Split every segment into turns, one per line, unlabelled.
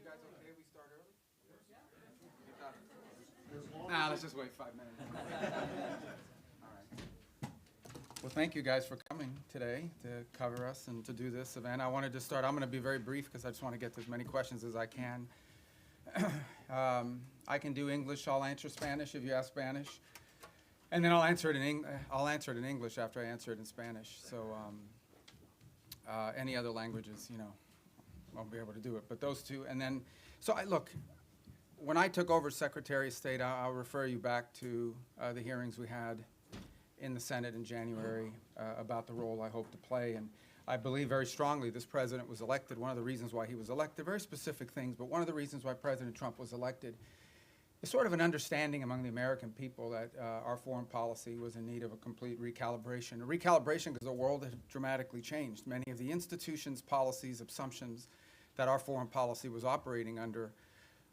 guys okay? We start early? Nah, let's just wait 5 minutes. All right. Well, thank you guys for coming today to cover us and to do this event. I wanted to start, I'm going to be very brief because I just want to get to as many questions as I can. I can do English, I'll answer Spanish if you ask Spanish. And then I'll answer it in English after I answer it in Spanish. So any other languages, you know, won't be able to do it. But those two, and then, look, when I took over Secretary of State, I'll refer you back to the hearings we had in the Senate in January about the role I hope to play. And I believe very strongly this president was elected. One of the reasons why he was elected, very specific things, but one of the reasons why President Trump was elected is sort of an understanding among the American people that our foreign policy was in need of a complete recalibration. A recalibration because the world had dramatically changed. Many of the institutions, policies, assumptions that our foreign policy was operating under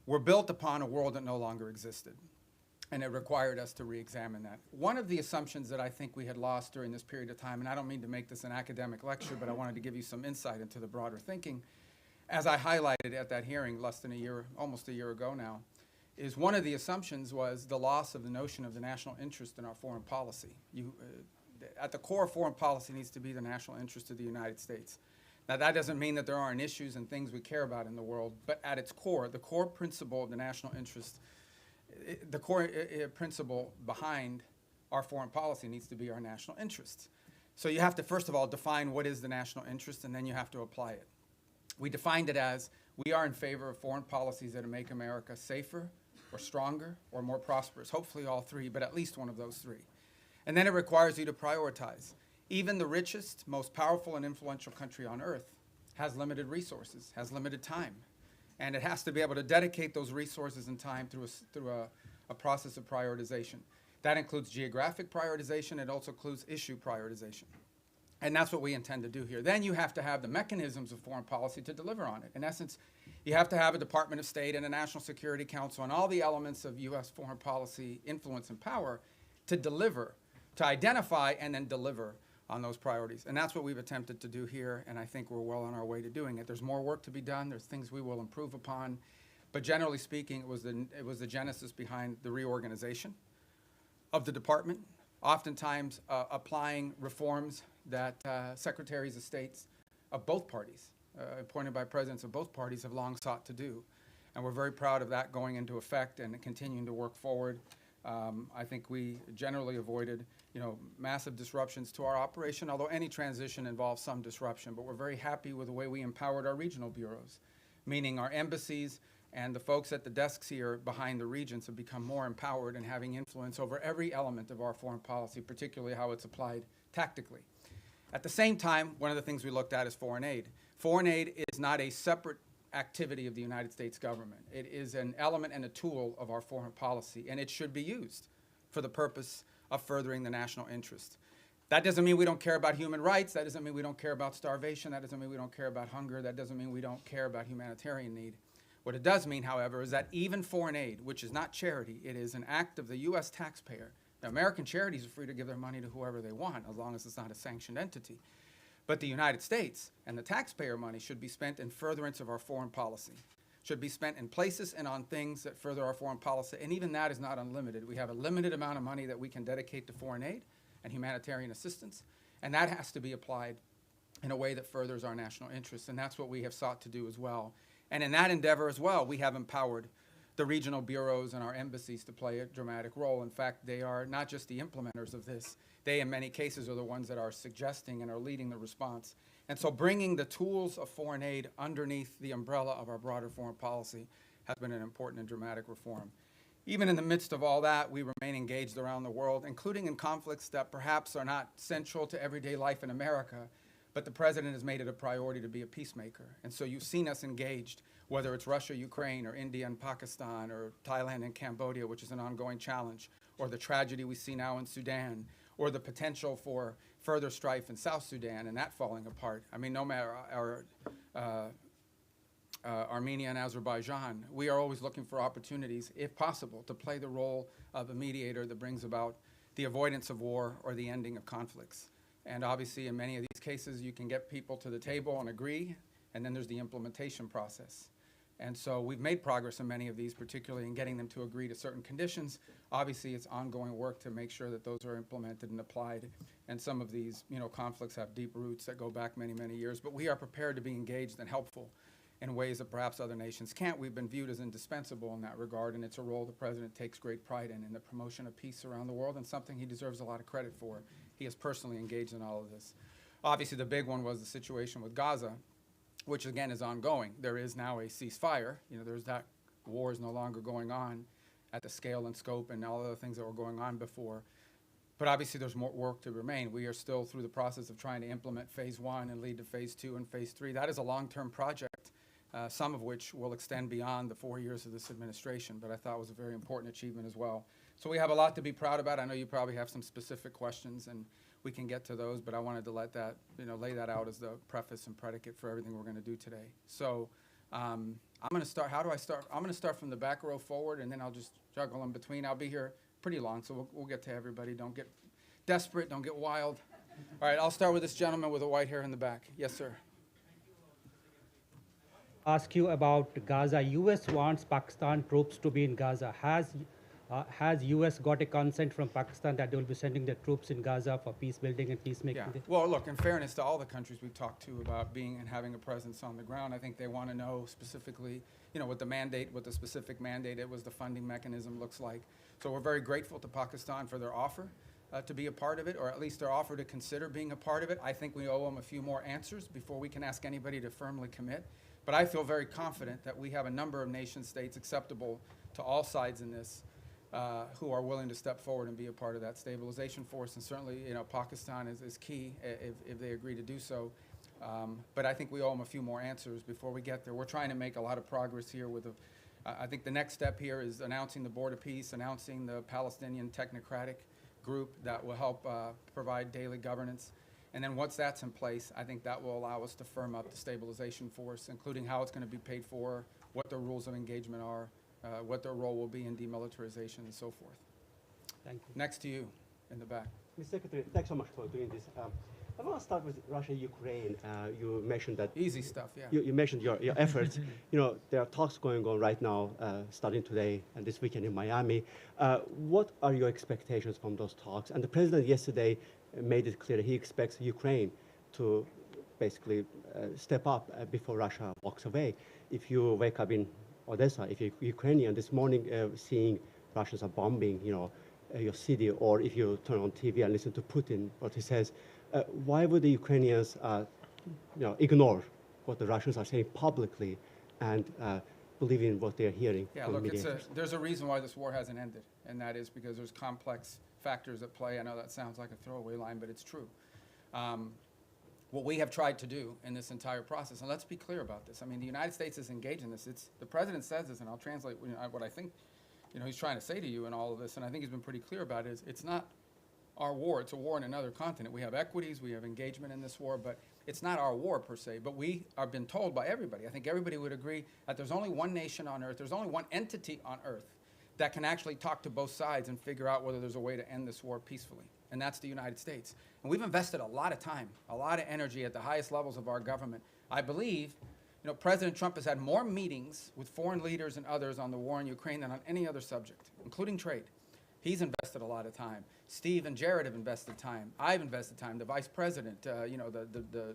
were built upon a world that no longer existed. And it required us to re-examine that. One of the assumptions that I think we had lost during this period of time, and I don't mean to make this an academic lecture, but I wanted to give you some insight into the broader thinking, as I highlighted at that hearing less than a year, almost a year ago now, is one of the assumptions was the loss of the notion of the national interest in our foreign policy. At the core of foreign policy needs to be the national interest of the United States. Now, that doesn't mean that there aren't issues and things we care about in the world, but at its core, the core principle of the national interest, the core principle behind our foreign policy needs to be our national interest. So you have to, first of all, define what is the national interest, and then you have to apply it. We defined it as we are in favor of foreign policies that make America safer or stronger or more prosperous, hopefully all three, but at least one of those three. And then it requires you to prioritize. Even the richest, most powerful and influential country on earth has limited resources, has limited time. And it has to be able to dedicate those resources and time through a process of prioritization. That includes geographic prioritization. It also includes issue prioritization. And that's what we intend to do here. Then you have to have the mechanisms of foreign policy to deliver on it. In essence, you have to have a Department of State and a National Security Council and all the elements of U.S. foreign policy influence and power to deliver, to identify and then deliver on those priorities. And that's what we've attempted to do here, and I think we're well on our way to doing it. There's more work to be done. There's things we will improve upon. But generally speaking, it was the genesis behind the reorganization of the department, oftentimes applying reforms that secretaries of states of both parties, appointed by presidents of both parties, have long sought to do. And we're very proud of that going into effect and continuing to work forward. I think we generally avoided, massive disruptions to our operation, although any transition involves some disruption. But we're very happy with the way we empowered our regional bureaus, meaning our embassies and the folks at the desks here behind the regions have become more empowered and having influence over every element of our foreign policy, particularly how it's applied tactically. At the same time, one of the things we looked at is foreign aid. Foreign aid is not a separate activity of the United States government. It is an element and a tool of our foreign policy, and it should be used for the purpose of furthering the national interest. That doesn't mean we don't care about human rights. That doesn't mean we don't care about starvation. That doesn't mean we don't care about hunger. That doesn't mean we don't care about humanitarian need. What it does mean, however, is that even foreign aid, which is not charity, it is an act of the U.S. taxpayer. Now, American charities are free to give their money to whoever they want, as long as it's not a sanctioned entity. But the United States and the taxpayer money should be spent in furtherance of our foreign policy, should be spent in places and on things that further our foreign policy, and even that is not unlimited. We have a limited amount of money that we can dedicate to foreign aid and humanitarian assistance, and that has to be applied in a way that furthers our national interests, and that's what we have sought to do as well. And in that endeavor as well, we have empowered the regional bureaus and our embassies to play a dramatic role. In fact, they are not just the implementers of this. They, in many cases, are the ones that are suggesting and are leading the response. And so bringing the tools of foreign aid underneath the umbrella of our broader foreign policy has been an important and dramatic reform. Even in the midst of all that, we remain engaged around the world, including in conflicts that perhaps are not central to everyday life in America, but the president has made it a priority to be a peacemaker. And so you've seen us engaged, whether it's Russia, Ukraine, or India and Pakistan, or Thailand and Cambodia, which is an ongoing challenge, or the tragedy we see now in Sudan, or the potential for further strife in South Sudan and that falling apart. I mean, no matter Armenia and Azerbaijan, we are always looking for opportunities, if possible, to play the role of a mediator that brings about the avoidance of war or the ending of conflicts. And obviously, in many of these cases, you can get people to the table and agree, and then there's the implementation process. And so we've made progress in many of these, particularly in getting them to agree to certain conditions. Obviously, it's ongoing work to make sure that those are implemented and applied. And some of these, conflicts have deep roots that go back many, many years. But we are prepared to be engaged and helpful in ways that perhaps other nations can't. We've been viewed as indispensable in that regard, and it's a role the president takes great pride in the promotion of peace around the world, and something he deserves a lot of credit for. He is personally engaged in all of this. Obviously, the big one was the situation with Gaza, which again is ongoing. There is now a ceasefire. There's that war is no longer going on at the scale and scope and all the things that were going on before. But obviously there's more work to remain. We are still through the process of trying to implement phase 1 and lead to phase 2 and phase 3. That is a long-term project, some of which will extend beyond the 4 years of this administration, but I thought was a very important achievement as well. So we have a lot to be proud about. I know you probably have some specific questions, and we can get to those, but I wanted to let that, lay that out as the preface and predicate for everything we're going to do today. So I'm going to start. How do I start? I'm going to start from the back row forward, and then I'll just juggle in between. I'll be here pretty long, so we'll get to everybody. Don't get desperate. Don't get wild. All right, I'll start with this gentleman with the white hair in the back. Yes, sir.
Ask you about Gaza. U.S. wants Pakistan troops to be in Gaza. Has U.S. got a consent from Pakistan that they will be sending their troops in Gaza for peace building and peacemaking?
Yeah. Well, look, in fairness to all the countries we've talked to about being and having a presence on the ground, I think they want to know specifically, what the mandate, what the specific mandate, the funding mechanism looks like. So we're very grateful to Pakistan for their offer to be a part of it, or at least their offer to consider being a part of it. I think we owe them a few more answers before we can ask anybody to firmly commit. But I feel very confident that we have a number of nation states acceptable to all sides in this who are willing to step forward and be a part of that stabilization force. And certainly, Pakistan is key if they agree to do so. But I think we owe them a few more answers before we get there. We're trying to make a lot of progress here with I think the next step here is announcing the Board of Peace, announcing the Palestinian Technocratic Group that will help provide daily governance. And then once that's in place, I think that will allow us to firm up the stabilization force, including how it's going to be paid for, what the rules of engagement are, what their role will be in demilitarization and so forth.
Thank you.
Next to you in the back.
Mr. Secretary, thanks so much for doing this. I want to start with Russia-Ukraine. You mentioned that...
Easy stuff, yeah.
You mentioned your efforts. There are talks going on right now, starting today and this weekend in Miami. What are your expectations from those talks? And the president yesterday made it clear he expects Ukraine to basically step up before Russia walks away. If you wake up in Odessa, if you're Ukrainian, this morning seeing Russians are bombing, your city, or if you turn on TV and listen to Putin, what he says, why would the Ukrainians, ignore what the Russians are saying publicly and believe in what they're hearing?
Yeah,
from
look,
media?
there's a reason why this war hasn't ended, and that is because there's complex factors at play. I know that sounds like a throwaway line, but it's true. What we have tried to do in this entire process, and let's be clear about this. I mean, the United States is engaged in this. The president says this, and I'll translate what I think, he's trying to say to you in all of this, and I think he's been pretty clear about it. It's not our war. It's a war in another continent. We have equities. We have engagement in this war, but it's not our war per se. But we are been told by everybody. I think everybody would agree that there's only one nation on earth. There's only one entity on earth that can actually talk to both sides and figure out whether there's a way to end this war peacefully, and that's the United States. And we've invested a lot of time, a lot of energy at the highest levels of our government. I believe, President Trump has had more meetings with foreign leaders and others on the war in Ukraine than on any other subject, including trade. He's invested a lot of time. Steve and Jared have invested time. I've invested time. The Vice President, the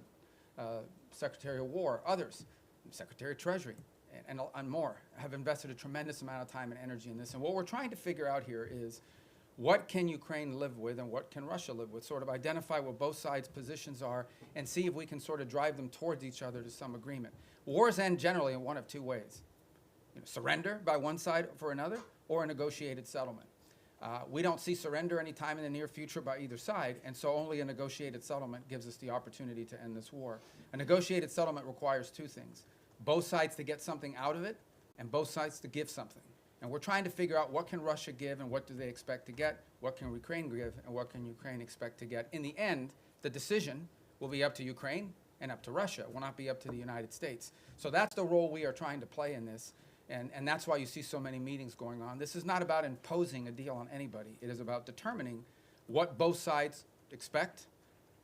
Secretary of War, others, Secretary of Treasury, and more, have invested a tremendous amount of time and energy in this. And what we're trying to figure out here is what can Ukraine live with and what can Russia live with, sort of identify what both sides' positions are and see if we can sort of drive them towards each other to some agreement. Wars end generally in one of two ways. Surrender by one side for another, or a negotiated settlement. We don't see surrender anytime in the near future by either side, and so only a negotiated settlement gives us the opportunity to end this war. A negotiated settlement requires two things: both sides to get something out of it, and both sides to give something. And we're trying to figure out what can Russia give and what do they expect to get, what can Ukraine give and what can Ukraine expect to get. In the end, the decision will be up to Ukraine and up to Russia. It will not be up to the United States. So that's the role we are trying to play in this. And that's why you see so many meetings going on. This is not about imposing a deal on anybody. It is about determining what both sides expect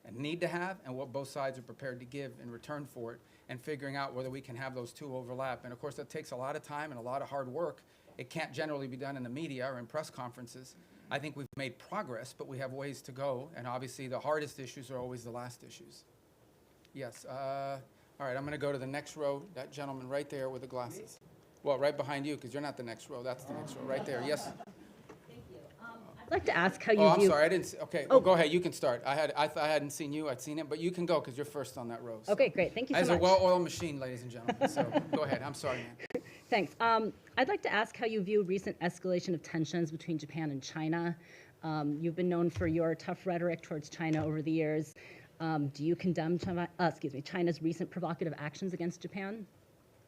and need to have and what both sides are prepared to give in return for it. and figuring out whether we can have those two overlap. And of course, that takes a lot of time and a lot of hard work. It can't generally be done in the media or in press conferences. I think we've made progress, but we have ways to go. And obviously, the hardest issues are always the last issues. Yes. All right, I'm going to go to the next row. That gentleman right there with the glasses. Well, right behind you, because you're not the next row. That's the next row, right there. Yes.
I'd like to ask how you
Oh, I'm
view.
sorry. I didn't see. Okay.
Oh.
Go ahead. You can start. I hadn't seen you. I'd seen it, but you can go because you're first on that row. So.
Okay, great. Thank you so
As
much.
a well-oiled machine, ladies and gentlemen. So go ahead. I'm sorry, man.
Thanks. I'd like to ask how you view recent escalation of tensions between Japan and China. You've been known for your tough rhetoric towards China over the years. Do you condemn China's recent provocative actions against Japan?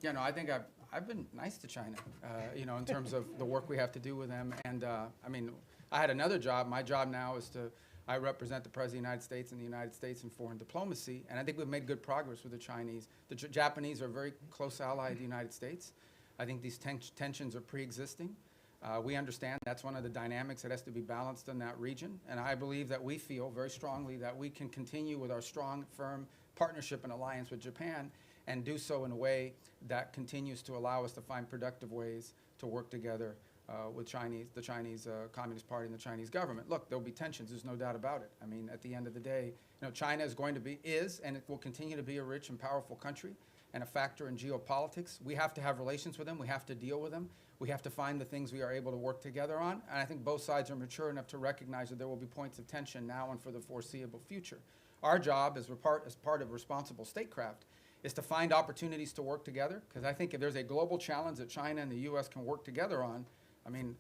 Yeah, no, I think I've been nice to China, you know, in terms of the work we have to do with them. And I mean, I had another job. My job now is I represent the President of the United States in the United States in foreign diplomacy, and I think we've made good progress with the Chinese. The Japanese are a very close ally of the United States. I think these tensions are pre-existing. We understand that's one of the dynamics that has to be balanced in that region, and I believe that we feel very strongly that we can continue with our strong, firm partnership and alliance with Japan and do so in a way that continues to allow us to find productive ways to work together with the Chinese Communist Party and the Chinese government. Look, there'll be tensions, there's no doubt about it. I mean, at the end of the day, you know, China is and it will continue to be a rich and powerful country and a factor in geopolitics. We have to have relations with them, we have to deal with them, we have to find the things we are able to work together on, and I think both sides are mature enough to recognize that there will be points of tension now and for the foreseeable future. Our job as part of responsible statecraft is to find opportunities to work together, because I think if there's a global challenge that China and the U.S. can work together on, I mean,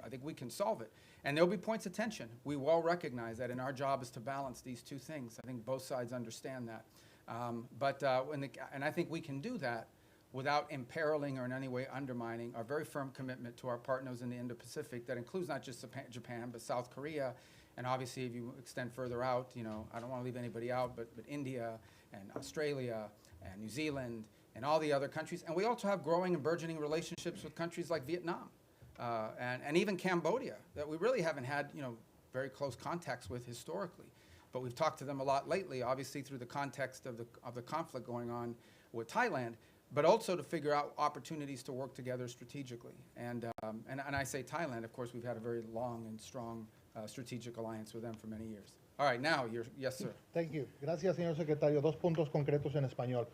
I think we can solve it. And there'll be points of tension. We well recognize that, and our job is to balance these two things. I think both sides understand that. And I think we can do that without imperiling or in any way undermining our very firm commitment to our partners in the Indo-Pacific that includes not just Japan, but South Korea. And obviously, if you extend further out, you know, I don't want to leave anybody out, but India and Australia and New Zealand and all the other countries. And we also have growing and burgeoning relationships with countries like Vietnam and even Cambodia that we really haven't had, you know, very close contacts with historically. But we've talked to them a lot lately, obviously through the context of the conflict going on with Thailand, but also to figure out opportunities to work together strategically. And I say Thailand, of course, we've had a very long and strong strategic alliance with them for many years. All right, now, yes, sir.
Thank you. Gracias, señor secretario. Dos puntos concretos en español.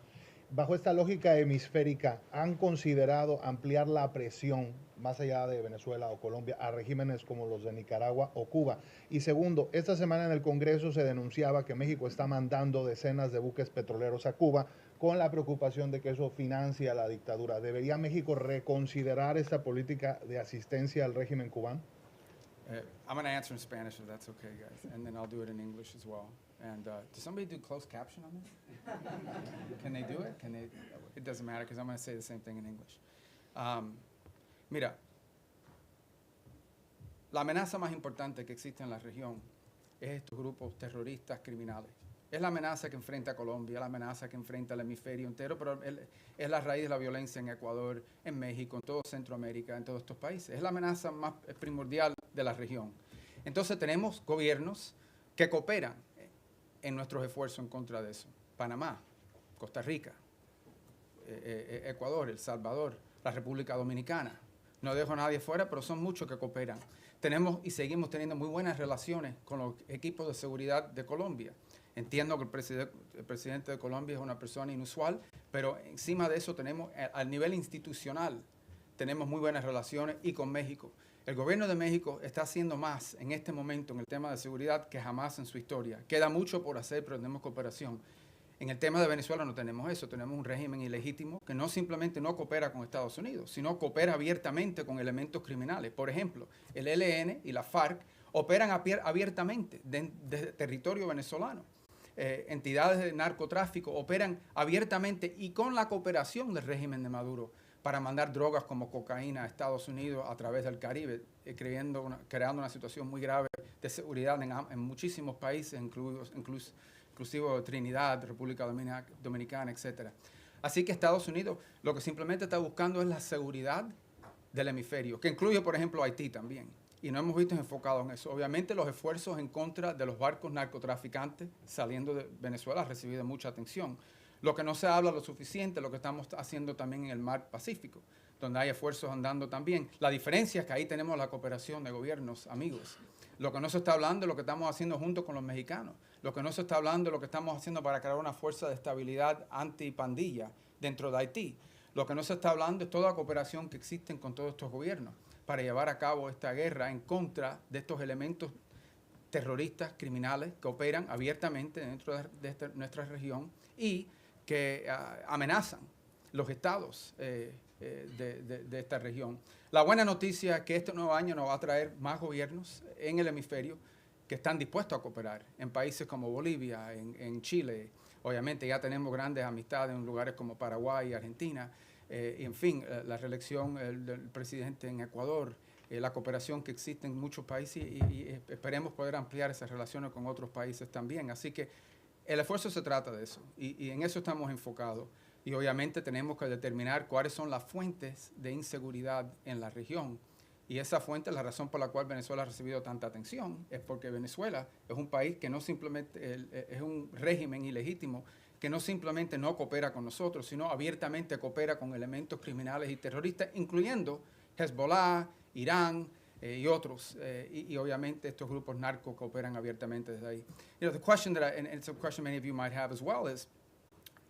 Bajo esta lógica hemisférica, ¿han considerado ampliar la presión más allá de Venezuela o Colombia a regímenes como los de Nicaragua o Cuba? Y segundo, esta semana en el Congreso se denunciaba que México está mandando decenas de buques petroleros a Cuba con la preocupación de que eso financia la dictadura. ¿Debería México reconsiderar esta política de asistencia al régimen cubano?
I'm going to answer in Spanish if that's okay, guys, and then I'll do it in English as well. And does somebody do closed caption on this? Can they do it? It doesn't matter because I'm going to say the same thing in English. Mira, la amenaza más importante que existe en la región es estos grupos terroristas criminales. Es la amenaza que enfrenta Colombia, la amenaza que enfrenta el hemisferio entero, pero es la raíz de la violencia en Ecuador, en México, en todo Centroamérica, en todos estos países. Es la amenaza más primordial de la región. Entonces tenemos gobiernos que cooperan en nuestros esfuerzos en contra de eso. Panamá, Costa Rica, Ecuador, El Salvador, la República Dominicana. No dejo a nadie fuera, pero son muchos que cooperan. Tenemos y seguimos teniendo muy buenas relaciones con los equipos de seguridad de Colombia. Entiendo que el presidente de Colombia es una persona inusual, pero encima de eso tenemos, al nivel institucional, tenemos muy buenas relaciones y con México. El gobierno de México está haciendo más en este momento en el tema de seguridad que jamás en su historia. Queda mucho por hacer, pero tenemos cooperación. En el tema de Venezuela no tenemos eso, tenemos un régimen ilegítimo que no simplemente no coopera con Estados Unidos, sino coopera abiertamente con elementos criminales. Por ejemplo, el ELN y la FARC operan abiertamente desde territorio venezolano. Entidades de narcotráfico operan abiertamente y con la cooperación del régimen de Maduro para mandar drogas como cocaína a Estados Unidos a través del Caribe, creando una situación muy grave de seguridad en muchísimos países, inclusive Trinidad, República Dominicana, etc. Así que Estados Unidos lo que simplemente está buscando es la seguridad del hemisferio, que incluye, por ejemplo, Haití también. Y no hemos visto enfocados en eso. Obviamente los esfuerzos en contra de los barcos narcotraficantes saliendo de Venezuela han recibido mucha atención. Lo que no se habla lo suficiente, lo que estamos haciendo también en el mar Pacífico, donde hay esfuerzos andando también. La diferencia es que ahí tenemos la cooperación de gobiernos amigos. Lo que no se está hablando es lo que estamos haciendo junto con los mexicanos. Lo que no se está hablando es lo que estamos haciendo para crear una fuerza de estabilidad antipandilla dentro de Haití. Lo que no se está hablando es toda la cooperación que existen con todos estos gobiernos para llevar a cabo esta guerra en contra de estos elementos terroristas, criminales, que operan abiertamente dentro de nuestra región y que amenazan los estados de esta región. La buena noticia es que este nuevo año nos va a traer más gobiernos en el hemisferio que están dispuestos a cooperar en países como Bolivia, en Chile. Obviamente ya tenemos grandes amistades en lugares como Paraguay y Argentina. Y en fin, la reelección del presidente en Ecuador, la cooperación que existe en muchos países y esperemos poder ampliar esas relaciones con otros países también. Así que el esfuerzo se trata de eso y en eso estamos enfocados. Y obviamente tenemos que determinar cuáles son las fuentes de inseguridad en la región. Y esa fuente, la razón por la cual Venezuela ha recibido tanta atención, es porque Venezuela es un país que no simplemente, es un régimen ilegítimo, que no simplemente no coopera con nosotros, sino abiertamente coopera con elementos criminales y terroristas, incluyendo Hezbollah, Irán y otros. Y obviamente estos grupos narcos cooperan abiertamente desde ahí. You know, the question that and it's a question many of you might have as well, is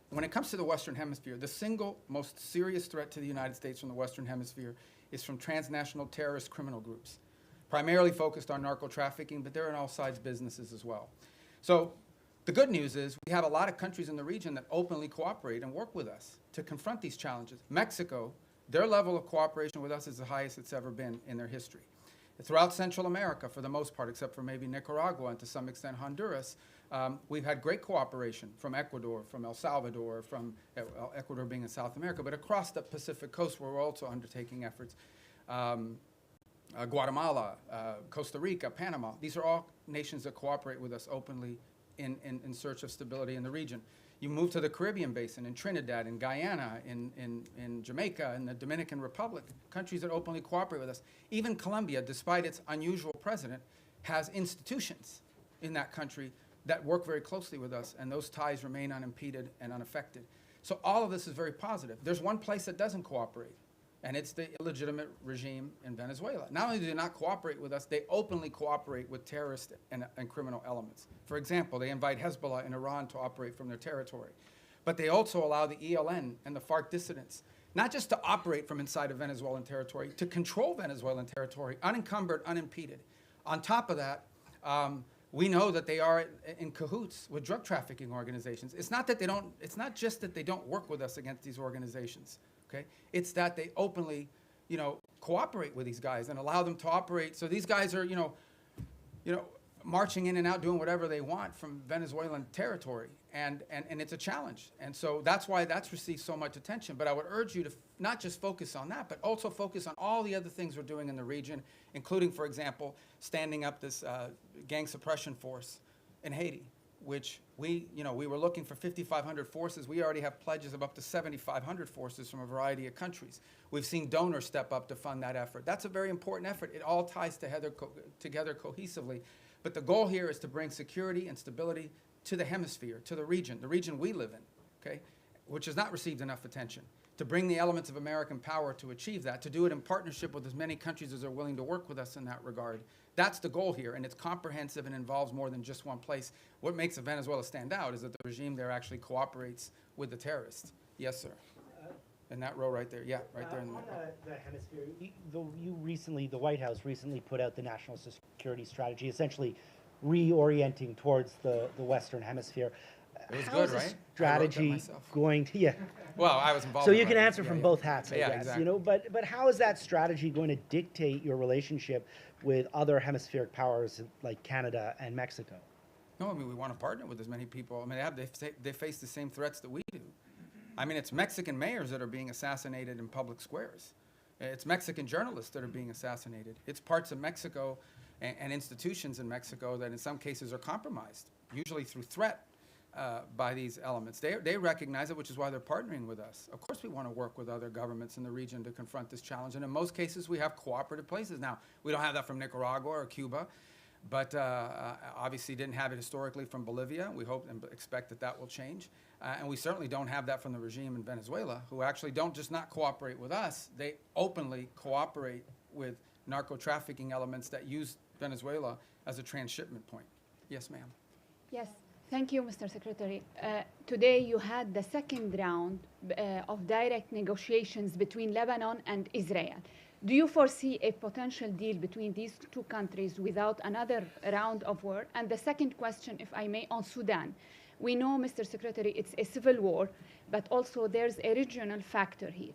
when it comes to the Western Hemisphere, the single most serious threat to the United States from the Western Hemisphere is from transnational terrorist criminal groups, primarily focused on narco trafficking, but they're in all sides businesses as well. So the good news is we have a lot of countries in the region that openly cooperate and work with us to confront these challenges. Mexico, their level of cooperation with us is the highest it's ever been in their history. Throughout Central America, for the most part, except for maybe Nicaragua and to some extent Honduras, we've had great cooperation from Ecuador, from El Salvador, from Ecuador being in South America, but across the Pacific coast where we're also undertaking efforts. Guatemala, Costa Rica, Panama, these are all nations that cooperate with us openly in search of stability in the region. You move to the Caribbean basin, in Trinidad, in Guyana, in Jamaica, in the Dominican Republic, countries that openly cooperate with us. Even Colombia, despite its unusual president, has institutions in that country that work very closely with us, and those ties remain unimpeded and unaffected. So all of this is very positive. There's one place that doesn't cooperate, and it's the illegitimate regime in Venezuela. Not only do they not cooperate with us, they openly cooperate with terrorist and criminal elements. For example, they invite Hezbollah in Iran to operate from their territory. But they also allow the ELN and the FARC dissidents not just to operate from inside of Venezuelan territory, to control Venezuelan territory, unencumbered, unimpeded. On top of that, we know that they are in cahoots with drug trafficking organizations. It's not just that they don't work with us against these organizations. Okay? It's that they openly, cooperate with these guys and allow them to operate. So these guys are, marching in and out, doing whatever they want from Venezuelan territory, and it's a challenge. And so that's why that's received so much attention. But I would urge you to not just focus on that, but also focus on all the other things we're doing in the region, including, for example, standing up this gang suppression force in Haiti, which we were looking for 5,500 forces. We already have pledges of up to 7,500 forces from a variety of countries. We've seen donors step up to fund that effort. That's a very important effort. It all ties together cohesively. But the goal here is to bring security and stability to the hemisphere, to the region we live in, okay, which has not received enough attention. To bring the elements of American power to achieve that, to do it in partnership with as many countries as are willing to work with us in that regard. That's the goal here, and it's comprehensive and involves more than just one place. What makes Venezuela stand out is that the regime there actually cooperates with the terrorists. Yes, sir. In that row right there. Yeah, right there in the middle.
The hemisphere, the White House recently put out the national security strategy, essentially reorienting towards the Western Hemisphere.
It was
How
good,
is this
right? I wrote that
strategy
myself.
going to, yeah.
Well, I was involved
So
in
you can
writing it.
answer
Yeah,
from
yeah.
both hats, I
Yeah,
guess,
exactly.
but how is that strategy going to dictate your relationship with other hemispheric powers like Canada and Mexico?
No, I mean, we want to partner with as many people. I mean, they face the same threats that we do. I mean, it's Mexican mayors that are being assassinated in public squares. It's Mexican journalists that are being assassinated. It's parts of Mexico and institutions in Mexico that in some cases are compromised, usually through threat by these elements. They recognize it, which is why they're partnering with us. Of course we want to work with other governments in the region to confront this challenge, and in most cases we have cooperative places. Now, we don't have that from Nicaragua or Cuba, but obviously didn't have it historically from Bolivia. We hope and expect that will change. And we certainly don't have that from the regime in Venezuela, who actually don't just not cooperate with us, they openly cooperate with narco-trafficking elements that use Venezuela as a transshipment point. Yes, ma'am.
Yes, thank you, Mr. Secretary. Today you had the second round of direct negotiations between Lebanon and Israel. Do you foresee a potential deal between these two countries without another round of war? And the second question, if I may, on Sudan. We know, Mr. Secretary, it's a civil war, but also there's a regional factor here.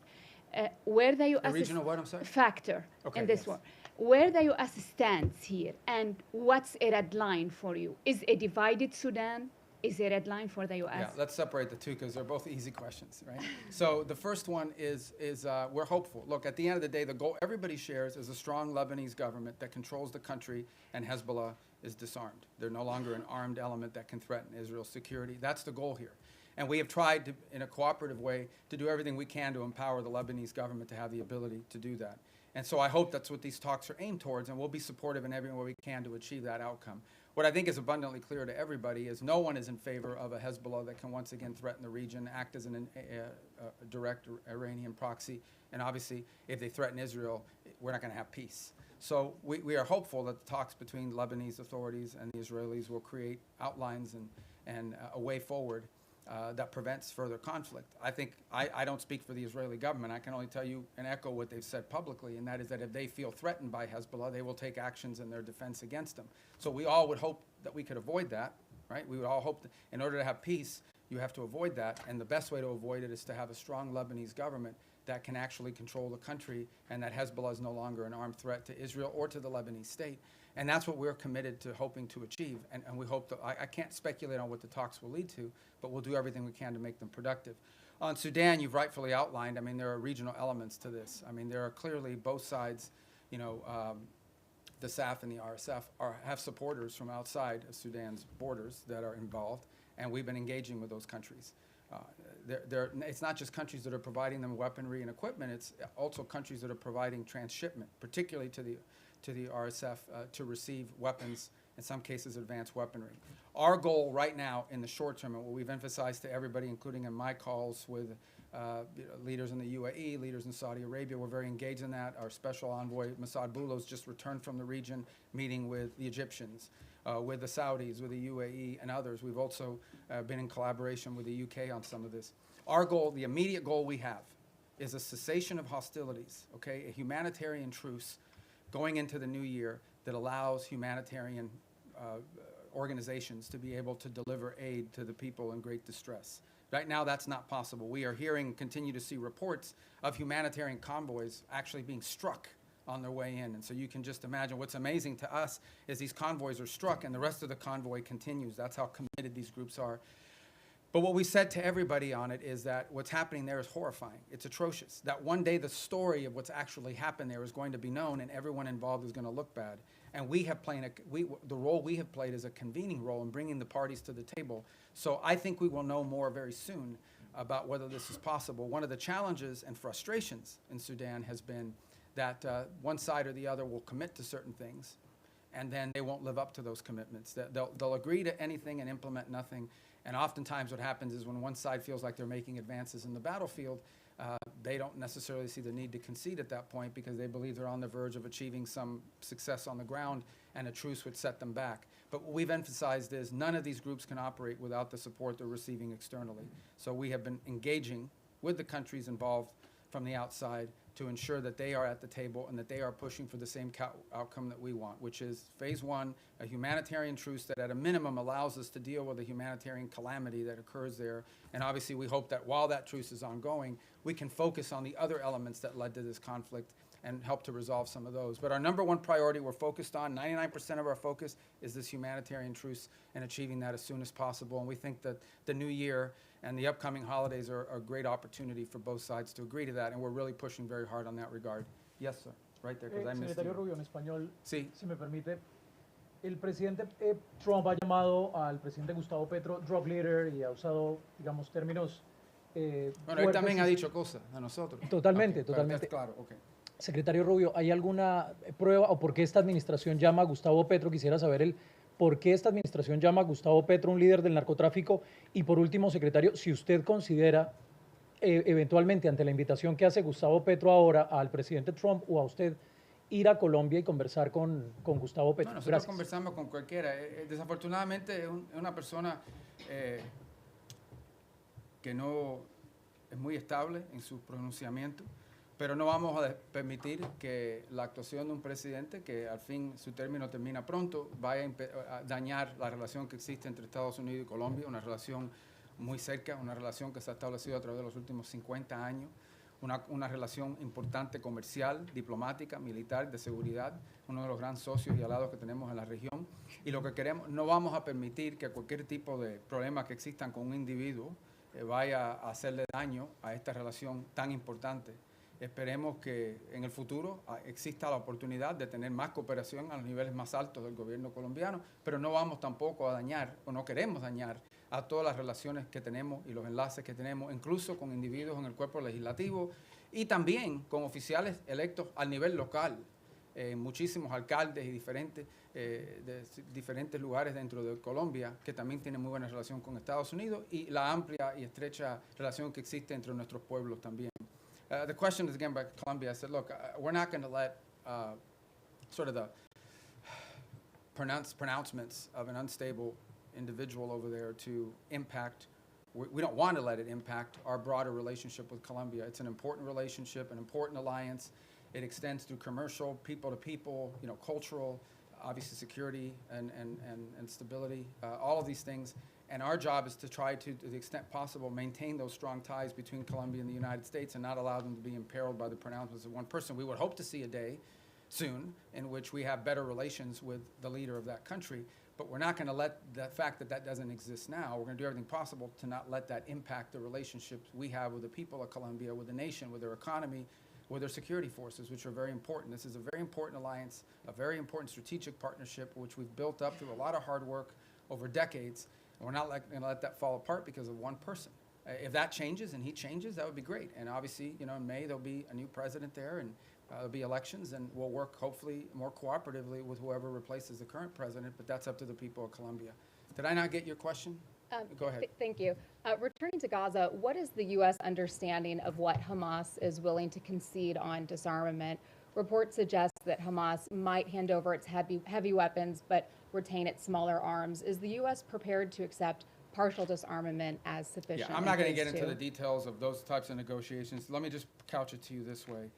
Where the U.S.
A regional what, I'm sorry?
factor
Okay,
in this
yes.
war. Where the U.S. stands here, and what's a red line for you? Is a divided Sudan is a red line for the U.S.?
Yeah, let's separate the two because they're both easy questions, right? So the first one is we're hopeful. Look, at the end of the day, the goal everybody shares is a strong Lebanese government that controls the country, and Hezbollah is disarmed. They're no longer an armed element that can threaten Israel's security. That's the goal here. And we have tried to, in a cooperative way, to do everything we can to empower the Lebanese government to have the ability to do that. And so I hope that's what these talks are aimed towards, and we'll be supportive in every way we can to achieve that outcome. What I think is abundantly clear to everybody is no one is in favor of a Hezbollah that can once again threaten the region, act as a direct Iranian proxy, and obviously, if they threaten Israel, we're not going to have peace. So we are hopeful that the talks between Lebanese authorities and the Israelis will create outlines and a way forward that prevents further conflict. I think I don't speak for the Israeli government. I can only tell you and echo what they've said publicly, and that is that if they feel threatened by Hezbollah, they will take actions in their defense against them. So we all would hope that we could avoid that, right? We would all hope that in order to have peace, you have to avoid that, and the best way to avoid it is to have a strong Lebanese government that can actually control the country, and that Hezbollah is no longer an armed threat to Israel or to the Lebanese state. And that's what we're committed to hoping to achieve. And we hope that, I can't speculate on what the talks will lead to, but we'll do everything we can to make them productive. On Sudan, you've rightfully outlined, I mean, there are regional elements to this. I mean, there are clearly both sides, you know, the SAF and the RSF have supporters from outside of Sudan's borders that are involved, and we've been engaging with those countries. It's not just countries that are providing them weaponry and equipment, it's also countries that are providing transshipment, particularly to the RSF to receive weapons, in some cases advanced weaponry. Our goal right now in the short term, and what we've emphasized to everybody, including in my calls with leaders in the UAE, leaders in Saudi Arabia, we're very engaged in that. Our special envoy, Massad Boulos, just returned from the region, meeting with the Egyptians, with the Saudis, with the UAE, and others. We've also been in collaboration with the UK on some of this. Our goal, the immediate goal we have, is a cessation of hostilities, okay, a humanitarian truce going into the new year that allows humanitarian organizations to be able to deliver aid to the people in great distress. Right now, that's not possible. We are hearing, continue to see reports of humanitarian convoys actually being struck on their way in. And so you can just imagine what's amazing to us is these convoys are struck and the rest of the convoy continues. That's how committed these groups are. But what we said to everybody on it is that what's happening there is horrifying. It's atrocious. That one day the story of what's actually happened there is going to be known and everyone involved is going to look bad. And we have played the role we have played is a convening role in bringing the parties to the table. So I think we will know more very soon about whether this is possible. One of the challenges and frustrations in Sudan has been that one side or the other will commit to certain things, and then they won't live up to those commitments. They'll agree to anything and implement nothing. And oftentimes what happens is when one side feels like they're making advances in the battlefield, they don't necessarily see the need to concede at that point because they believe they're on the verge of achieving some success on the ground, and a truce would set them back. But what we've emphasized is none of these groups can operate without the support they're receiving externally. So we have been engaging with the countries involved from the outside to ensure that they are at the table and that they are pushing for the same outcome that we want, which is phase one, a humanitarian truce that at a minimum allows us to deal with the humanitarian calamity that occurs there. And obviously we hope that while that truce is ongoing, we can focus on the other elements that led to this conflict and help to resolve some of those. But our number one priority we're focused on, 99% of our focus is this humanitarian truce and achieving that as soon as possible. And we think that the new year and the upcoming holidays are a great opportunity for both sides to agree to that, and we're really pushing very hard on that regard. Yes, sir. Right there, because I missed
Secretario
you.
Rubio, en español,
Sí.
si me permite, el presidente Trump ha llamado al presidente Gustavo Petro drug leader y ha usado, digamos, términos
Bueno, él también ha dicho cosas a nosotros.
Totalmente,
Ok, pero
totalmente.
Claro, ok.
Secretario Rubio, ¿hay alguna prueba o por qué esta administración llama a Gustavo Petro? Quisiera saber el ¿por qué esta administración llama a Gustavo Petro un líder del narcotráfico? Y por último, secretario, si usted considera eventualmente ante la invitación que hace Gustavo Petro ahora al presidente Trump o a usted ir a Colombia y conversar con Gustavo Petro.
No, nosotros
Gracias.
conversamos con cualquiera. Desafortunadamente es una persona que no es muy estable en su pronunciamiento, pero no vamos a permitir que la actuación de un presidente, que al fin su término termina pronto, vaya a dañar la relación que existe entre Estados Unidos y Colombia, una relación muy cerca, una relación que se ha establecido a través de los últimos 50 años, una relación importante comercial, diplomática, militar, de seguridad, uno de los grandes socios y aliados que tenemos en la región. Y lo que queremos, no vamos a permitir que cualquier tipo de problema que existan con un individuo vaya a hacerle daño a esta relación tan importante. Esperemos que en el futuro exista la oportunidad de tener más cooperación a los niveles más altos del gobierno colombiano, pero no vamos tampoco a dañar, o no queremos dañar, a todas las relaciones que tenemos y los enlaces que tenemos, incluso con individuos en el cuerpo legislativo y también con oficiales electos al nivel local, muchísimos alcaldes y de diferentes lugares dentro de Colombia que también tienen muy buena relación con Estados Unidos y la amplia y estrecha relación que existe entre nuestros pueblos también. The question is again by Colombia. I said, look, we're not going to let sort of the pronouncements of an unstable individual over there to impact. We don't want to let it impact our broader relationship with Colombia. It's an important relationship, an important alliance. It extends through commercial, people to people, cultural, obviously security and stability, all of these things. And our job is to try to the extent possible, maintain those strong ties between Colombia and the United States and not allow them to be imperiled by the pronouncements of one person. We would hope to see a day soon in which we have better relations with the leader of that country, but we're not going to let the fact that doesn't exist now, we're going to do everything possible to not let that impact the relationships we have with the people of Colombia, with the nation, with their economy, with their security forces, which are very important. This is a very important alliance, a very important strategic partnership, which we've built up through a lot of hard work over decades. And we're not going to let that fall apart because of one person. If that changes and he changes, that would be great. And obviously, in May, there'll be a new president there and there'll be elections and we'll work hopefully more cooperatively with whoever replaces the current president, but that's up to the people of Colombia. Did I not get your question? Go ahead.
Thank you. Returning to Gaza, what is the U.S. understanding of what Hamas is willing to concede on disarmament? Reports suggest that Hamas might hand over its heavy weapons, but retain its smaller arms. Is the U.S. prepared to accept partial disarmament as sufficient?
Yeah, I'm not going to get into the details of those types of negotiations. Let me just couch it to you this way.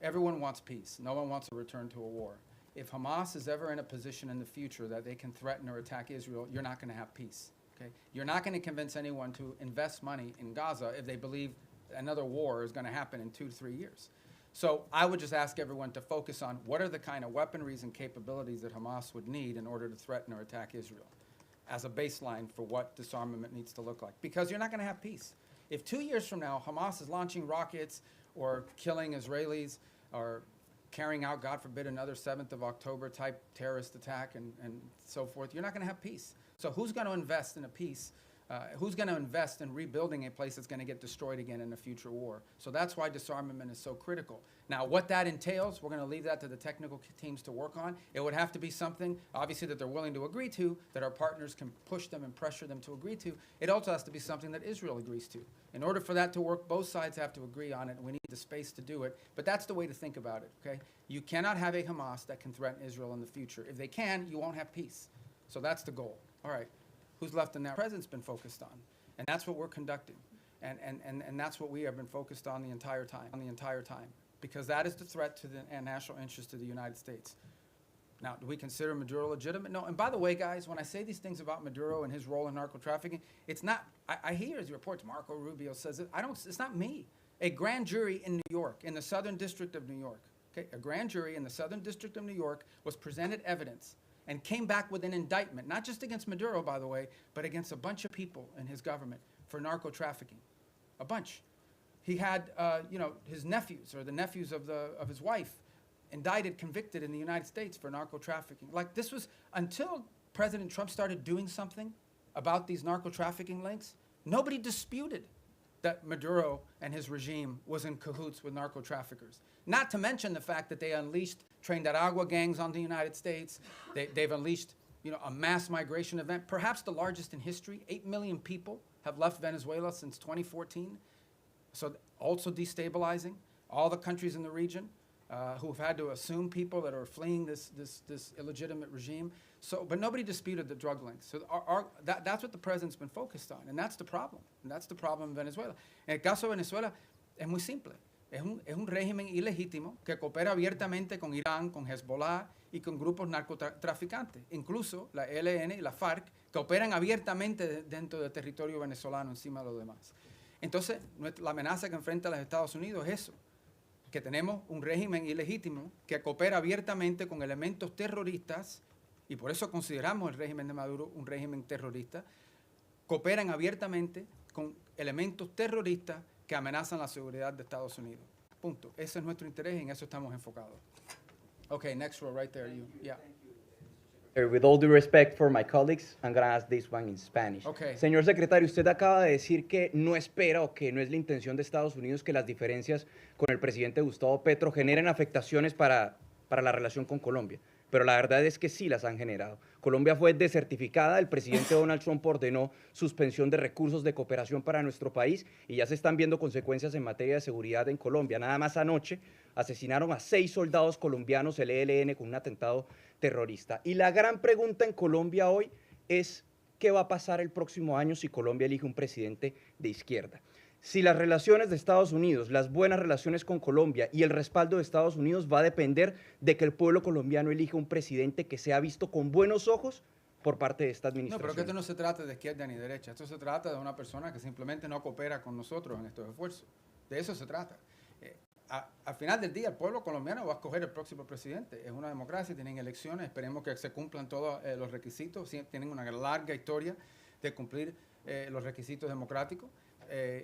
Everyone wants peace. No one wants a return to a war. If Hamas is ever in a position in the future that they can threaten or attack Israel, you're not going to have peace. Okay? You're not going to convince anyone to invest money in Gaza if they believe another war is going to happen in 2 to 3 years. So I would just ask everyone to focus on what are the kind of weaponries and capabilities that Hamas would need in order to threaten or attack Israel as a baseline for what disarmament needs to look like. Because you're not going to have peace. If 2 years from now Hamas is launching rockets or killing Israelis or carrying out, God forbid, another 7th of October type terrorist attack and so forth, you're not going to have peace. So who's going to invest in a peace? Who's going to invest in rebuilding a place that's going to get destroyed again in a future war? So that's why disarmament is so critical. Now, what that entails, we're going to leave that to the technical teams to work on. It would have to be something, obviously, that they're willing to agree to, that our partners can push them and pressure them to agree to. It also has to be something that Israel agrees to. In order for that to work, both sides have to agree on it, and we need the space to do it. But that's the way to think about it, okay? You cannot have a Hamas that can threaten Israel in the future. If they can, you won't have peace. So that's the goal. All right. Who's left in that? The president's been focused on, and that's what we're conducting, and that's what we have been focused on the entire time, because that is the threat to the national interest of the United States. Now, do we consider Maduro legitimate? No. And by the way, guys, when I say these things about Maduro and his role in narco trafficking, it's not. I hear his reports. Marco Rubio says it. It's not me. A grand jury in New York, in the Southern District of New York, okay, a grand jury in the Southern District of New York was presented evidence and came back with an indictment, not just against Maduro, by the way, but against a bunch of people in his government for narco trafficking, a bunch. He had, his nephews or the nephews of his wife indicted, convicted in the United States for narco trafficking. Like this was until President Trump started doing something about these narco trafficking links. Nobody disputed that Maduro and his regime was in cahoots with narco traffickers. Not to mention the fact that they unleashed Tren de Aragua gangs on the United States. They've unleashed a mass migration event, perhaps the largest in history. 8 million people have left Venezuela since 2014. So also destabilizing all the countries in the region who've had to assume people that are fleeing this illegitimate regime. So, but nobody disputed the drug links. So that's what the president's been focused on, and that's the problem. And that's the problem in Venezuela. En el caso de Venezuela, es muy simple. Es un régimen ilegítimo que coopera abiertamente con Irán, con Hezbollah y con grupos narcotraficantes. Incluso la ELN y la FARC, que operan abiertamente dentro del territorio venezolano encima de los demás. Entonces, la amenaza que enfrenta los Estados Unidos es eso, que tenemos un régimen ilegítimo que coopera abiertamente con elementos terroristas, y por eso consideramos el régimen de Maduro un régimen terrorista, cooperan abiertamente con elementos terroristas que amenazan la seguridad de Estados Unidos. Punto. Ese es nuestro interés y en eso estamos enfocados. Okay, next row right there. Yeah.
With all due respect for my colleagues, I'm going to ask this one in Spanish.
Okay.
Señor secretario, usted acaba de decir que no espera o que no es la intención de Estados Unidos que las diferencias con el presidente Gustavo Petro generen afectaciones para la relación con Colombia. Pero la verdad es que sí las han generado. Colombia fue desertificada, el presidente Donald Trump ordenó suspensión de recursos de cooperación para nuestro país y ya se están viendo consecuencias en materia de seguridad en Colombia. Nada más anoche asesinaron a 6 soldados colombianos, el ELN, con un atentado terrorista. Y la gran pregunta en Colombia hoy es ¿qué va a pasar el próximo año si Colombia elige un presidente de izquierda? Si las relaciones de Estados Unidos, las buenas relaciones con Colombia y el respaldo de Estados Unidos va a depender de que el pueblo colombiano elija un presidente que sea visto con buenos ojos por parte de esta
No,
administración.
pero que esto no se trata de izquierda ni derecha. Esto se trata de una persona que simplemente no coopera con nosotros en estos esfuerzos. De eso se trata. Al final del día, el pueblo colombiano va a escoger el próximo presidente. Es una democracia, tienen elecciones, esperemos que se cumplan todos los requisitos. Sí, tienen una larga historia de cumplir los requisitos democráticos.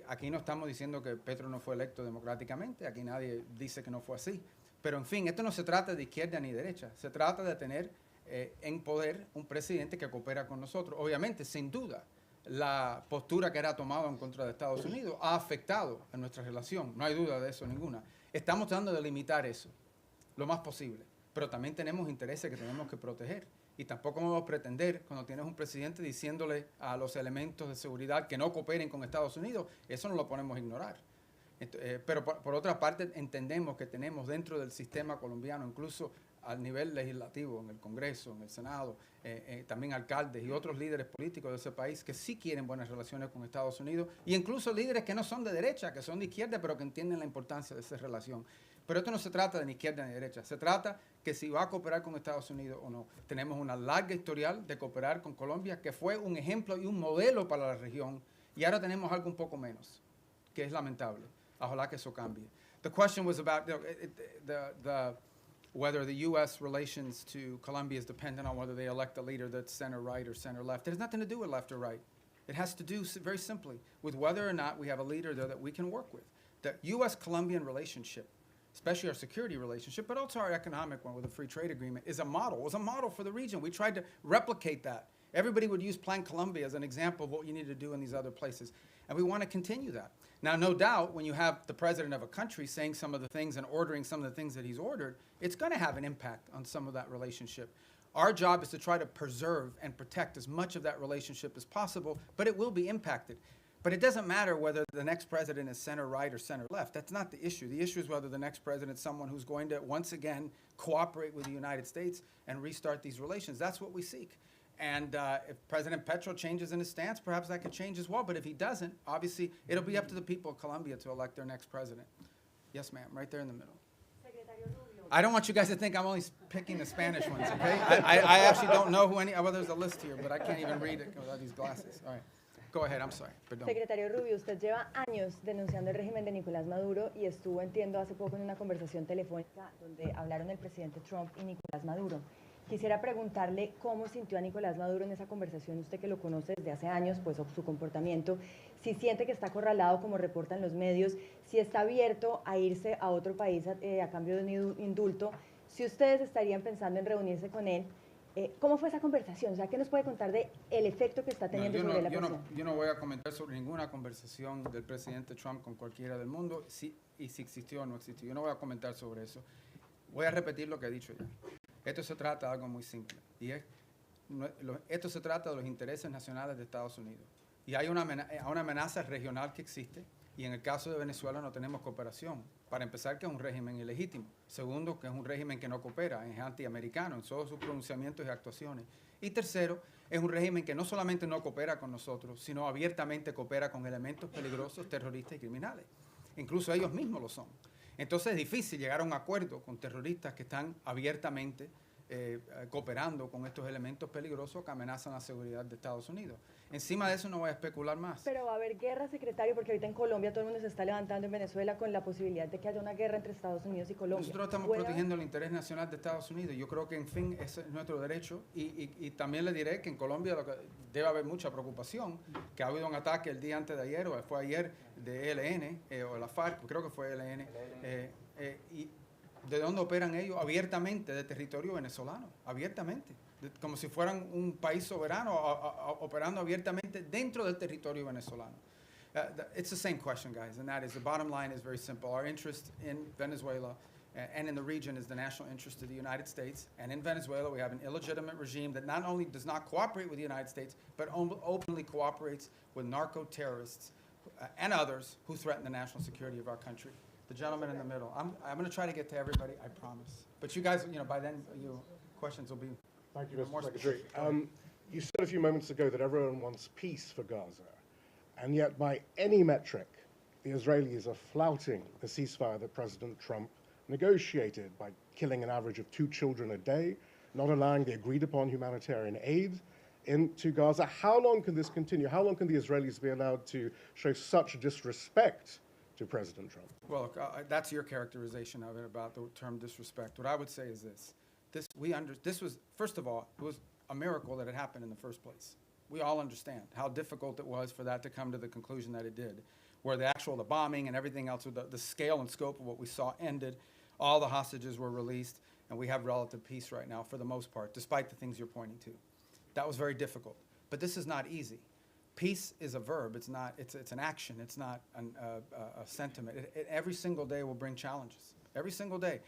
Aquí no estamos diciendo que Petro no fue electo democráticamente, aquí nadie dice que no fue así. Pero en fin, esto no se trata de izquierda ni derecha, se trata de tener en poder un presidente que coopera con nosotros. Obviamente, sin duda, la postura que era tomada en contra de Estados Unidos ha afectado a nuestra relación, no hay duda de eso ninguna. Estamos tratando de limitar eso lo más posible, pero también tenemos intereses que tenemos que proteger. Y tampoco vamos a pretender, cuando tienes un presidente diciéndole a los elementos de seguridad que no cooperen con Estados Unidos, eso no lo podemos ignorar. Pero por otra parte, entendemos que tenemos dentro del sistema colombiano, incluso al nivel legislativo, en el Congreso, en el Senado, también alcaldes y otros líderes políticos de ese país que sí quieren buenas relaciones con Estados Unidos, y incluso líderes que no son de derecha, que son de izquierda, pero que entienden la importancia de esa relación. Pero esto no se trata de ni izquierda ni derecha, se trata que si va a cooperar con Estados Unidos o no. Tenemos una larga historial de cooperar con Colombia, que fue un ejemplo y un modelo para la región, y ahora tenemos algo un poco menos, que es lamentable. Ojalá que eso cambie. The question was about whether the U.S. relations to Colombia is dependent on whether they elect a leader that's center-right or center-left. It has nothing to do with left or right. It has to do very simply with whether or not we have a leader there that we can work with. The U.S.-Colombian relationship, especially our security relationship, but also our economic one with the free trade agreement, is a model. It was a model for the region. We tried to replicate that. Everybody would use Plan Colombia as an example of what you need to do in these other places. And we want to continue that. Now, no doubt, when you have the president of a country saying some of the things and ordering some of the things that he's ordered, it's going to have an impact on some of that relationship. Our job is to try to preserve and protect as much of that relationship as possible, but it will be impacted. But it doesn't matter whether the next president is center-right or center-left. That's not the issue. The issue is whether the next president is someone who's going to, once again, cooperate with the United States and restart these relations. That's what we seek. And if President Petro changes in his stance, perhaps that could change as well. But if he doesn't, obviously, it'll be up to the people of Colombia to elect their next president. Yes, ma'am, right there in the middle. I don't want you guys to think I'm only picking the Spanish ones, okay? I actually don't know who any, well, there's a list here, but I can't even read it without these glasses. All right, go ahead, I'm sorry, perdón.
Secretario Rubio, usted lleva años denunciando el régimen de Nicolás Maduro y estuvo, entiendo, hace poco en una conversación telefónica donde hablaron el presidente Trump y Nicolás Maduro. Quisiera preguntarle cómo sintió a Nicolás Maduro en esa conversación, usted que lo conoce desde hace años, pues su comportamiento, si siente que está acorralado como reportan los medios, si está abierto a irse a otro país a cambio de un indulto, si ustedes estarían pensando en reunirse con él. ¿Cómo fue esa conversación? O sea, ¿qué nos puede contar de el efecto que está teniendo sobre la presión?
Yo no voy a comentar sobre ninguna conversación del presidente Trump con cualquiera del mundo, y si existió o no existió. Yo no voy a comentar sobre eso. Voy a repetir lo que he dicho ya. Esto se trata de algo muy simple, y es esto se trata de los intereses nacionales de Estados Unidos. Y hay una amenaza regional que existe, y en el caso de Venezuela no tenemos cooperación. Para empezar, que es un régimen ilegítimo. Segundo, que es un régimen que no coopera, es antiamericano en todos sus pronunciamientos y actuaciones. Y tercero, es un régimen que no solamente no coopera con nosotros, sino abiertamente coopera con elementos peligrosos, terroristas y criminales. Incluso ellos mismos lo son. Entonces es difícil llegar a un acuerdo con terroristas que están abiertamente cooperando con estos elementos peligrosos que amenazan la seguridad de Estados Unidos. Encima de eso no voy a especular más.
Pero va a haber guerra, secretario, porque ahorita en Colombia todo el mundo se está levantando en Venezuela con la posibilidad de que haya una guerra entre Estados Unidos y Colombia.
Nosotros estamos
¿Puede
protegiendo el interés nacional de Estados Unidos. Yo creo que, en fin, ese es nuestro derecho. Y también le diré que en Colombia debe haber mucha preocupación, que ha habido un ataque el día antes de ayer, o fue ayer, de ELN, o la FARC, creo que fue ELN, y ¿de dónde operan ellos? Abiertamente, de territorio venezolano, abiertamente, como si fueran un país soberano, operando abiertamente dentro del territorio venezolano. It's the same question, guys, and that is, the bottom line is very simple. Our interest in Venezuela and in the region is the national interest of the United States, and in Venezuela we have an illegitimate regime that not only does not cooperate with the United States, but openly cooperates with narco-terrorists and others who threaten the national security of our country. The gentleman in the middle. I'm going to try to get to everybody, I promise. But you guys, by then, your questions will be
Thank you,
more
Mr. Secretary.
specific.
You said a few moments ago that everyone wants peace for Gaza, and yet by any metric, the Israelis are flouting the ceasefire that President Trump negotiated by killing an average of 2 children a day, not allowing the agreed-upon humanitarian aid into Gaza. How long can this continue? How long can the Israelis be allowed to show such disrespect to President Trump?
Well, look, that's your characterization of it, about the term disrespect. What I would say is this. This was, first of all, it was a miracle that it happened in the first place. We all understand how difficult it was for that to come to the conclusion that it did, where the bombing and everything else, the scale and scope of what we saw ended, all the hostages were released, and we have relative peace right now for the most part, despite the things you're pointing to. That was very difficult. But this is not easy. Peace is a verb. It's not. It's an action. It's not a sentiment. Every single day will bring challenges. Every single day.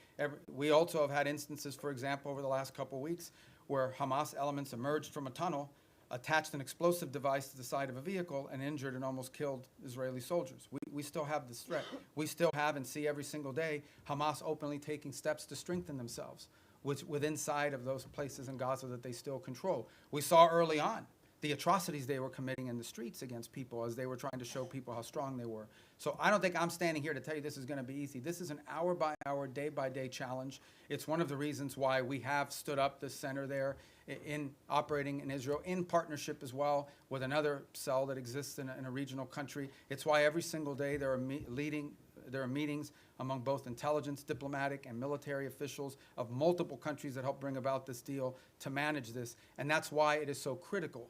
We also have had instances, for example, over the last couple of weeks, where Hamas elements emerged from a tunnel, attached an explosive device to the side of a vehicle, and injured and almost killed Israeli soldiers. We still have this threat. We still have and see every single day Hamas openly taking steps to strengthen themselves within inside of those places in Gaza that they still control. We saw early on the atrocities they were committing in the streets against people as they were trying to show people how strong they were. So I don't think I'm standing here to tell you this is going to be easy. This is an hour-by-hour, day-by-day challenge. It's one of the reasons why we have stood up this center there in operating in Israel, in partnership as well with another cell that exists in a regional country. It's why every single day there are meetings among both intelligence, diplomatic, and military officials of multiple countries that help bring about this deal to manage this. And that's why it is so critical.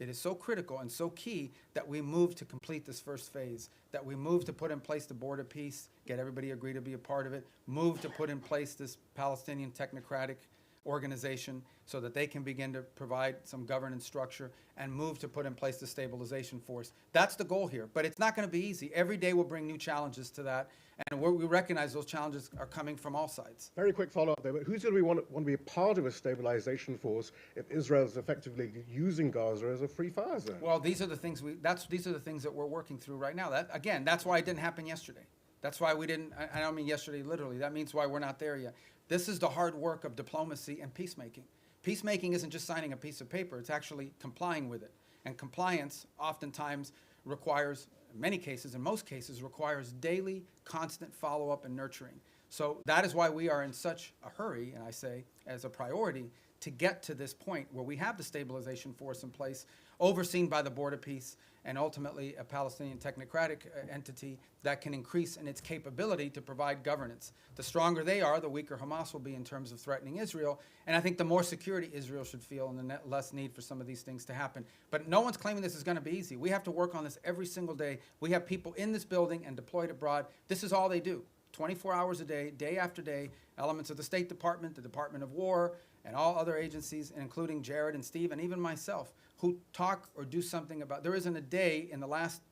It is so critical and so key that we move to complete this first phase, that we move to put in place the board of peace, get everybody agree to be a part of it, move to put in place this Palestinian technocratic organization so that they can begin to provide some governance structure, and move to put in place the stabilization force. That's the goal here, but it's not going to be easy. Every day will bring new challenges to that, and we recognize those challenges are coming from all sides.
Very quick follow-up there, but who's going to want to be a part of a stabilization force if Israel is effectively using Gaza as a free fire zone?
Well, these are the things these are the things that we're working through right now. That's why it didn't happen yesterday. That's why we didn't, I don't mean yesterday literally, that means why we're not there yet. This is the hard work of diplomacy and peacemaking. Peacemaking isn't just signing a piece of paper, it's actually complying with it. And compliance oftentimes requires, in many cases, in most cases, requires daily, constant follow-up and nurturing. So that is why we are in such a hurry, and I say as a priority, to get to this point where we have the stabilization force in place, overseen by the Board of Peace, and ultimately a Palestinian technocratic entity that can increase in its capability to provide governance. The stronger they are, the weaker Hamas will be in terms of threatening Israel. And I think the more security Israel should feel, and the less need for some of these things to happen. But no one's claiming this is going to be easy. We have to work on this every single day. We have people in this building and deployed abroad. This is all they do. 24 hours a day, day after day, elements of the State Department, the Department of War, and all other agencies, including Jared and Steve, and even myself, who talk or do something about. There isn't a day in the last,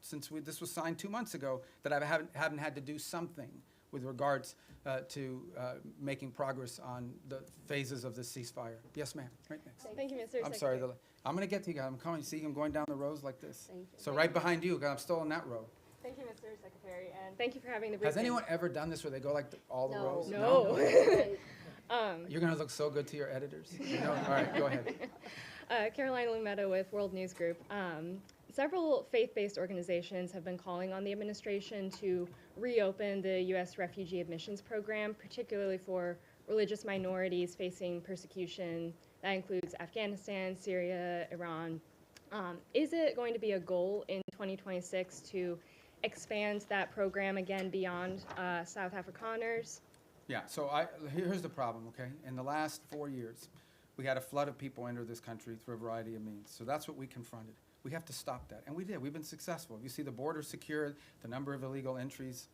since this was signed 2 months ago, that I haven't had to do something with regards to making progress on the phases of the ceasefire. Yes, ma'am. Right next.
Thank you, Mr.
I'm sorry.
Secretary.
I'm going to get to you guys. I'm coming. See, I'm going down the rows like this.
Thank you.
So right behind you, 'cause I'm still in that row.
Thank you, Mr. Secretary, and thank you for having the
Has
briefing.
anyone ever done this where they go like all the rows?
No.
You're going to look so good to your editors. You know? All right, go ahead.
Caroline Lumetta with World News Group. Several faith-based organizations have been calling on the administration to reopen the U.S. refugee admissions program, particularly for religious minorities facing persecution. That includes Afghanistan, Syria, Iran. Is it going to be a goal in 2026 to expand that program again beyond South Afrikaners?
Yeah, so here's the problem, okay? In the last 4 years, we had a flood of people enter this country through a variety of means. So that's what we confronted. We have to stop that, and we did. We've been successful. You see the border secured, the number of illegal entries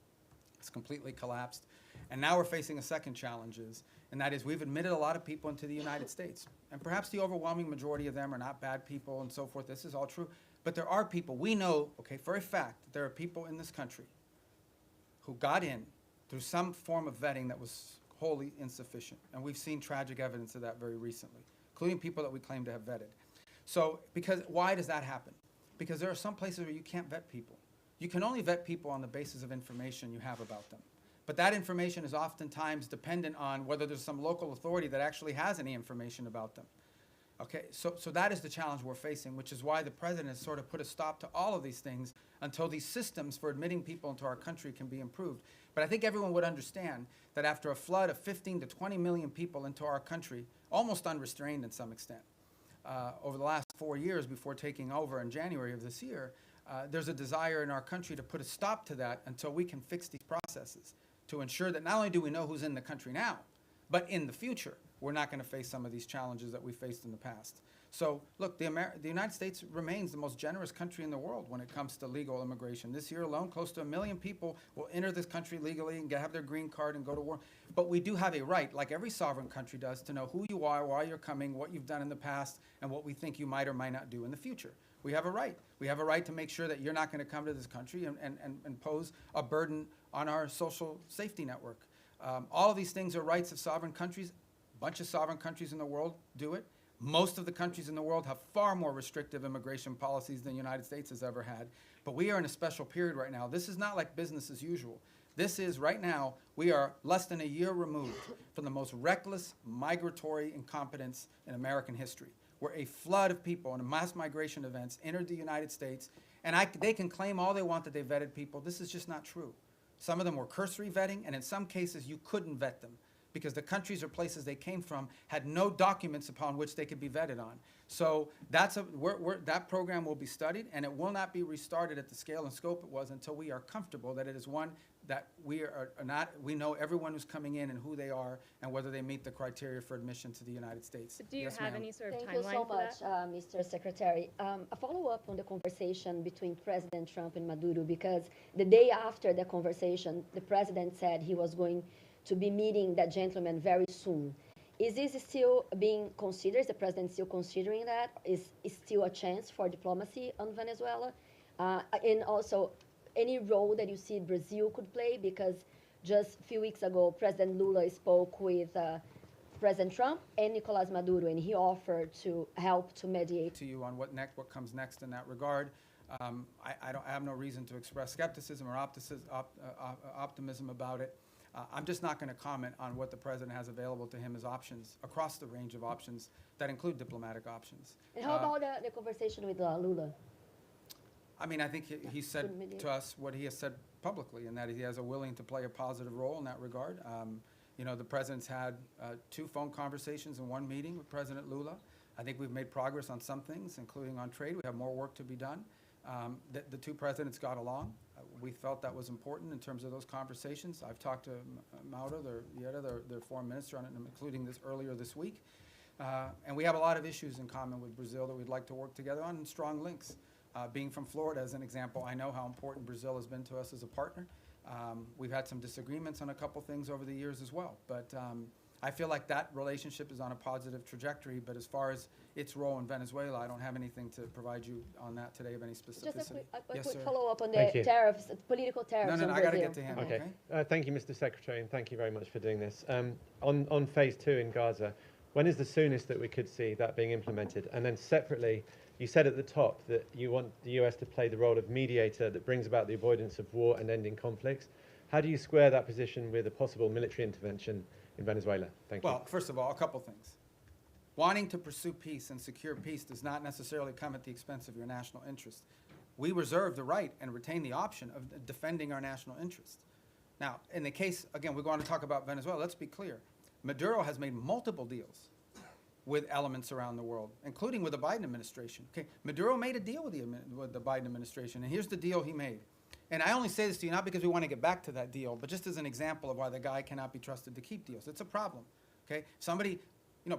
has completely collapsed. And now we're facing a second challenge, and that is we've admitted a lot of people into the United States. And perhaps the overwhelming majority of them are not bad people and so forth. This is all true. But there are people, we know, okay, for a fact, that there are people in this country who got in through some form of vetting that was wholly insufficient. And we've seen tragic evidence of that very recently, including people that we claim to have vetted. So, why does that happen? Because there are some places where you can't vet people. You can only vet people on the basis of information you have about them. But that information is oftentimes dependent on whether there's some local authority that actually has any information about them. Okay, so that is the challenge we're facing, which is why the president has sort of put a stop to all of these things until these systems for admitting people into our country can be improved. But I think everyone would understand that after a flood of 15 to 20 million people into our country, almost unrestrained in some extent, over the last 4 years before taking over in January of this year, there's a desire in our country to put a stop to that until we can fix these processes to ensure that not only do we know who's in the country now, but in the future, we're not going to face some of these challenges that we faced in the past. So, look, the United States remains the most generous country in the world when it comes to legal immigration. This year alone, close to 1 million people will enter this country legally and have their green card and go to work. But we do have a right, like every sovereign country does, to know who you are, why you're coming, what you've done in the past, and what we think you might or might not do in the future. We have a right. We have a right to make sure that you're not going to come to this country and pose a burden on our social safety network. All of these things are rights of sovereign countries. A bunch of sovereign countries in the world do it. Most of the countries in the world have far more restrictive immigration policies than the United States has ever had. But we are in a special period right now. This is not like business as usual. This is, right now, we are less than a year removed from the most reckless migratory incompetence in American history, where a flood of people and mass migration events entered the United States. And they can claim all they want that they vetted people. This is just not true. Some of them were cursory vetting, and in some cases, you couldn't vet them, because the countries or places they came from had no documents upon which they could be vetted on. So that program will be studied, and it will not be restarted at the scale and scope it was until we are comfortable that it is one that we know everyone who's coming in and who they are and whether they meet the criteria for admission to the United States.
Do you
Yes,
have
ma'am.
any sort of
Thank you
timeline
so
for
much,
that?
Mr. Secretary. A follow-up on the conversation between President Trump and Maduro, because the day after the conversation, the president said he was going to be meeting that gentleman very soon. Is this still being considered? Is the president still considering that? Is still a chance for diplomacy on Venezuela? And also, any role that you see Brazil could play? Because just a few weeks ago, President Lula spoke with President Trump and Nicolas Maduro, and he offered to help to mediate.
To you on what comes next in that regard. I have no reason to express skepticism or optimism about it. I'm just not going to comment on what the president has available to him as options across the range of options that include diplomatic options.
And how about the conversation with Lula?
I mean, I think he said to us what he has said publicly, and that he has a willing to play a positive role in that regard. You know, the president's had 2 phone conversations and 1 meeting with President Lula. I think we've made progress on some things, including on trade. We have more work to be done. The 2 presidents got along. We felt that was important in terms of those conversations. I've talked to Mauro, their foreign minister, on it, including this earlier this week. And we have a lot of issues in common with Brazil that we'd like to work together on, and strong links. Being from Florida, as an example, I know how important Brazil has been to us as a partner. We've had some disagreements on a couple things over the years as well. But I feel like that relationship is on a positive trajectory, but as far as its role in Venezuela, I don't have anything to provide you on that today of any specificity.
Just a
Yes,
quick
sir.
follow-up on
Thank
the
you.
tariffs, political tariffs
No,
on
I got to
Brazil.
get to him,
Okay.
okay?
Thank you, Mr. Secretary, and thank you very much for doing this. On phase 2 in Gaza, when is the soonest that we could see that being implemented? And then separately, you said at the top that you want the US to play the role of mediator that brings about the avoidance of war and ending conflicts. How do you square that position with a possible military intervention in Venezuela? Thank you.
Well, first of all, a couple things. Wanting to pursue peace and secure peace does not necessarily come at the expense of your national interest. We reserve the right and retain the option of defending our national interest. Now, in the case, again, we're going to talk about Venezuela. Let's be clear. Maduro has made multiple deals with elements around the world, including with the Biden administration. Okay, Maduro made a deal with the Biden administration, and here's the deal he made. And I only say this to you not because we want to get back to that deal, but just as an example of why the guy cannot be trusted to keep deals. It's a problem. Okay, somebody,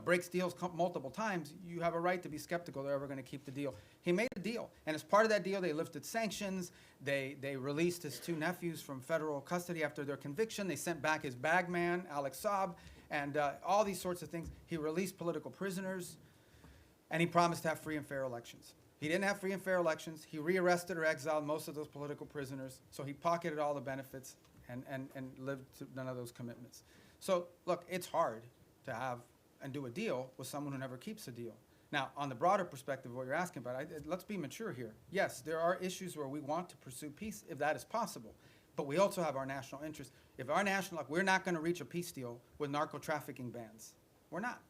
breaks deals multiple times. You have a right to be skeptical they're ever going to keep the deal. He made a deal, and as part of that deal, they lifted sanctions. They released his 2 nephews from federal custody after their conviction. They sent back his bagman, Alex Saab, and all these sorts of things. He released political prisoners, and he promised to have free and fair elections. He didn't have free and fair elections. He rearrested or exiled most of those political prisoners, so he pocketed all the benefits and lived to none of those commitments. So, look, it's hard to have and do a deal with someone who never keeps a deal. Now, on the broader perspective of what you're asking about, let's be mature here. Yes, there are issues where we want to pursue peace if that is possible, but we also have our national interest. If our national, we're not going to reach a peace deal with narco-trafficking bans. We're not.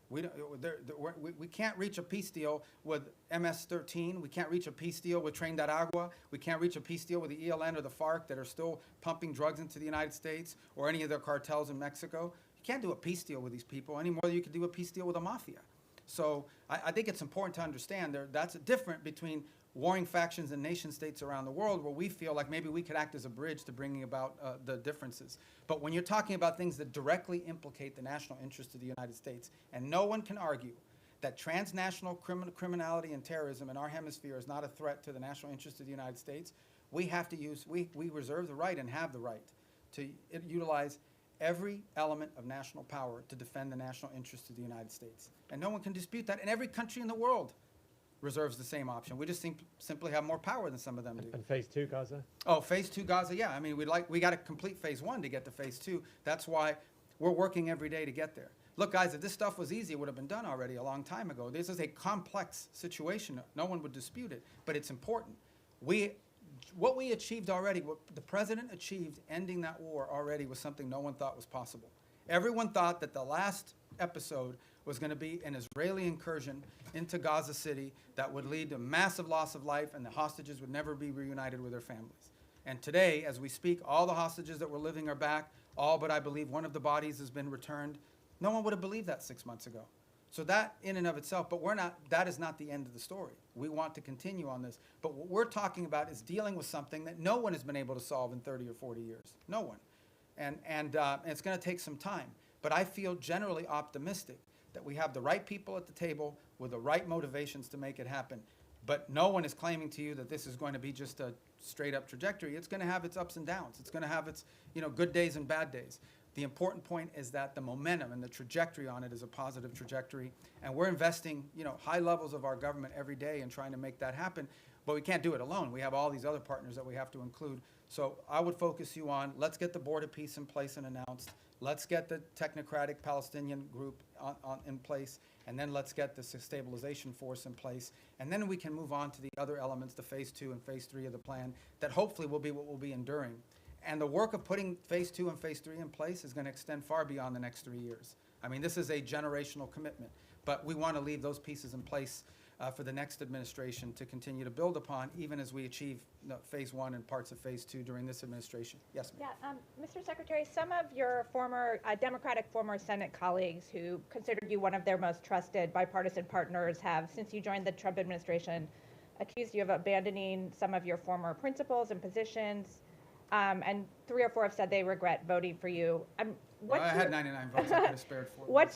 We can't reach a peace deal with MS-13. We can't reach a peace deal with Tren de Aragua. We can't reach a peace deal with the ELN or the FARC that are still pumping drugs into the United States or any of their cartels in Mexico. You can't do a peace deal with these people any more than you can do a peace deal with the mafia. So I think it's important to understand that's different between warring factions and nation states around the world where we feel like maybe we could act as a bridge to bringing about the differences. But when you're talking about things that directly implicate the national interest of the United States, and no one can argue that transnational criminality and terrorism in our hemisphere is not a threat to the national interest of the United States, we have to we reserve the right and have the right to utilize every element of national power to defend the national interest of the United States. And no one can dispute that. And every country in the world reserves the same option. We just simply have more power than some of them do.
And phase 2, Gaza?
Oh, phase 2 Gaza, yeah. I mean, we got to complete phase 1 to get to phase 2. That's why we're working every day to get there. Look, guys, if this stuff was easy, it would have been done already a long time ago. This is a complex situation. No one would dispute it, but it's important. What we achieved already, what the president achieved ending that war already was something no one thought was possible. Everyone thought that the last episode was going to be an Israeli incursion into Gaza City that would lead to massive loss of life and the hostages would never be reunited with their families. And today, as we speak, all the hostages that were living are back, all but I believe one of the bodies has been returned. No one would have believed that 6 months ago. So that in and of itself, but that is not the end of the story. We want to continue on this. But what we're talking about is dealing with something that no one has been able to solve in 30 or 40 years. No one. And it's going to take some time. But I feel generally optimistic that we have the right people at the table with the right motivations to make it happen. But no one is claiming to you that this is going to be just a straight up trajectory. It's going to have its ups and downs. It's going to have its good days and bad days. The important point is that the momentum and the trajectory on it is a positive trajectory. And we're investing high levels of our government every day in trying to make that happen. But we can't do it alone. We have all these other partners that we have to include. So I would focus you on, let's get the Board of Peace in place and announced. Let's get the technocratic Palestinian group in place. And then let's get the stabilization force in place. And then we can move on to the other elements, the phase 2 and phase 3 of the plan, that hopefully will be what will be enduring. And the work of putting phase 2 and phase 3 in place is going to extend far beyond the next 3 years. I mean, this is a generational commitment. But we want to leave those pieces in place for the next administration to continue to build upon, even as we achieve phase 1 and parts of phase 2 during this administration. Yes, ma'am.
Yeah, Mr. Secretary, some of your former Democratic former Senate colleagues who considered you one of their most trusted bipartisan partners have, since you joined the Trump administration, accused you of abandoning some of your former principles and positions. And 3 or 4 have said they regret voting for you.
I had 99 votes. I could have spared 4.
What's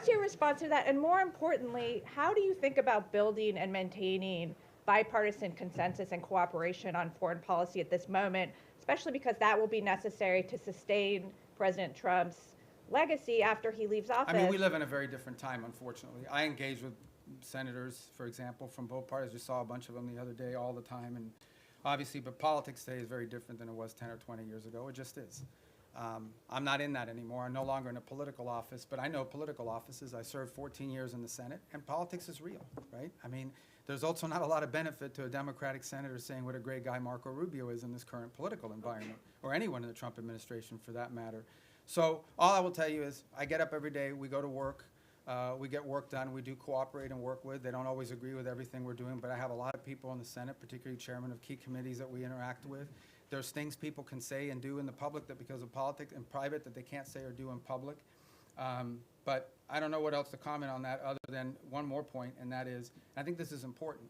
your response to that? And more importantly, how do you think about building and maintaining bipartisan consensus and cooperation on foreign policy at this moment, especially because that will be necessary to sustain President Trump's legacy after he leaves office.
I mean, we live in a very different time, unfortunately. I engage with senators, for example, from both parties. We saw a bunch of them the other day all the time, and obviously, but politics today is very different than it was 10 or 20 years ago. It just is. I'm not in that anymore. I'm no longer in a political office, but I know political offices. I served 14 years in the Senate, and politics is real, right? I mean, there's also not a lot of benefit to a Democratic senator saying what a great guy Marco Rubio is in this current political environment, or anyone in the Trump administration for that matter. So all I will tell you is I get up every day, we go to work, we get work done, we do cooperate and work with. They don't always agree with everything we're doing, but I have a lot of people in the Senate, particularly chairmen of key committees that we interact with. There's things people can say and do in the public that because of politics and private that they can't say or do in public. But I don't know what else to comment on that other than one more point, and that is, I think this is important.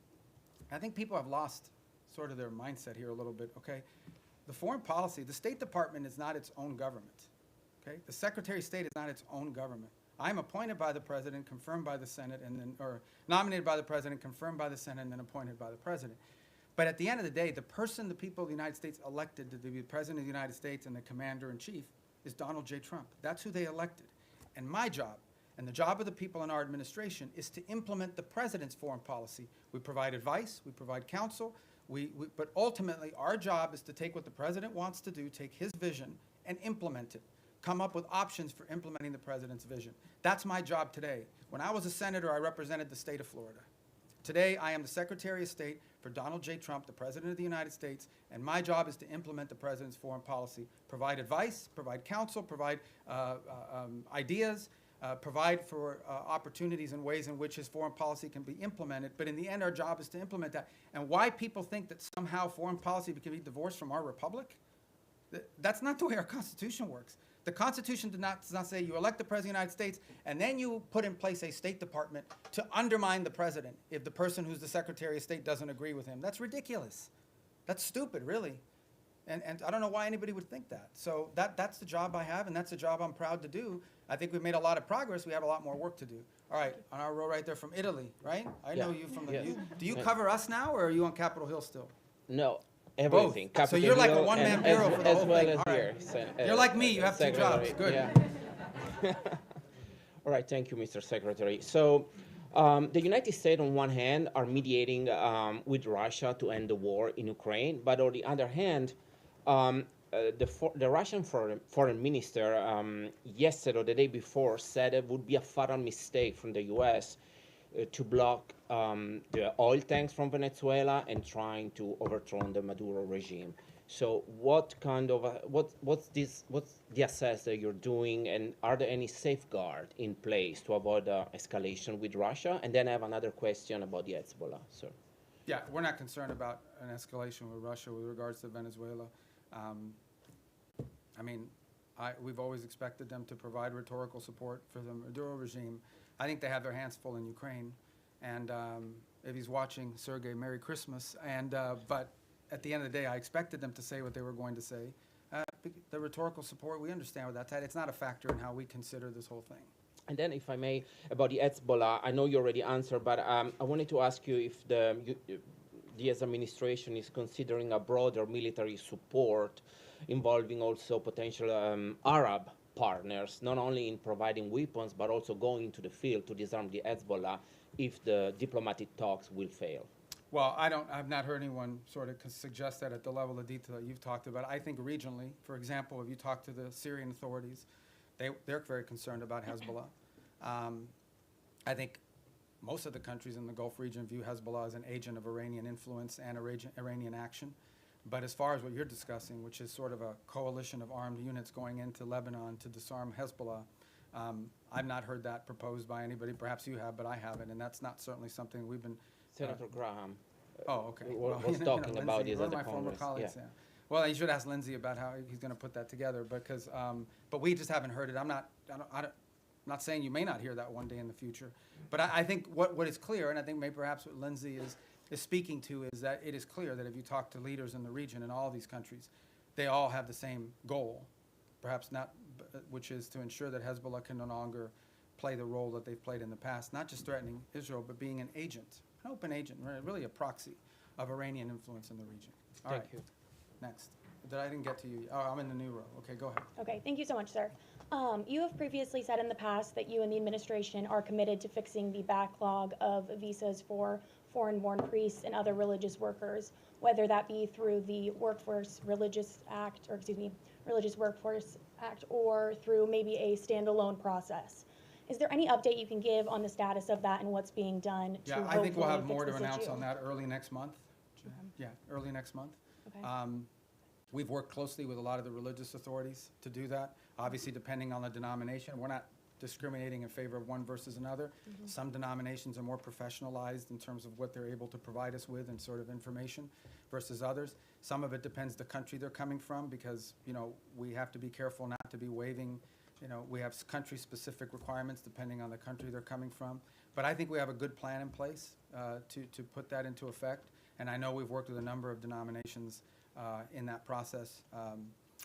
I think people have lost sort of their mindset here a little bit, okay? The foreign policy, the State Department is not its own government, okay? The Secretary of State is not its own government. I'm appointed by the President, confirmed by the Senate, and then, or nominated by the President, confirmed by the Senate, and then appointed by the President. But at the end of the day, the person the people of the United States elected to be the President of the United States and the Commander-in-Chief is Donald J. Trump. That's who they elected. And my job, and the job of the people in our administration, is to implement the President's foreign policy. We provide advice, we provide counsel, but ultimately our job is to take what the President wants to do, take his vision, and implement it. Come up with options for implementing the President's vision. That's my job today. When I was a senator, I represented the state of Florida. Today, I am the Secretary of State for Donald J. Trump, the President of the United States, and my job is to implement the President's foreign policy, provide advice, provide counsel, provide ideas, provide for opportunities and ways in which his foreign policy can be implemented. But in the end, our job is to implement that. And why people think that somehow foreign policy can be divorced from our republic, that's not the way our Constitution works. The Constitution does not say you elect the President of the United States and then you put in place a State Department to undermine the President if the person who's the Secretary of State doesn't agree with him. That's ridiculous. That's stupid, really. And I don't know why anybody would think that. So that's the job I have, and that's the job I'm proud to do. I think we've made a lot of progress. We have a lot more work to do. All right, on our row right there from Italy, right? I know you from the...
Yes.
Do you cover us now, or are you on Capitol Hill still?
No, everything.
Both. So
Capitol
you're like a
Hill
one-man
and
bureau
as,
for the
as
whole
well
thing.
as
All
here.
right. You're like me. You have two jobs.
Secretary.
Good.
Yeah. All right, thank you, Mr. Secretary. So the United States, on one hand, are mediating with Russia to end the war in Ukraine, but on the other hand, the Russian foreign minister yesterday or the day before said it would be a fatal mistake from the U.S. To block the oil tanks from Venezuela and trying to overthrow the Maduro regime. So what kind of what's the assess that you're doing, and are there any safeguards in place to avoid escalation with Russia? And then I have another question about the Hezbollah, sir.
Yeah, we're not concerned about an escalation with Russia with regards to Venezuela. I mean, we've always expected them to provide rhetorical support for the Maduro regime. I think they have their hands full in Ukraine. And if he's watching, Sergei, Merry Christmas. And but at the end of the day, I expected them to say what they were going to say. The rhetorical support, we understand what that's at. It's not a factor in how we consider this whole thing.
And then, if I may, about the Hezbollah, I know you already answered, but I wanted to ask you if the U.S. administration is considering a broader military support involving also potential Arab partners, not only in providing weapons, but also going into the field to disarm the Hezbollah if the diplomatic talks will fail.
Well, I've not heard anyone sort of suggest that at the level of detail that you've talked about. I think regionally, for example, if you talk to the Syrian authorities, they're very concerned about Hezbollah. I think most of the countries in the Gulf region view Hezbollah as an agent of Iranian influence and Iranian action. But as far as what you're discussing, which is sort of a coalition of armed units going into Lebanon to disarm Hezbollah, I've not heard that proposed by anybody. Perhaps you have, but I haven't, and that's not certainly something we've been...
Senator Graham
okay.
was talking about this at the
One of my former
Congress.
colleagues, yeah. Well, you should ask Lindsey about how he's going to put that together, because, but we just haven't heard it. I'm not saying you may not hear that one day in the future, but I think what is clear, and I think maybe perhaps what Lindsey is speaking to, is that it is clear that if you talk to leaders in the region in all these countries, they all have the same goal, perhaps not, which is to ensure that Hezbollah can no longer play the role that they've played in the past, not just threatening Israel, but being an agent, an open agent, really a proxy of Iranian influence in the region. All right.
Thank you.
Next. I didn't get to you. Oh, I'm in the new row. Okay, go ahead.
Okay, thank you so much, sir. You have previously said in the past that you and the administration are committed to fixing the backlog of visas for foreign-born priests and other religious workers, whether that be through the Religious Workforce Act, or through maybe a standalone process. Is there any update you can give on the status of that and what's being done to
Yeah, I think we'll
hopefully
have more to
fix this
announce
issue?
on that early next month. Yeah, early next month.
Okay.
We've worked closely with a lot of the religious authorities to do that. Obviously, depending on the denomination, we're not discriminating in favor of one versus another. Some denominations are more professionalized in terms of what they're able to provide us with and sort of information versus others. Some of it depends the country they're coming from, because, you know, we have to be careful not to be waiving, you know, we have country-specific requirements depending on the country they're coming from. But I think we have a good plan in place to put that into effect. And I know we've worked with a number of denominations in that process.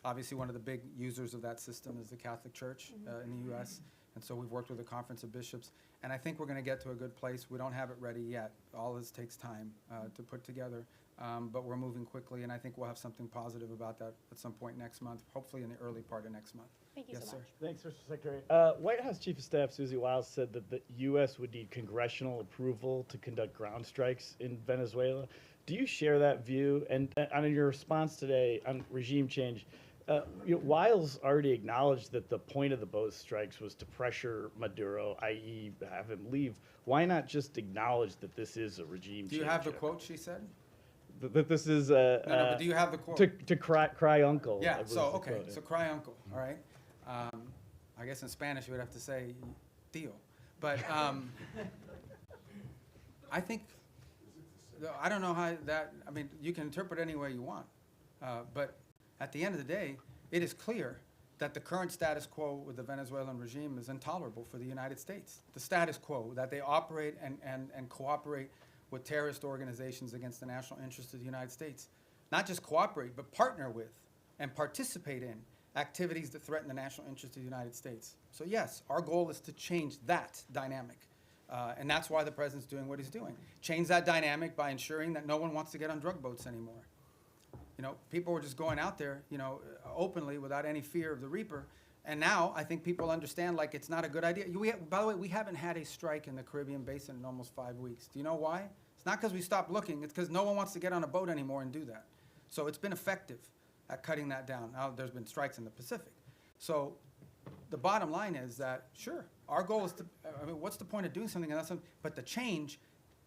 Obviously, one of the big users of that system is the Catholic Church in the U.S., and so we've worked with the Conference of Bishops. And I think we're going to get to a good place. We don't have it ready yet. All this takes time to put together, but we're moving quickly, and I think we'll have something positive about that at some point next month, hopefully in the early part of next month.
Thank you
Yes,
so
sir.
much.
Thanks, Mr. Secretary. White House Chief of Staff Susie Wiles said that the U.S. would need congressional approval to conduct ground strikes in Venezuela. Do you share that view? And on your response today on regime change, Wiles already acknowledged that the point of the boat strikes was to pressure Maduro, i.e. have him leave. Why not just acknowledge that this is a regime change?
Do you have the quote she said?
That this is
No, but do you have the quote?
To cry uncle. I
Yeah,
believe
so,
is the
okay,
quote, yeah.
so cry uncle, all right? I guess in Spanish you would have to say tío. But I think, I don't know how that, I mean, you can interpret any way you want. But at the end of the day, it is clear that the current status quo with the Venezuelan regime is intolerable for the United States. The status quo, that they operate and cooperate with terrorist organizations against the national interests of the United States. Not just cooperate, but partner with and participate in activities that threaten the national interests of the United States. So yes, our goal is to change that dynamic. And that's why the president's doing what he's doing. Change that dynamic by ensuring that no one wants to get on drug boats anymore. You know, people were just going out there, you know, openly without any fear of the reaper. And now I think people understand, like, it's not a good idea. By the way, we haven't had a strike in the Caribbean Basin in almost 5 weeks. Do you know why? It's not because we stopped looking. It's because no one wants to get on a boat anymore and do that. So it's been effective at cutting that down. Now there's been strikes in the Pacific. So the bottom line is that, sure, our goal is to, I mean, what's the point of doing something and that's something, but the change,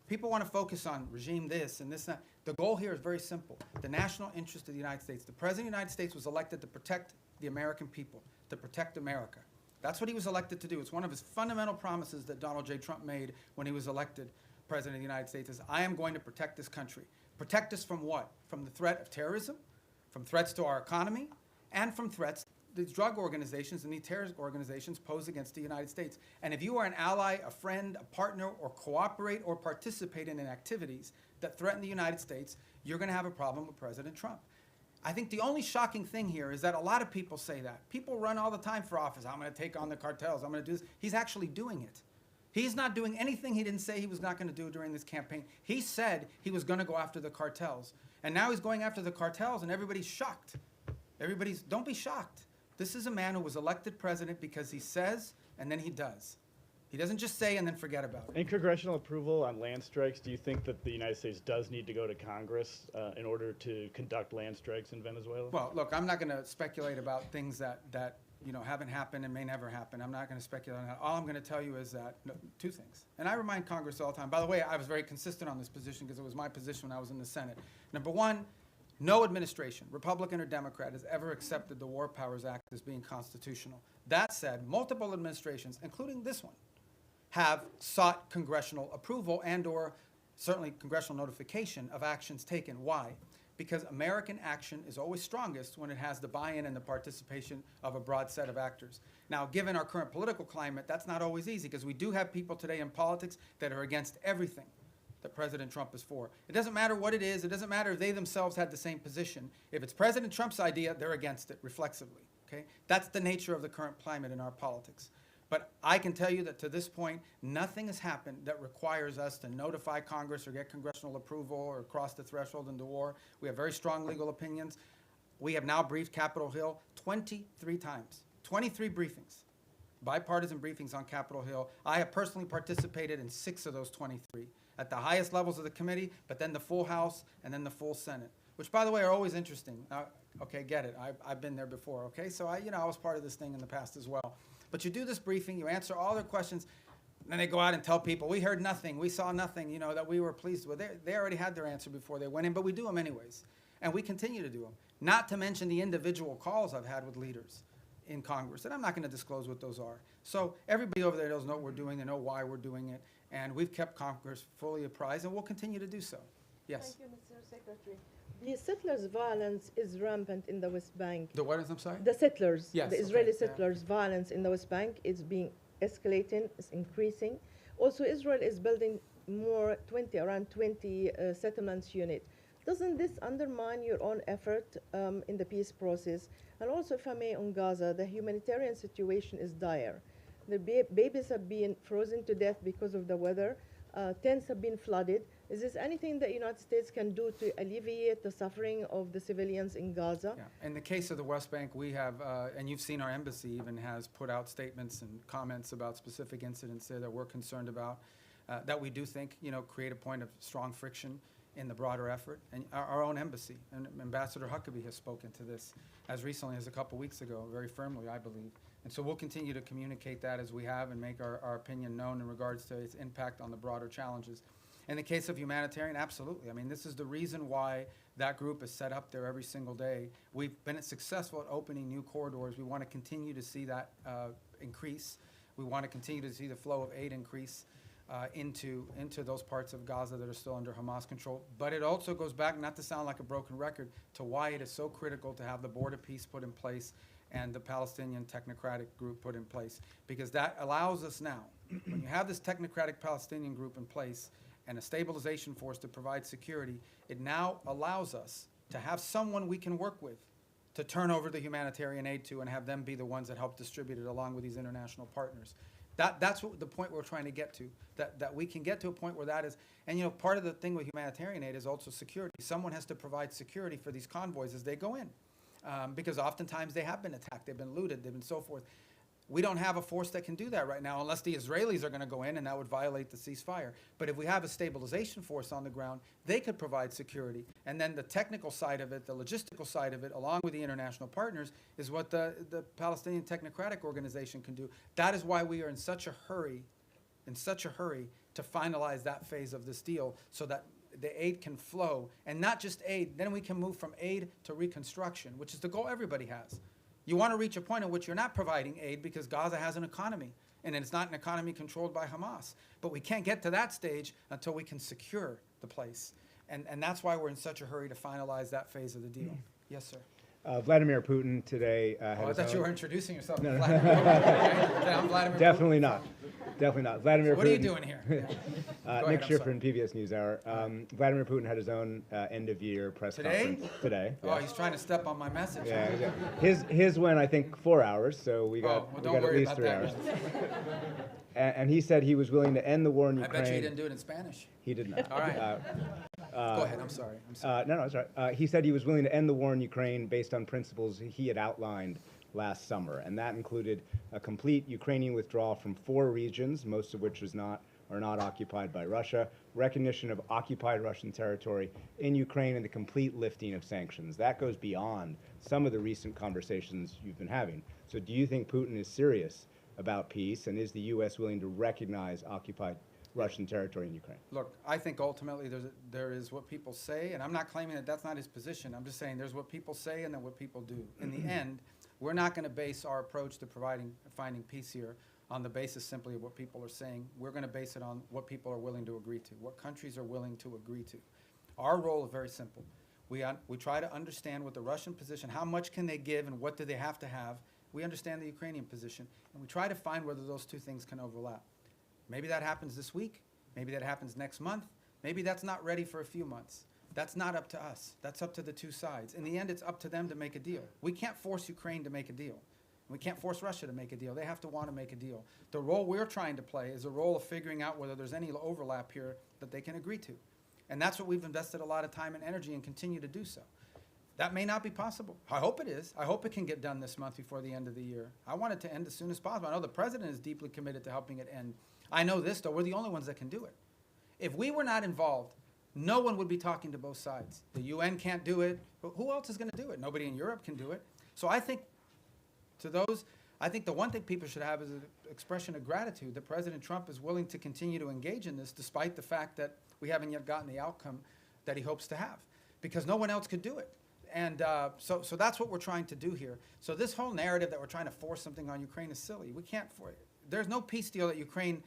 people want to focus on regime this and this and that. The goal here is very simple. The national interest of the United States. The President of the United States was elected to protect the American people, to protect America. That's what he was elected to do. It's one of his fundamental promises that Donald J. Trump made when he was elected President of the United States is, I am going to protect this country. Protect us from what? From the threat of terrorism, from threats to our economy, and from threats these drug organizations and these terrorist organizations pose against the United States. And if you are an ally, a friend, a partner, or cooperate or participate in activities that threaten the United States, you're going to have a problem with President Trump. I think the only shocking thing here is that a lot of people say that. People run all the time for office. I'm going to take on the cartels. I'm going to do this. He's actually doing it. He's not doing anything he didn't say he was not going to do during this campaign. He said he was going to go after the cartels. And now he's going after the cartels, and everybody's shocked. Don't be shocked. This is a man who was elected president because he says and then he does. He doesn't just say and then forget about it.
In congressional approval on land strikes, do you think that the United States does need to go to Congress in order to conduct land strikes in Venezuela?
Well, look, I'm not going to speculate about things that you know, haven't happened and may never happen. I'm not going to speculate on that. All I'm going to tell you is that, two things. And I remind Congress all the time. By the way, I was very consistent on this position because it was my position when I was in the Senate. Number one, no administration, Republican or Democrat, has ever accepted the War Powers Act as being constitutional. That said, multiple administrations, including this one, have sought congressional approval and or certainly congressional notification of actions taken. Why? Because American action is always strongest when it has the buy-in and the participation of a broad set of actors. Now, given our current political climate, that's not always easy because we do have people today in politics that are against everything that President Trump is for. It doesn't matter what it is. It doesn't matter if they themselves had the same position. If it's President Trump's idea, they're against it reflexively. Okay? That's the nature of the current climate in our politics. But I can tell you that to this point, nothing has happened that requires us to notify Congress or get congressional approval or cross the threshold into war. We have very strong legal opinions. We have now briefed Capitol Hill 23 times, 23 briefings, bipartisan briefings on Capitol Hill. I have personally participated in 6 of those 23 at the highest levels of the committee, but then the full House and then the full Senate, which, by the way, are always interesting. Okay, get it. I've been there before, okay? So, I was part of this thing in the past as well. But you do this briefing, you answer all their questions, and then they go out and tell people, we heard nothing, we saw nothing, that we were pleased with. They already had their answer before they went in, but we do them anyways. And we continue to do them. Not to mention the individual calls I've had with leaders in Congress, and I'm not going to disclose what those are. So everybody over there knows what we're doing, they know why we're doing it, and we've kept Congress fully apprised, and we'll continue to do so. Yes?
Thank you, Mr. Secretary. The settlers' violence is rampant in the West Bank.
The what is, I'm sorry?
The settlers,
Yes,
the Israeli
okay, yeah.
settlers' violence in the West Bank is being escalating, is increasing. Also, Israel is building around 20 settlements unit. Doesn't this undermine your own effort in the peace process? And also, if I may, on Gaza, the humanitarian situation is dire. The babies have been frozen to death because of the weather. Tents have been flooded. Is this anything that the United States can do to alleviate the suffering of the civilians in Gaza?
Yeah. In the case of the West Bank, we have, and you've seen our embassy even has put out statements and comments about specific incidents there that we're concerned about, that we do think, create a point of strong friction in the broader effort. And our own embassy, and Ambassador Huckabee has spoken to this as recently as a couple weeks ago, very firmly, I believe. And so we'll continue to communicate that as we have and make our opinion known in regards to its impact on the broader challenges. In the case of humanitarian, absolutely. I mean, this is the reason why that group is set up there every single day. We've been successful at opening new corridors. We want to continue to see that increase. We want to continue to see the flow of aid increase into those parts of Gaza that are still under Hamas control. But it also goes back, not to sound like a broken record, to why it is so critical to have the board of peace put in place and the Palestinian technocratic group put in place. Because that allows us now, when you have this technocratic Palestinian group in place and a stabilization force to provide security, it now allows us to have someone we can work with to turn over the humanitarian aid to and have them be the ones that help distribute it along with these international partners. That's what the point we're trying to get to, that we can get to a point where that is, and part of the thing with humanitarian aid is also security. Someone has to provide security for these convoys as they go in, because oftentimes they have been attacked, they've been looted, they've been so forth. We don't have a force that can do that right now unless the Israelis are going to go in, and that would violate the ceasefire. But if we have a stabilization force on the ground, they could provide security. And then the technical side of it, the logistical side of it, along with the international partners, is what the Palestinian Technocratic Organization can do. That is why we are in such a hurry to finalize that phase of this deal so that the aid can flow. And not just aid, then we can move from aid to reconstruction, which is the goal everybody has. You want to reach a point in which you're not providing aid because Gaza has an economy, and it's not an economy controlled by Hamas. But we can't get to that stage until we can secure the place. And that's why we're in such a hurry to finalize that phase of the deal. Yes, sir.
Vladimir Putin today had
I
his
thought you
own-
were introducing yourself.
No, no.
Vladimir Putin, okay? I'm Vladimir
Definitely
Putin.
not. Definitely not. Vladimir
So what are you
Putin-
doing here? Go ahead,
Nick
I'm
Schiffer
sorry.
in PBS NewsHour. Vladimir Putin had his own end-of-year press
Today?
conference today.
Oh, he's trying to step on my message.
Yeah, yeah. His went, I think, 4 hours, so we got,
well,
we
don't
got at
worry
least
about
3
that.
hours. And he said he was willing to end the war in
I
Ukraine.
bet you he didn't do it in Spanish.
He did not.
All right. Go ahead, I'm sorry.
No, it's all right. He said he was willing to end the war in Ukraine based on principles he had outlined last summer, and that included a complete Ukrainian withdrawal from 4 regions, most of which are not occupied by Russia, recognition of occupied Russian territory in Ukraine, and the complete lifting of sanctions. That goes beyond some of the recent conversations you've been having. So do you think Putin is serious about peace, and is the U.S. willing to recognize occupied Russian territory in Ukraine?
Look, I think ultimately there is what people say, and I'm not claiming that that's not his position. I'm just saying there's what people say and then what people do. In the end, we're not going to base our approach to finding peace here on the basis simply of what people are saying. We're going to base it on what people are willing to agree to, what countries are willing to agree to. Our role is very simple. We try to understand what the Russian position, how much can they give and what do they have to have. We understand the Ukrainian position, and we try to find whether those two things can overlap. Maybe that happens this week. Maybe that happens next month. Maybe that's not ready for a few months. That's not up to us. That's up to the two sides. In the end, it's up to them to make a deal. We can't force Ukraine to make a deal. We can't force Russia to make a deal. They have to want to make a deal. The role we're trying to play is a role of figuring out whether there's any overlap here that they can agree to. And that's what we've invested a lot of time and energy and continue to do so. That may not be possible. I hope it is. I hope it can get done this month before the end of the year. I want it to end as soon as possible. I know the president is deeply committed to helping it end. I know this, though, we're the only ones that can do it. If we were not involved, no one would be talking to both sides. The UN can't do it. Who else is going to do it? Nobody in Europe can do it. So I think I think the one thing people should have is an expression of gratitude that President Trump is willing to continue to engage in this despite the fact that we haven't yet gotten the outcome that he hopes to have, because no one else could do it. And so that's what we're trying to do here. So this whole narrative that we're trying to force something on Ukraine is silly. We can't there's no peace deal that Ukraine,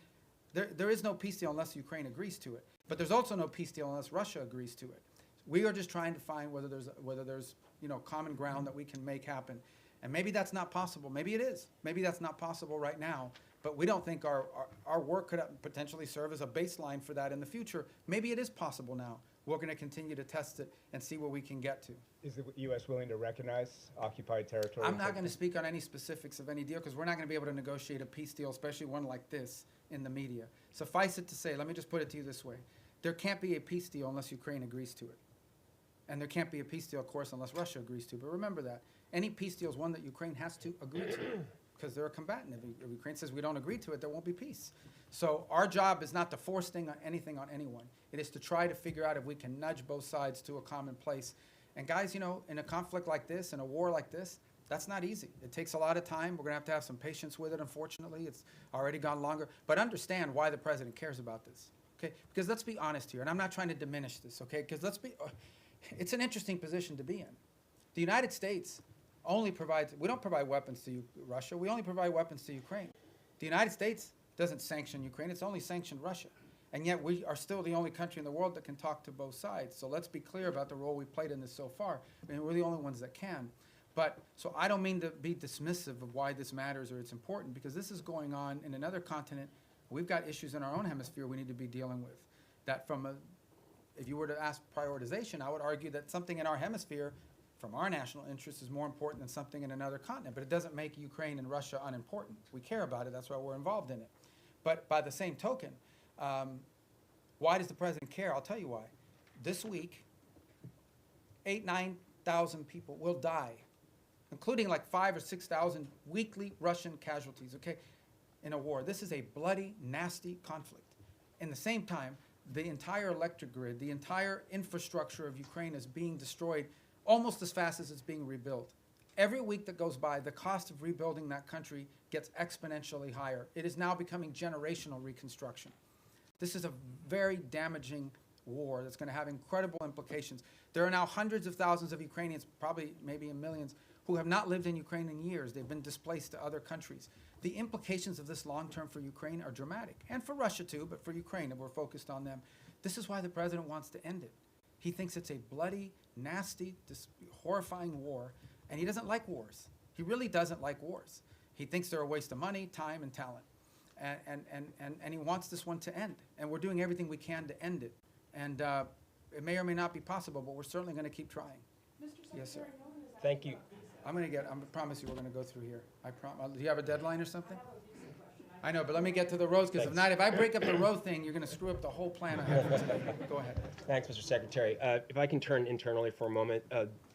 there is no peace deal unless Ukraine agrees to it. But there's also no peace deal unless Russia agrees to it. We are just trying to find whether there's common ground that we can make happen. And maybe that's not possible. Maybe it is. Maybe that's not possible right now. But we don't think our work could potentially serve as a baseline for that in the future. Maybe it is possible now. We're going to continue to test it and see where we can get to.
Is the U.S. willing to recognize occupied territory?
I'm not going to speak on any specifics of any deal because we're not going to be able to negotiate a peace deal, especially one like this, in the media. Suffice it to say, let me just put it to you this way. There can't be a peace deal unless Ukraine agrees to it. And there can't be a peace deal, of course, unless Russia agrees to it. But remember that. Any peace deal is one that Ukraine has to agree to because they're a combatant. If Ukraine says we don't agree to it, there won't be peace. So our job is not to force anything on anyone. It is to try to figure out if we can nudge both sides to a common place. And guys, in a conflict like this, in a war like this, that's not easy. It takes a lot of time. We're going to have some patience with it, unfortunately. It's already gone longer. But understand why the president cares about this, okay? Because let's be honest here, and I'm not trying to diminish this, okay? Because it's an interesting position to be in. The United States only provides, we don't provide weapons to Russia. We only provide weapons to Ukraine. The United States doesn't sanction Ukraine. It's only sanctioned Russia. And yet we are still the only country in the world that can talk to both sides. So let's be clear about the role we've played in this so far. I mean, we're the only ones that can. But so I don't mean to be dismissive of why this matters or it's important, because this is going on in another continent. We've got issues in our own hemisphere we need to be dealing with. That if you were to ask prioritization, I would argue that something in our hemisphere from our national interest is more important than something in another continent. But it doesn't make Ukraine and Russia unimportant. We care about it. That's why we're involved in it. But by the same token, why does the president care? I'll tell you why. This week, 9,000 people will die, including like 5,000 or 6,000 weekly Russian casualties, okay, in a war. This is a bloody, nasty conflict. In the same time, the entire electric grid, the entire infrastructure of Ukraine is being destroyed almost as fast as it's being rebuilt. Every week that goes by, the cost of rebuilding that country gets exponentially higher. It is now becoming generational reconstruction. This is a very damaging war that's going to have incredible implications. There are now hundreds of thousands of Ukrainians, probably maybe in millions, who have not lived in Ukraine in years. They've been displaced to other countries. The implications of this long-term for Ukraine are dramatic, and for Russia too, but for Ukraine, if we're focused on them. This is why the president wants to end it. He thinks it's a bloody, nasty, horrifying war, and he doesn't like wars. He really doesn't like wars. He thinks they're a waste of money, time, and talent. And he wants this one to end. And we're doing everything we can to end it. And it may or may not be possible, but we're certainly going to keep trying. Yes, sir.
Thank you.
I promise you we're going to go through here. Do you have a deadline or something? I know, but let me get to the roads, because if I break up the road thing, you're going to screw up the whole plan I have for today. Go ahead.
Thanks, Mr. Secretary. If I can turn internally for a moment,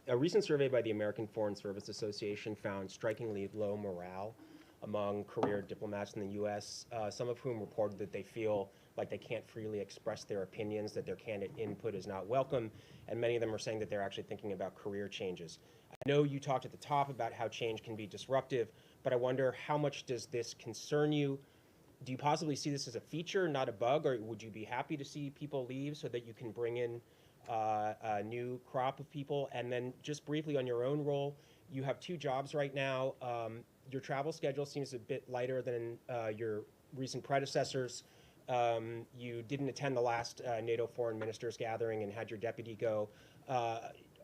a recent survey by the American Foreign Service Association found strikingly low morale among career diplomats in the U.S., some of whom reported that they feel like they can't freely express their opinions, that their candidate input is not welcome, and many of them are saying that they're actually thinking about career changes. I know you talked at the top about how change can be disruptive, but I wonder, how much does this concern you? Do you possibly see this as a feature, not a bug, or would you be happy to see people leave so that you can bring in a new crop of people? And then just briefly on your own role, you have 2 jobs right now. Your travel schedule seems a bit lighter than your recent predecessors. You didn't attend the last NATO foreign ministers gathering and had your deputy go.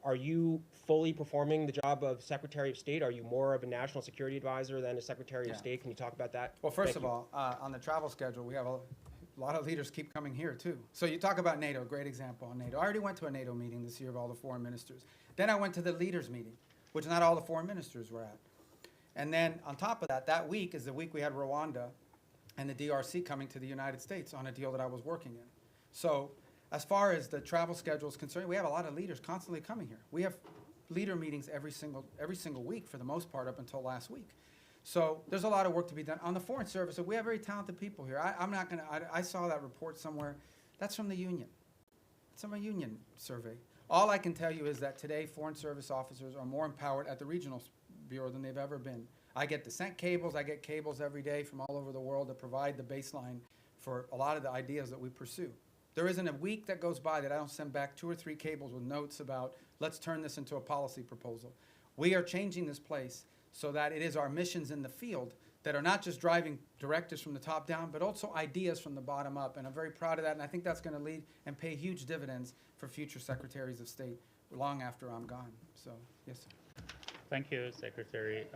Are you fully performing the job of Secretary of State? Are you more of a national security advisor than a Secretary of State? Can you talk about that?
Well, first of all, on the travel schedule, we have a lot of leaders keep coming here, too. So you talk about NATO, great example on NATO. I already went to a NATO meeting this year of all the foreign ministers. Then I went to the leaders meeting, which not all the foreign ministers were at. And then on top of that, that week is the week we had Rwanda and the DRC coming to the United States on a deal that I was working in. So as far as the travel schedule is concerned, we have a lot of leaders constantly coming here. We have leader meetings every single week for the most part up until last week. So there's a lot of work to be done. On the Foreign Service, we have very talented people here. I saw that report somewhere. That's from the union. It's from a union survey. All I can tell you is that today Foreign Service officers are more empowered at the regional bureau than they've ever been. I get descent cables. I get cables every day from all over the world that provide the baseline for a lot of the ideas that we pursue. There isn't a week that goes by that I don't send back 2 or 3 cables with notes about, let's turn this into a policy proposal. We are changing this place so that it is our missions in the field that are not just driving directives from the top down, but also ideas from the bottom up. And I'm very proud of that, and I think that's going to lead and pay huge dividends for future secretaries of state long after I'm gone. So, yes, sir.
Thank you, Secretary.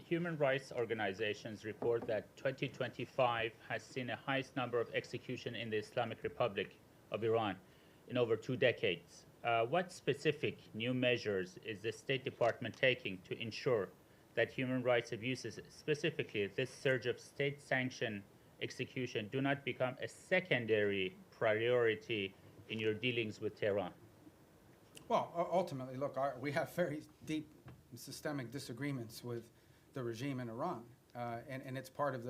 Human rights organizations report that 2025 has seen the highest number of executions in the Islamic Republic of Iran in over 2 decades. What specific new measures is the State Department taking to ensure that human rights abuses, specifically this surge of state-sanctioned execution, do not become a secondary priority in your dealings with Tehran?
Well, ultimately, look, we have very deep systemic disagreements with the regime in Iran. And it's part of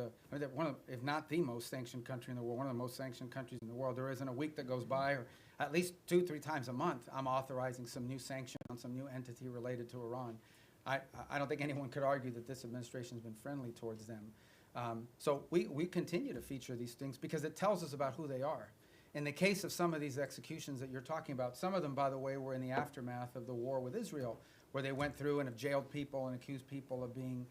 one of, if not the most sanctioned country in the world, one of the most sanctioned countries in the world. There isn't a week that goes by, or at least 2-3 times a month, I'm authorizing some new sanction on some new entity related to Iran. I don't think anyone could argue that this administration has been friendly towards them. So we continue to feature these things because it tells us about who they are. In the case of some of these executions that you're talking about, some of them, by the way, were in the aftermath of the war with Israel, where they went through and have jailed people and accused people of being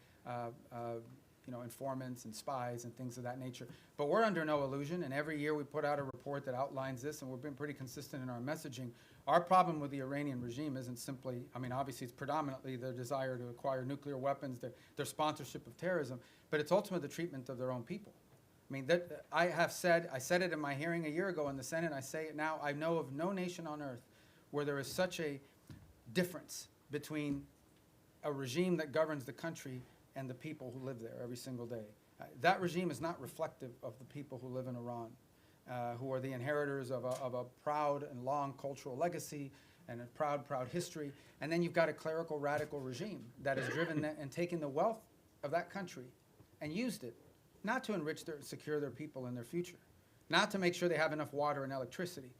informants and spies and things of that nature. But we're under no illusion, and every year we put out a report that outlines this, and we've been pretty consistent in our messaging. Our problem with the Iranian regime isn't simply, obviously it's predominantly their desire to acquire nuclear weapons, their sponsorship of terrorism, but it's ultimately the treatment of their own people. I said it in my hearing a year ago in the Senate, I say it now, I know of no nation on earth where there is such a difference between a regime that governs the country and the people who live there every single day. That regime is not reflective of the people who live in Iran, who are the inheritors of a proud and long cultural legacy and a proud history. And then you've got a clerical radical regime that has driven and taken the wealth of that country and used it not to enrich secure their people and their future, not to make sure they have enough water and electricity.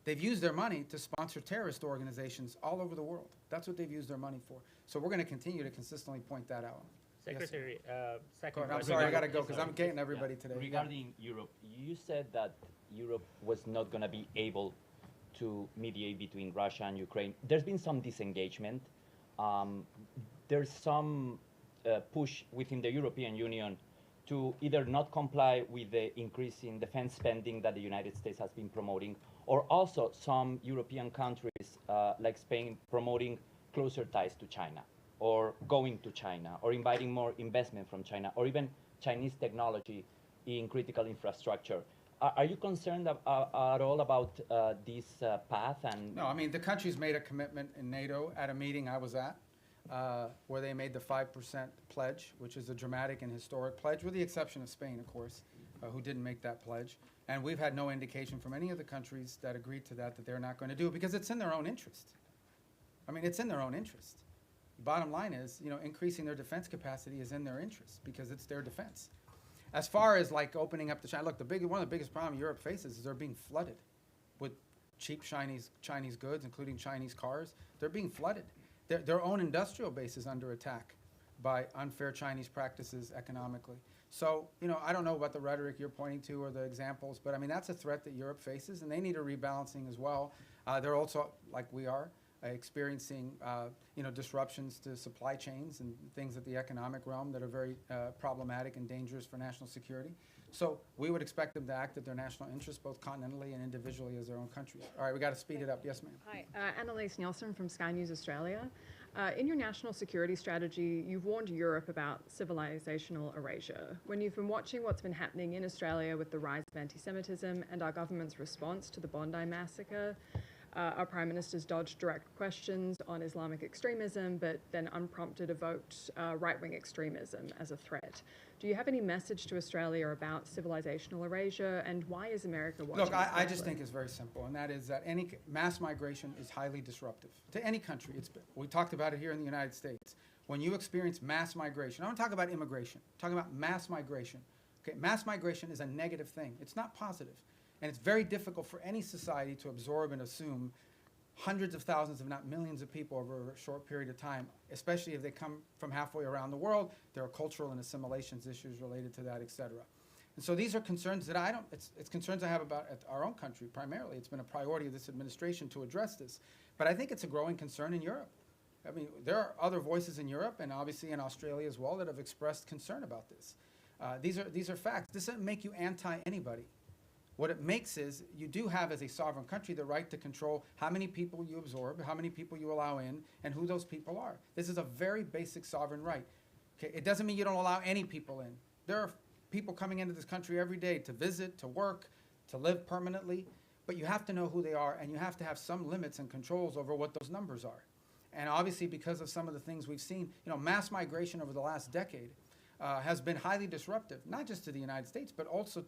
They've used their money to sponsor terrorist organizations all over the world. That's what they've used their money for. So we're going to continue to consistently point that out.
Secretary, second
I'm sorry, I got to go because I'm getting everybody today.
Regarding Europe, you said that Europe was not going to be able to mediate between Russia and Ukraine. There's been some disengagement. There's some push within the European Union to either not comply with the increase in defense spending that the United States has been promoting, or also some European countries like Spain promoting closer ties to China, or going to China, or inviting more investment from China, or even Chinese technology in critical infrastructure. Are you concerned at all about this path? And
no, the countries made a commitment in NATO at a meeting I was at, where they made the 5% pledge, which is a dramatic and historic pledge, with the exception of Spain, of course, who didn't make that pledge. And we've had no indication from any of the countries that agreed to that they're not going to do it because it's in their own interest. It's in their own interest. The bottom line is, increasing their defense capacity is in their interest because it's their defense. As far as opening up to China, look, one of the biggest problems Europe faces is they're being flooded with cheap Chinese goods, including Chinese cars. They're being flooded. Their own industrial base is under attack by unfair Chinese practices economically. So, I don't know about the rhetoric you're pointing to or the examples, but that's a threat that Europe faces, and they need a rebalancing as well. They're also, like we are, experiencing disruptions to supply chains and things at the economic realm that are very problematic and dangerous for national security. So we would expect them to act at their national interests, both continentally and individually as their own countries. All right, we got to speed it up. Yes, ma'am.
Hi, Annalise Nielsen from Sky News Australia. In your national security strategy, you've warned Europe about civilizational erasure. When you've been watching what's been happening in Australia with the rise of anti-Semitism and our government's response to the Bondi massacre, Our Prime Minister's dodged direct questions on Islamic extremism, but then unprompted evoked right-wing extremism as a threat. Do you have any message to Australia about civilizational erasure, and why is America watching?
Look, I just think it's very simple, and that is that any mass migration is highly disruptive to any country. We talked about it here in the United States. When you experience mass migration, I don't talk about immigration, I'm talking about mass migration. Okay, mass migration is a negative thing. It's not positive. And it's very difficult for any society to absorb and assume hundreds of thousands, if not millions of people over a short period of time, especially if they come from halfway around the world. There are cultural and assimilations issues related to that, et cetera. And so these are concerns that it's concerns I have about our own country primarily. It's been a priority of this administration to address this. But I think it's a growing concern in Europe. I mean, there are other voices in Europe and obviously in Australia as well that have expressed concern about this. These are facts. This doesn't make you anti-anybody. What it makes is you do have, as a sovereign country, the right to control how many people you absorb, how many people you allow in, and who those people are. This is a very basic sovereign right. Okay? It doesn't mean you don't allow any people in. There are people coming into this country every day to visit, to work, to live permanently, but you have to know who they are, and you have to have some limits and controls over what those numbers are. And obviously, because of some of the things we've seen, mass migration over the last decade has been highly disruptive, not just to the United States, but also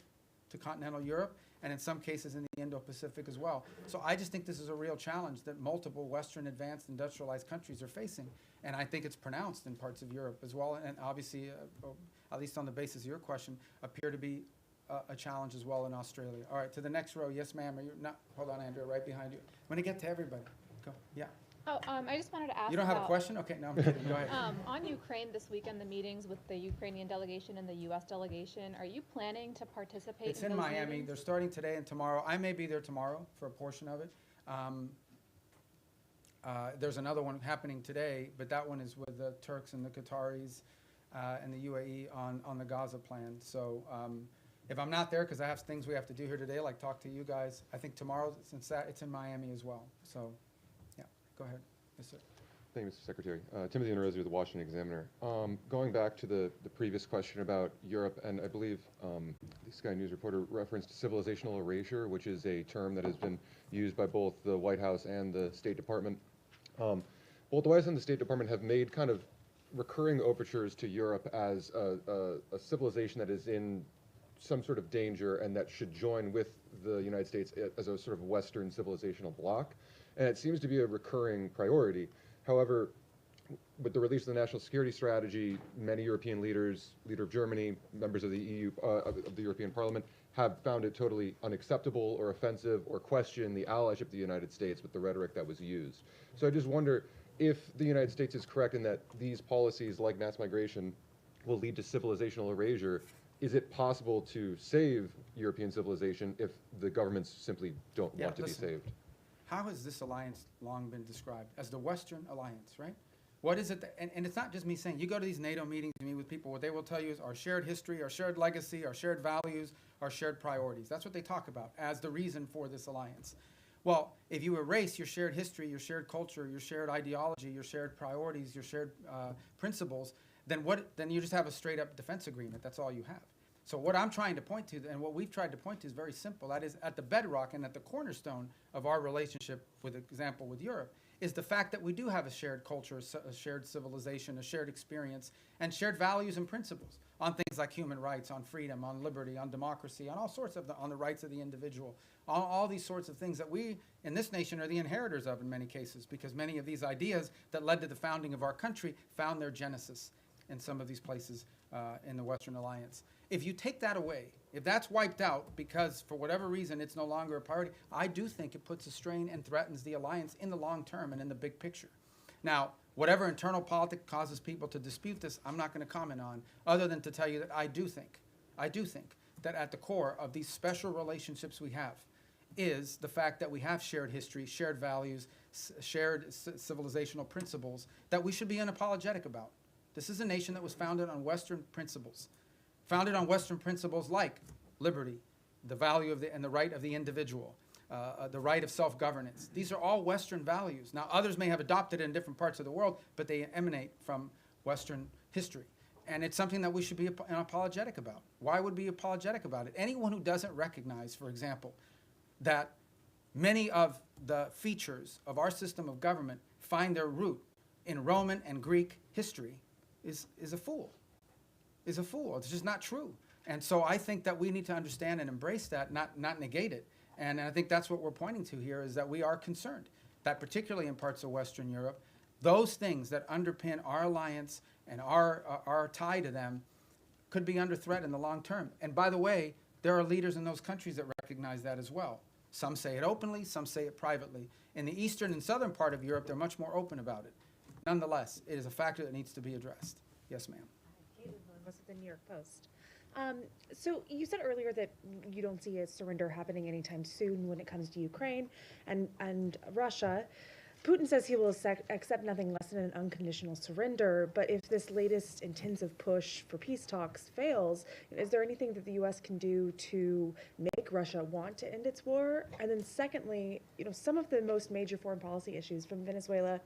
to continental Europe, and in some cases in the Indo-Pacific as well. So I just think this is a real challenge that multiple Western advanced industrialized countries are facing, and I think it's pronounced in parts of Europe as well, and obviously, at least on the basis of your question, appear to be a challenge as well in Australia. All right, to the next row. Yes, ma'am. Hold on, Andrea, right behind you. I'm going to get to everybody. Go. Yeah.
Oh, I just wanted to ask.
You don't have a question? Okay, no, I'm kidding. Go ahead.
On Ukraine this weekend, the meetings with the Ukrainian delegation and the U.S. delegation, are you planning to participate
It's
in
in
those
Miami.
meetings?
They're starting today and tomorrow. I may be there tomorrow for a portion of it. There's another one happening today, but that one is with the Turks and the Qataris and the UAE on the Gaza plan. So if I'm not there, because I have things we have to do here today, like talk to you guys, I think tomorrow, since it's in Miami as well. So, yeah, go ahead. Yes, sir.
Thank you, Mr. Secretary. Timothy Onorezi with the Washington Examiner. Going back to the previous question about Europe, and I believe the Sky News reporter referenced civilizational erasure, which is a term that has been used by both the White House and the State Department. Both the White House and the State Department have made kind of recurring overtures to Europe as a civilization that is in some sort of danger and that should join with the United States as a sort of Western civilizational bloc. And it seems to be a recurring priority. However, with the release of the National Security Strategy, many European leaders, leader of Germany, members of the EU, of the European Parliament, have found it totally unacceptable or offensive or question the allyship of the United States with the rhetoric that was used. So I just wonder if the United States is correct in that these policies, like mass migration, will lead to civilizational erasure. Is it possible to save European civilization if the governments simply don't want to be saved?
How has this alliance long been described? As the Western alliance, right? What is it that, and it's not just me saying, you go to these NATO meetings, you meet with people, what they will tell you is our shared history, our shared legacy, our shared values, our shared priorities. That's what they talk about as the reason for this alliance. Well, if you erase your shared history, your shared culture, your shared ideology, your shared priorities, your shared principles, then you just have a straight up defense agreement. That's all you have. So what I'm trying to point to, and what we've tried to point to, is very simple. That is, at the bedrock and at the cornerstone of our relationship, with example, with Europe, is the fact that we do have a shared culture, a shared civilization, a shared experience, and shared values and principles on things like human rights, on freedom, on liberty, on democracy, on all sorts of on the rights of the individual, on all these sorts of things that we in this nation are the inheritors of in many cases, because many of these ideas that led to the founding of our country found their genesis in some of these places in the Western Alliance. If you take that away, if that's wiped out because for whatever reason it's no longer a priority, I do think it puts a strain and threatens the alliance in the long term and in the big picture. Now, whatever internal politics causes people to dispute this, I'm not going to comment on, other than to tell you that I do think that at the core of these special relationships we have is the fact that we have shared history, shared values, shared civilizational principles that we should be unapologetic about. This is a nation that was founded on Western principles. Founded on Western principles like liberty, the value of and the right of the individual, the right of self-governance. These are all Western values. Now, others may have adopted it in different parts of the world, but they emanate from Western history. And it's something that we should be unapologetic about. Why would we be apologetic about it? Anyone who doesn't recognize, for example, that many of the features of our system of government find their root in Roman and Greek history is a fool. Is a fool. It's just not true. And so I think that we need to understand and embrace that, not negate it. And I think that's what we're pointing to here, is that we are concerned that particularly in parts of Western Europe, those things that underpin our alliance and our tie to them could be under threat in the long term. And by the way, there are leaders in those countries that recognize that as well. Some say it openly, some say it privately. In the eastern and southern part of Europe, they're much more open about it. Nonetheless, it is a factor that needs to be addressed. Yes, ma'am.
Was it the New York Post? So you said earlier that you don't see a surrender happening anytime soon when it comes to Ukraine and Russia. Putin says he will accept nothing less than an unconditional surrender, but if this latest intensive push for peace talks fails, is there anything that the U.S. can do to make Russia want to end its war? And then secondly, some of the most major foreign policy issues from Venezuela,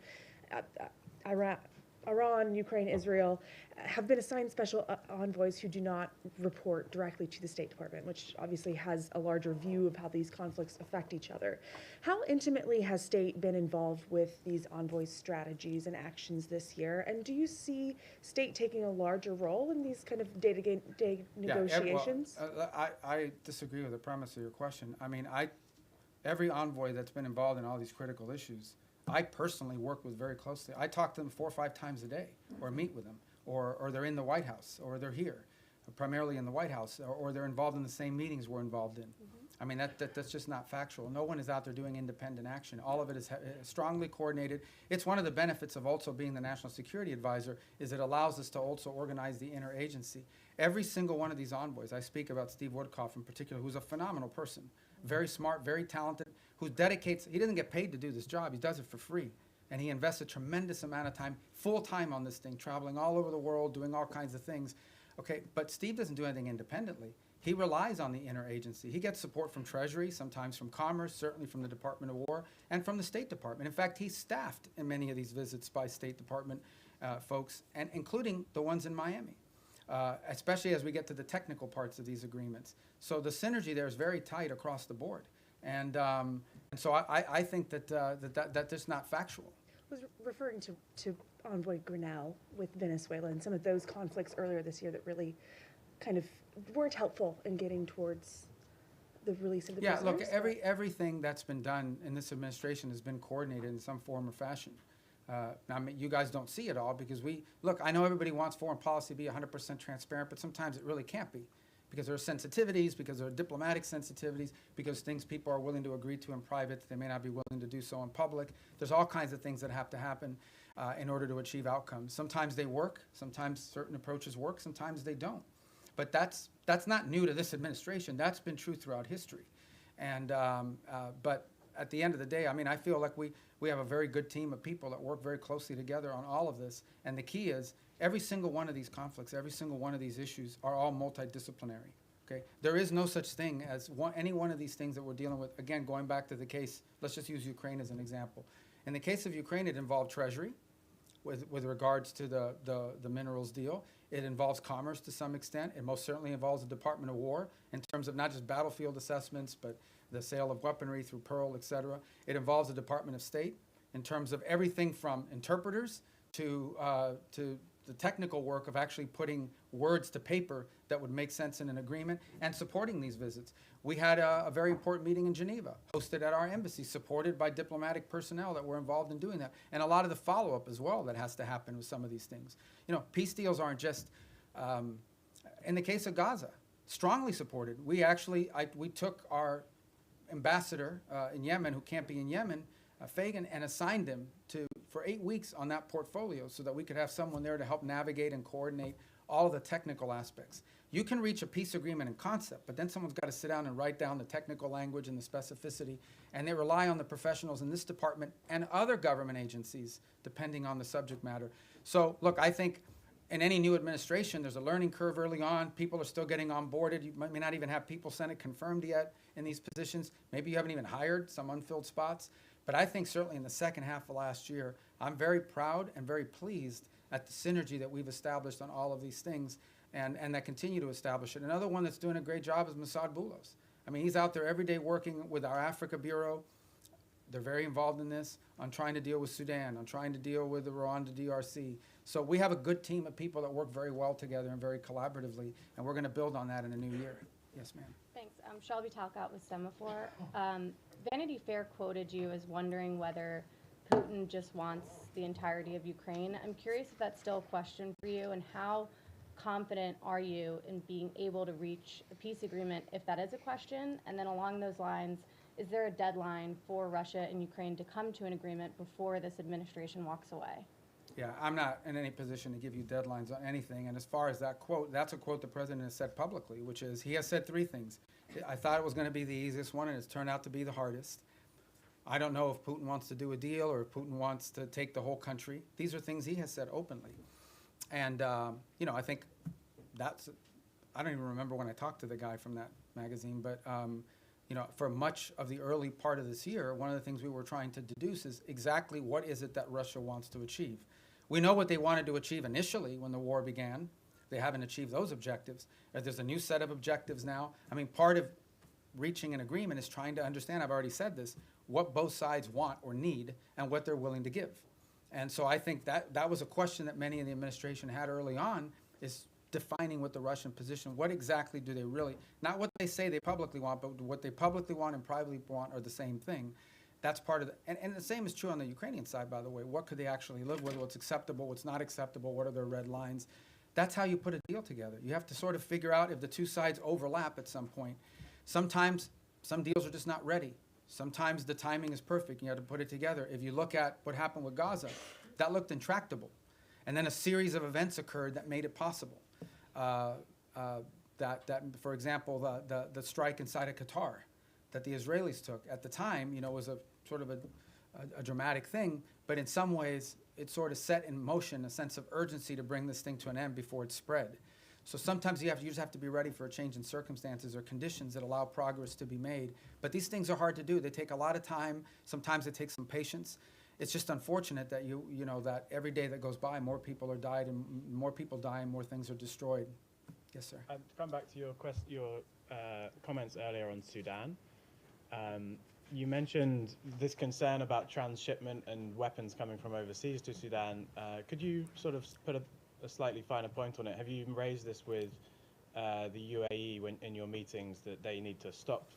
Iran, Ukraine, Israel, have been assigned special envoys who do not report directly to the State Department, which obviously has a larger view of how these conflicts affect each other. How intimately has State been involved with these envoys' strategies and actions this year? And do you see State taking a larger role in these kind of day-to-day negotiations?
I disagree with the premise of your question. I mean, every envoy that's been involved in all these critical issues, I personally work with very closely. I talk to them 4 or 5 times a day, or meet with them, or they're in the White House, or they're here, primarily in the White House, or they're involved in the same meetings we're involved in. I mean, that's just not factual. No one is out there doing independent action. All of it is strongly coordinated. It's one of the benefits of also being the National Security Advisor, is it allows us to also organize the interagency. Every single one of these envoys, I speak about Steve Woodcock in particular, who's a phenomenal person, very smart, very talented, who dedicates, he doesn't get paid to do this job, he does it for free. And he invests a tremendous amount of time, full time on this thing, traveling all over the world, doing all kinds of things. Okay, but Steve doesn't do anything independently. He relies on the interagency. He gets support from Treasury, sometimes from Commerce, certainly from the Department of War, and from the State Department. In fact, he's staffed in many of these visits by State Department folks, and including the ones in Miami, especially as we get to the technical parts of these agreements. So the synergy there is very tight across the board. And so I think that's just not factual.
I was referring to Envoy Grinnell with Venezuela and some of those conflicts earlier this year that really kind of weren't helpful in getting towards the release of the prisoners.
Look, everything that's been done in this administration has been coordinated in some form or fashion. I mean, you guys don't see it all because look, I know everybody wants foreign policy to be 100% transparent, but sometimes it really can't be. Because there are sensitivities, because there are diplomatic sensitivities, because things people are willing to agree to in private, they may not be willing to do so in public. There's all kinds of things that have to happen in order to achieve outcomes. Sometimes they work, sometimes certain approaches work, sometimes they don't. But that's not new to this administration. That's been true throughout history. And but at the end of the day, I mean, I feel like we have a very good team of people that work very closely together on all of this. And the key is, every single one of these conflicts, every single one of these issues are all multidisciplinary. Okay? There is no such thing as any one of these things that we're dealing with. Again, going back to the case, let's just use Ukraine as an example. In the case of Ukraine, it involved Treasury with regards to the minerals deal. It involves Commerce to some extent. It most certainly involves the Department of War in terms of not just battlefield assessments, but the sale of weaponry through Pearl, et cetera. It involves the Department of State in terms of everything from interpreters to the technical work of actually putting words to paper that would make sense in an agreement and supporting these visits. We had a very important meeting in Geneva, hosted at our embassy, supported by diplomatic personnel that were involved in doing that. And a lot of the follow-up as well that has to happen with some of these things. You know, peace deals aren't just, in the case of Gaza, strongly supported. We actually, we took our ambassador in Yemen, who can't be in Yemen, Fagan, and assigned him for 8 weeks on that portfolio so that we could have someone there to help navigate and coordinate all of the technical aspects. You can reach a peace agreement in concept, but then someone's got to sit down and write down the technical language and the specificity, and they rely on the professionals in this department and other government agencies, depending on the subject matter. So, look, I think in any new administration, there's a learning curve early on. People are still getting onboarded. You may not even have people Senate confirmed yet in these positions. Maybe you haven't even hired some unfilled spots. But I think certainly in the second half of last year, I'm very proud and very pleased at the synergy that we've established on all of these things and that continue to establish it. Another one that's doing a great job is Mossad Boulos. I mean, he's out there every day working with our Africa Bureau, They're very involved in this, on trying to deal with Sudan, on trying to deal with the Rwanda DRC. So we have a good team of people that work very well together and very collaboratively, and we're going to build on that in the new year. Yes, ma'am.
Thanks. Shelby Talcott with Semaphore. Vanity Fair quoted you as wondering whether Putin just wants the entirety of Ukraine. I'm curious if that's still a question for you, and how confident are you in being able to reach a peace agreement if that is a question? And then along those lines, is there a deadline for Russia and Ukraine to come to an agreement before this administration walks away?
Yeah, I'm not in any position to give you deadlines on anything. And as far as that quote, that's a quote the president has said publicly, which is, he has said three things. I thought it was going to be the easiest one, and it's turned out to be the hardest. I don't know if Putin wants to do a deal or if Putin wants to take the whole country. These are things he has said openly. And, you know, I think that's, I don't even remember when I talked to the guy from that magazine, but, you know, for much of the early part of this year, one of the things we were trying to deduce is exactly what is it that Russia wants to achieve. We know what they wanted to achieve initially when the war began. They haven't achieved those objectives. There's a new set of objectives now. I mean, part of reaching an agreement is trying to understand, I've already said this, what both sides want or need and what they're willing to give. And so I think that was a question that many in the administration had early on, is defining what the Russian position, what exactly do they really, not what they say they publicly want, but what they publicly want and privately want are the same thing. That's part of the, and the same is true on the Ukrainian side, by the way. What could they actually live with? What's acceptable? What's not acceptable? What are their red lines? That's how you put a deal together. You have to sort of figure out if the two sides overlap at some point. Sometimes some deals are just not ready. Sometimes the timing is perfect. You have to put it together. If you look at what happened with Gaza, that looked intractable. And then a series of events occurred that made it possible. For example, the strike inside of Qatar that the Israelis took at the time, you know, was a sort of a dramatic thing, but in some ways it sort of set in motion a sense of urgency to bring this thing to an end before it spread. So sometimes you just have to be ready for a change in circumstances or conditions that allow progress to be made. But these things are hard to do. They take a lot of time. Sometimes it takes some patience. It's just unfortunate that you know that every day that goes by, more people are died and more people die and more things are destroyed. Yes, sir.
To come back to your comments earlier on Sudan, you mentioned this concern about transshipment and weapons coming from overseas to Sudan. Could you sort of put a slightly finer point on it? Have you raised this with the UAE in your meetings that they need to stop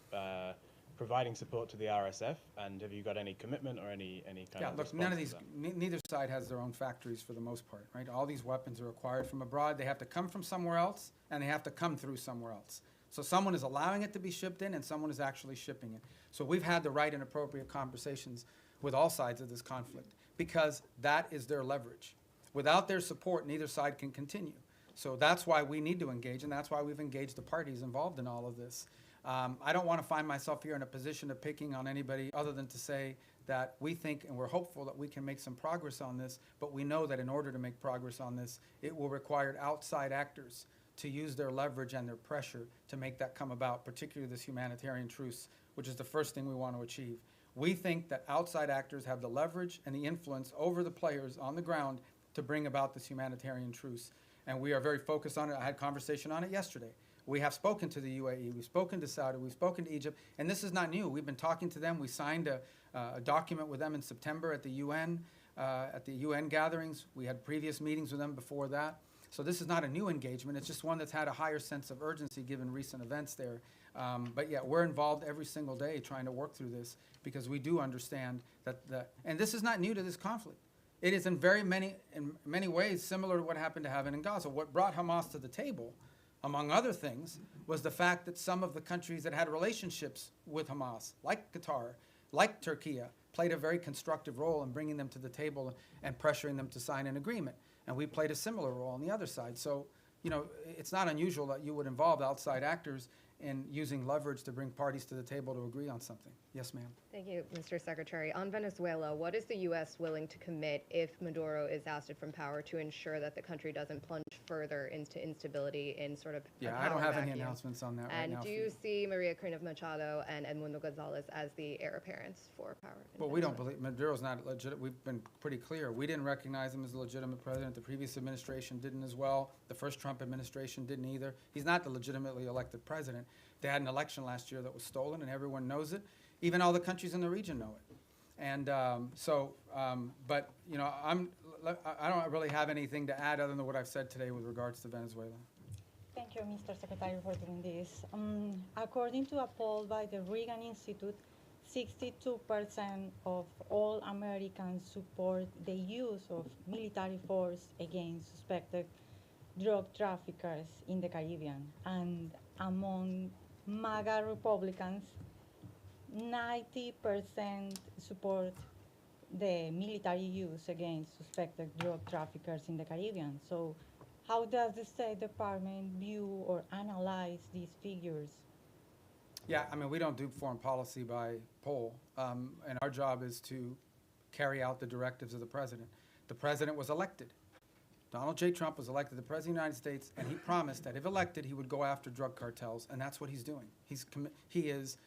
providing support to the RSF? And have you got any commitment or any kind of
look, none of these, neither side has their own factories for the most part, right? All these weapons are acquired from abroad. They have to come from somewhere else, and they have to come through somewhere else. So someone is allowing it to be shipped in, and someone is actually shipping it. So we've had the right and appropriate conversations with all sides of this conflict, because that is their leverage. Without their support, neither side can continue. So that's why we need to engage, and that's why we've engaged the parties involved in all of this. I don't want to find myself here in a position of picking on anybody other than to say that we think and we're hopeful that we can make some progress on this, but we know that in order to make progress on this, it will require outside actors to use their leverage and their pressure to make that come about, particularly this humanitarian truce, which is the first thing we want to achieve. We think that outside actors have the leverage and the influence over the players on the ground to bring about this humanitarian truce. And we are very focused on it. I had a conversation on it yesterday. We have spoken to the UAE, we've spoken to Saudi, we've spoken to Egypt, and this is not new. We've been talking to them. We signed a document with them in September at the UN gatherings. We had previous meetings with them before that. So this is not a new engagement. It's just one that's had a higher sense of urgency given recent events there. But yeah, we're involved every single day trying to work through this, because we do understand and this is not new to this conflict. It is in many ways similar to what happened to happen in Gaza. What brought Hamas to the table, among other things, was the fact that some of the countries that had relationships with Hamas, like Qatar, like Turkey, played a very constructive role in bringing them to the table and pressuring them to sign an agreement. And we played a similar role on the other side. So, you know, it's not unusual that you would involve outside actors in using leverage to bring parties to the table to agree on something. Yes, ma'am.
Thank you, Mr. Secretary. On Venezuela, what is the U.S. willing to commit if Maduro is ousted from power to ensure that the country doesn't plunge further into instability in sort of a
I
power
don't have any
vacuum?
announcements on that right
And
now.
do you see Maria Corina Machado and Edmundo Gonzalez as the heir apparents for power? in
Well, we don't
Venezuela?
believe Maduro's not legit. We've been pretty clear. We didn't recognize him as a legitimate president. The previous administration didn't as well. The first Trump administration didn't either. He's not the legitimately elected president. They had an election last year that was stolen, and everyone knows it. Even all the countries in the region know it. And but, you know, I don't really have anything to add other than what I've said today with regards to Venezuela.
Thank you, Mr. Secretary, for doing this. According to a poll by the Reagan Institute, 62% of all Americans support the use of military force against suspected drug traffickers in the Caribbean. And among MAGA Republicans, 90% support the military use against suspected drug traffickers in the Caribbean. So how does the State Department view or analyze these figures?
Yeah, I mean, we don't do foreign policy by poll, and our job is to carry out the directives of the president. The president was elected. Donald J. Trump was elected the president of the United States, and he promised that if elected, he would go after drug cartels, and that's what he's doing. He is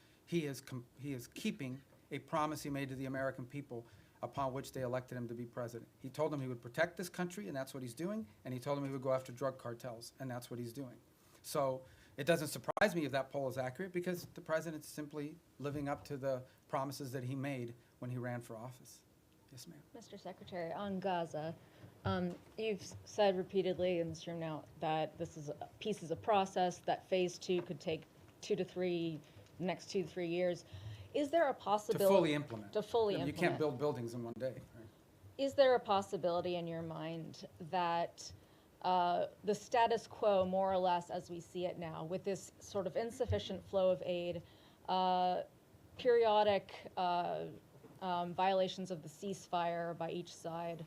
keeping a promise he made to the American people upon which they elected him to be president. He told them he would protect this country, and that's what he's doing, and he told them he would go after drug cartels, and that's what he's doing. So it doesn't surprise me if that poll is accurate, because the president's simply living up to the promises that he made when he ran for office. Yes, ma'am.
Mr. Secretary, on Gaza, you've said repeatedly in this room now that this is peace is a process, that phase 2 could take next 2 to 3 years. Is there a possibility?
To fully implement.
To fully
I mean,
implement.
You can't build buildings in one day. Right?
Is there a possibility in your mind that the status quo, more or less as we see it now, with this sort of insufficient flow of aid, periodic violations of the ceasefire by each side,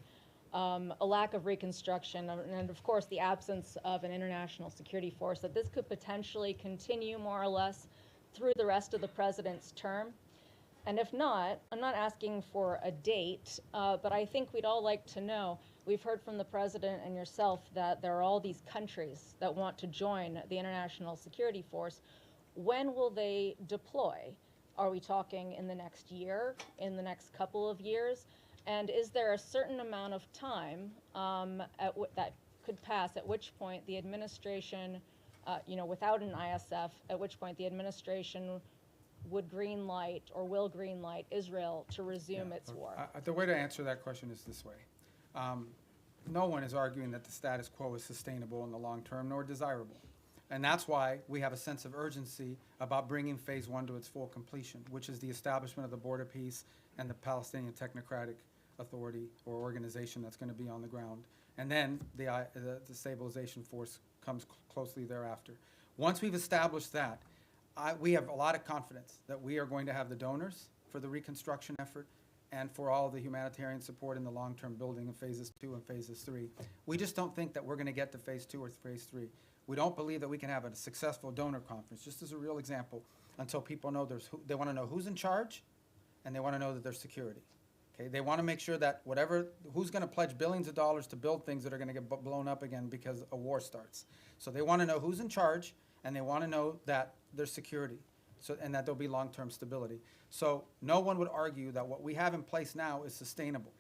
a lack of reconstruction, and of course the absence of an international security force, that this could potentially continue more or less through the rest of the president's term? And if not, I'm not asking for a date, but I think we'd all like to know. We've heard from the president and yourself that there are all these countries that want to join the international security force. When will they deploy? Are we talking in the next year, in the next couple of years? And is there a certain amount of time that could pass at which point the administration, without an ISF, at which point the administration would green light or will green light Israel to resume its war?
The way to answer that question is this way. No one is arguing that the status quo is sustainable in the long term nor desirable. And that's why we have a sense of urgency about bringing phase 1 to its full completion, which is the establishment of the Board of Peace and the Palestinian Technocratic Authority or organization that's going to be on the ground. And then the stabilization force comes closely thereafter. Once we've established that, we have a lot of confidence that we are going to have the donors for the reconstruction effort and for all the humanitarian support in the long-term building of phases 2 and phases 3. We just don't think that we're going to get to phase 2 or phase 3. We don't believe that we can have a successful donor conference, just as a real example, until people know they want to know who's in charge, and they want to know that there's security. Okay, they want to make sure that who's going to pledge billions of dollars to build things that are going to get blown up again because a war starts. So they want to know who's in charge, and they want to know that there's security, and that there'll be long-term stability. So no one would argue that what we have in place now is sustainable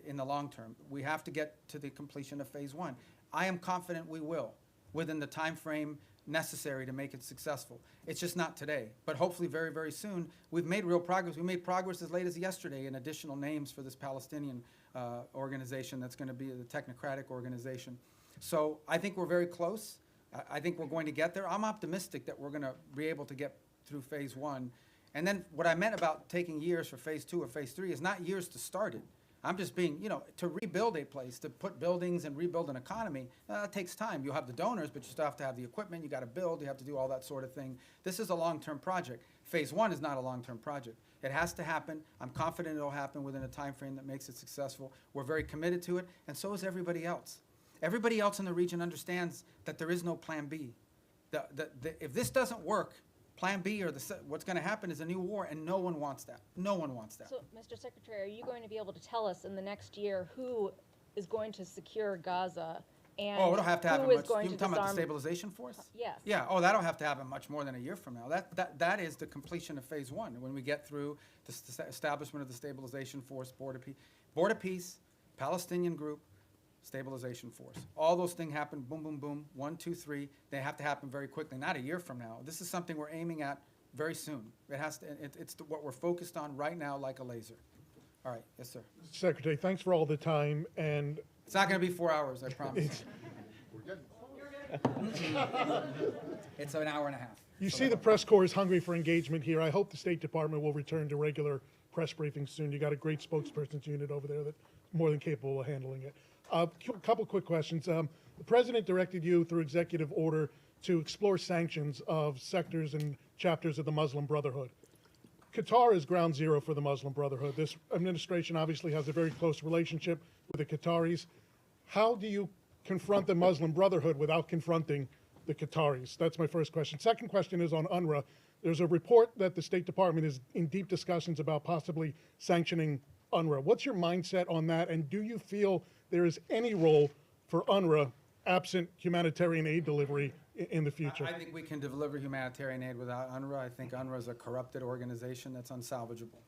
in the long term. We have to get to the completion of phase 1. I am confident we will, within the time frame necessary to make it successful. It's just not today, but hopefully very, very soon. We've made real progress. We made progress as late as yesterday in additional names for this Palestinian organization that's going to be the technocratic organization. So I think we're very close. I think we're going to get there. I'm optimistic that we're going to be able to get through phase 1. And then what I meant about taking years for phase 2 or phase 3 is not years to start it. I'm just being, to rebuild a place, to put buildings and rebuild an economy, it takes time. You'll have the donors, but you still have to have the equipment. You got to build. You have to do all that sort of thing. This is a long-term project. Phase 1 is not a long-term project. It has to happen. I'm confident it'll happen within a time frame that makes it successful. We're very committed to it, and so is everybody else. Everybody else in the region understands that there is no plan B. If this doesn't work, plan B or what's going to happen is a new war, and no one wants that. No one wants that.
So, Mr. Secretary, are you going to be able to tell us in the next year who is going to secure Gaza and
it'll have to happen
who is
much.
going
You're
to
talking about the
disarm?
stabilization force?
Yes.
Yeah. Oh, that'll have to happen much more than a year from now. That is the completion of phase 1. When we get through the establishment of the stabilization force, Board of Peace, Palestinian group, stabilization force. All those things happen, boom, boom, boom, 1, 2, 3. They have to happen very quickly, not a year from now. This is something we're aiming at very soon. It has to. It's what we're focused on right now, like a laser. All right, yes, sir.
Secretary, thanks for all the time, and
It's not going to be 4 hours, I promise. It's an hour and a half.
you see the press corps is hungry for engagement here. I hope the State Department will return to regular press briefings soon. You got a great spokesperson's unit over there that's more than capable of handling it. A couple quick questions. The President directed you through executive order to explore sanctions of sectors and chapters of the Muslim Brotherhood. Qatar is ground zero for the Muslim Brotherhood. This administration obviously has a very close relationship with the Qataris. How do you confront the Muslim Brotherhood without confronting the Qataris? That's my first question. Second question is on UNRWA. There's a report that the State Department is in deep discussions about possibly sanctioning UNRWA. What's your mindset on that, and do you feel there is any role for UNRWA absent humanitarian aid delivery in the future?
I think we can deliver humanitarian aid without UNRWA. I think UNRWA is a corrupted organization that's unsalvageable,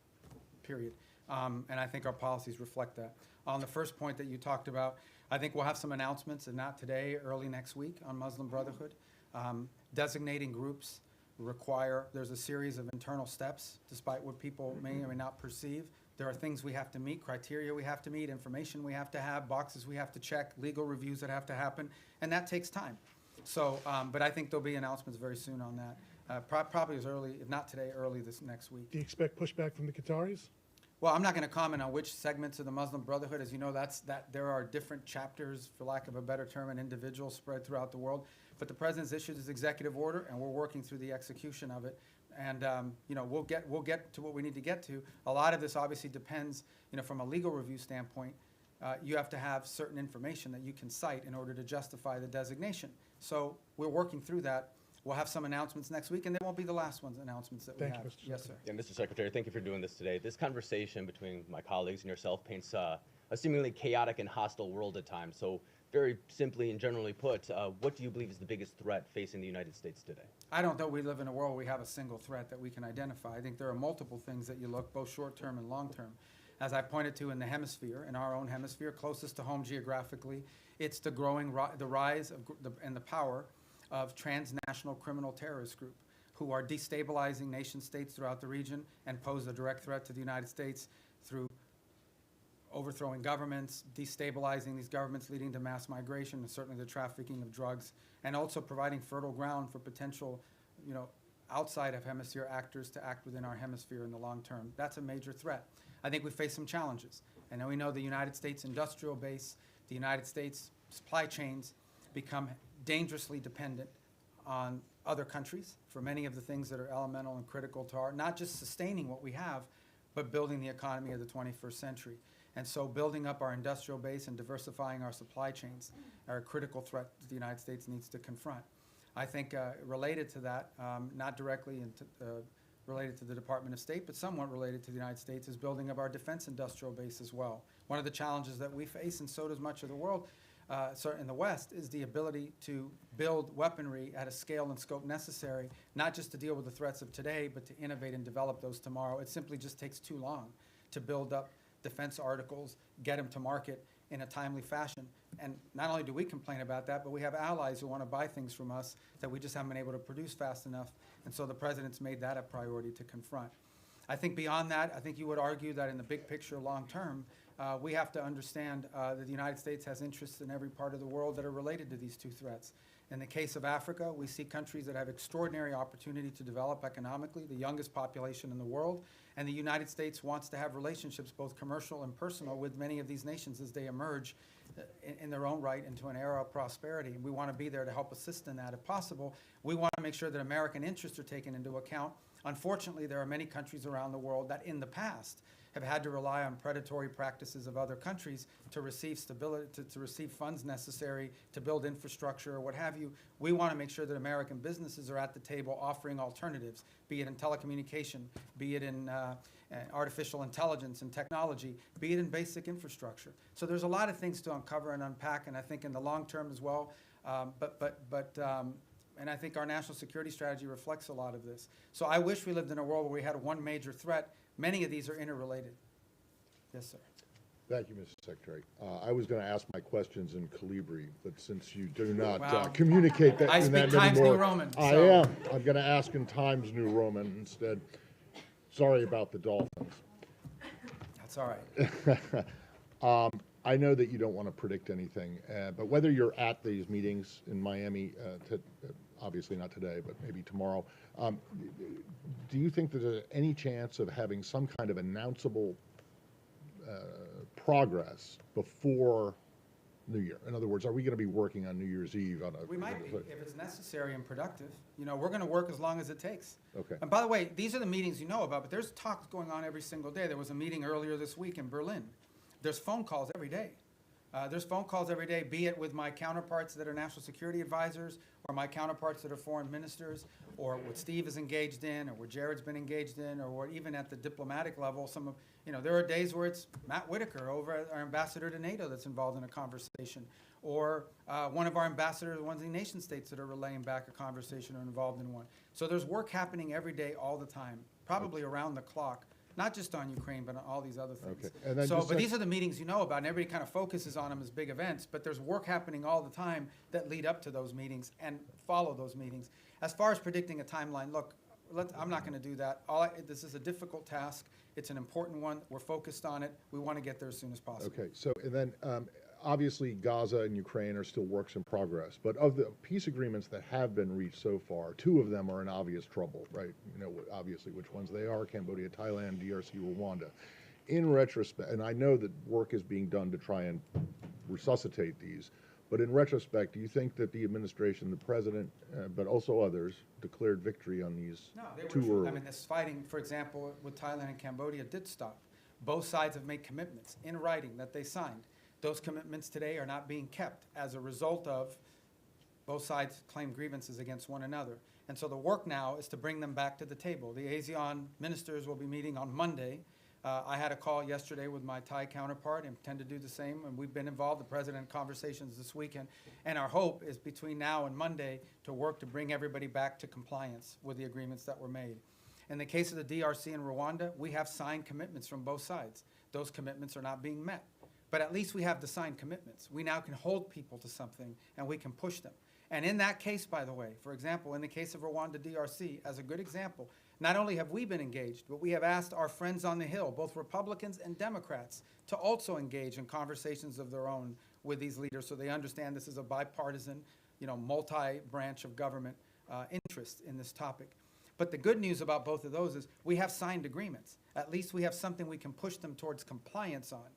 period. And I think our policies reflect that. On the first point that you talked about, I think we'll have some announcements, and not today, early next week, on Muslim Brotherhood. Designating groups there's a series of internal steps, despite what people may or may not perceive. There are things we have to meet, criteria we have to meet, information we have to have, boxes we have to check, legal reviews that have to happen, and that takes time. So, but I think there'll be announcements very soon on that, probably as early, if not today, early this next week.
Do you expect pushback from the Qataris?
Well, I'm not going to comment on which segments of the Muslim Brotherhood. As you know, there are different chapters, for lack of a better term, and individuals spread throughout the world. But the President's issued his executive order, and we're working through the execution of it. And we'll get to what we need to get to. A lot of this obviously depends, from a legal review standpoint. You have to have certain information that you can cite in order to justify the designation. So we're working through that. We'll have some announcements next week, and they won't be the last announcements that we have. Yes, sir.
Yeah, Mr. Secretary, thank you for doing this today. This conversation between my colleagues and yourself paints a seemingly chaotic and hostile world at times. So very simply and generally put, what do you believe is the biggest threat facing the United States today?
I don't know we live in a world where we have a single threat that we can identify. I think there are multiple things that you look, both short-term and long-term. As I pointed to in the hemisphere, in our own hemisphere, closest to home geographically, it's the rise of and the power of transnational criminal terrorist group who are destabilizing nation states throughout the region and pose a direct threat to the United States through overthrowing governments, destabilizing these governments, leading to mass migration, and certainly the trafficking of drugs, and also providing fertile ground for potential, outside of hemisphere actors to act within our hemisphere in the long term. That's a major threat. I think we face some challenges. And then we know the United States industrial base, the United States supply chains become dangerously dependent on other countries for many of the things that are elemental and critical to not just sustaining what we have, but building the economy of the 21st century. And so building up our industrial base and diversifying our supply chains are a critical threat that the United States needs to confront. I think related to that, not directly related to the Department of State, but somewhat related to the United States, is building up our defense industrial base as well. One of the challenges that we face, and so does much of the world, in the West, is the ability to build weaponry at a scale and scope necessary, not just to deal with the threats of today, but to innovate and develop those tomorrow. It simply just takes too long to build up defense articles, get them to market in a timely fashion. And not only do we complain about that, but we have allies who want to buy things from us that we just haven't been able to produce fast enough. And so the President's made that a priority to confront. I think beyond that, I think you would argue that in the big picture, long term, we have to understand that the United States has interests in every part of the world that are related to these two threats. In the case of Africa, we see countries that have extraordinary opportunity to develop economically, the youngest population in the world, and the United States wants to have relationships, both commercial and personal, with many of these nations as they emerge in their own right into an era of prosperity. And we want to be there to help assist in that if possible. We want to make sure that American interests are taken into account. Unfortunately, there are many countries around the world that in the past have had to rely on predatory practices of other countries to receive stability, to receive funds necessary to build infrastructure or what have you. We want to make sure that American businesses are at the table offering alternatives, be it in telecommunication, be it in artificial intelligence and technology, be it in basic infrastructure. So there's a lot of things to uncover and unpack, and I think in the long term as well. And I think our national security strategy reflects a lot of this. So I wish we lived in a world where we had one major threat. Many of these are interrelated. Yes, sir.
Thank you, Mr. Secretary. I was going to ask my questions in Calibri, but since you do not
Wow.
communicate that
I
in that
speak Times
anymore,
New Roman,
I
so-
am. I'm going to ask in Times New Roman instead. Sorry about the Dolphins.
It's all right.
I know that you don't want to predict anything, but whether you're at these meetings in Miami, obviously not today, but maybe tomorrow, do you think that there's any chance of having some kind of announceable progress before New Year? In other words, are we going to be working on New Year's Eve on a?
We might be, if it's necessary and productive. You know, we're going to work as long as it takes.
Okay.
And by the way, these are the meetings you know about, but there's talks going on every single day. There was a meeting earlier this week in Berlin. There's phone calls every day. There's phone calls every day, be it with my counterparts that are national security advisors, or my counterparts that are foreign ministers, or what Steve is engaged in, or what Jared's been engaged in, or what even at the diplomatic level, some of, you know, there are days where it's Matt Whitaker, over our ambassador to NATO, that's involved in a conversation, or one of our ambassadors, ones in nation states that are relaying back a conversation or involved in one. So there's work happening every day, all the time, probably around the clock. Not just on Ukraine, but on all these other things.
Okay. And then
So,
just
but
like-
these are the meetings you know about, and everybody kind of focuses on them as big events, but there's work happening all the time that lead up to those meetings and follow those meetings. As far as predicting a timeline, look, I'm not going to do that. This is a difficult task. It's an important one. We're focused on it. We want to get there as soon as possible.
Okay, so, and then, obviously Gaza and Ukraine are still works in progress, but of the peace agreements that have been reached so far, 2 of them are in obvious trouble, right? You know, obviously which ones they are: Cambodia, Thailand, DRC, Rwanda. In retrospect, and I know that work is being done to try and resuscitate these, but in retrospect, do you think that the administration, the president, but also others, declared victory on these
No, they were
too
true.
early?
I mean, this fighting, for example, with Thailand and Cambodia did stop. Both sides have made commitments in writing that they signed. Those commitments today are not being kept as a result of both sides claim grievances against one another. And so the work now is to bring them back to the table. The ASEAN ministers will be meeting on Monday. I had a call yesterday with my Thai counterpart and intend to do the same, and we've been involved, the president, in conversations this weekend. And our hope is between now and Monday to work to bring everybody back to compliance with the agreements that were made. In the case of the DRC and Rwanda, we have signed commitments from both sides. Those commitments are not being met. But at least we have the signed commitments. We now can hold people to something, and we can push them. And in that case, by the way, for example, in the case of Rwanda DRC, as a good example, not only have we been engaged, but we have asked our friends on the Hill, both Republicans and Democrats, to also engage in conversations of their own with these leaders so they understand this is a bipartisan, you know, multi-branch of government interest in this topic. But the good news about both of those is we have signed agreements. At least we have something we can push them towards compliance on.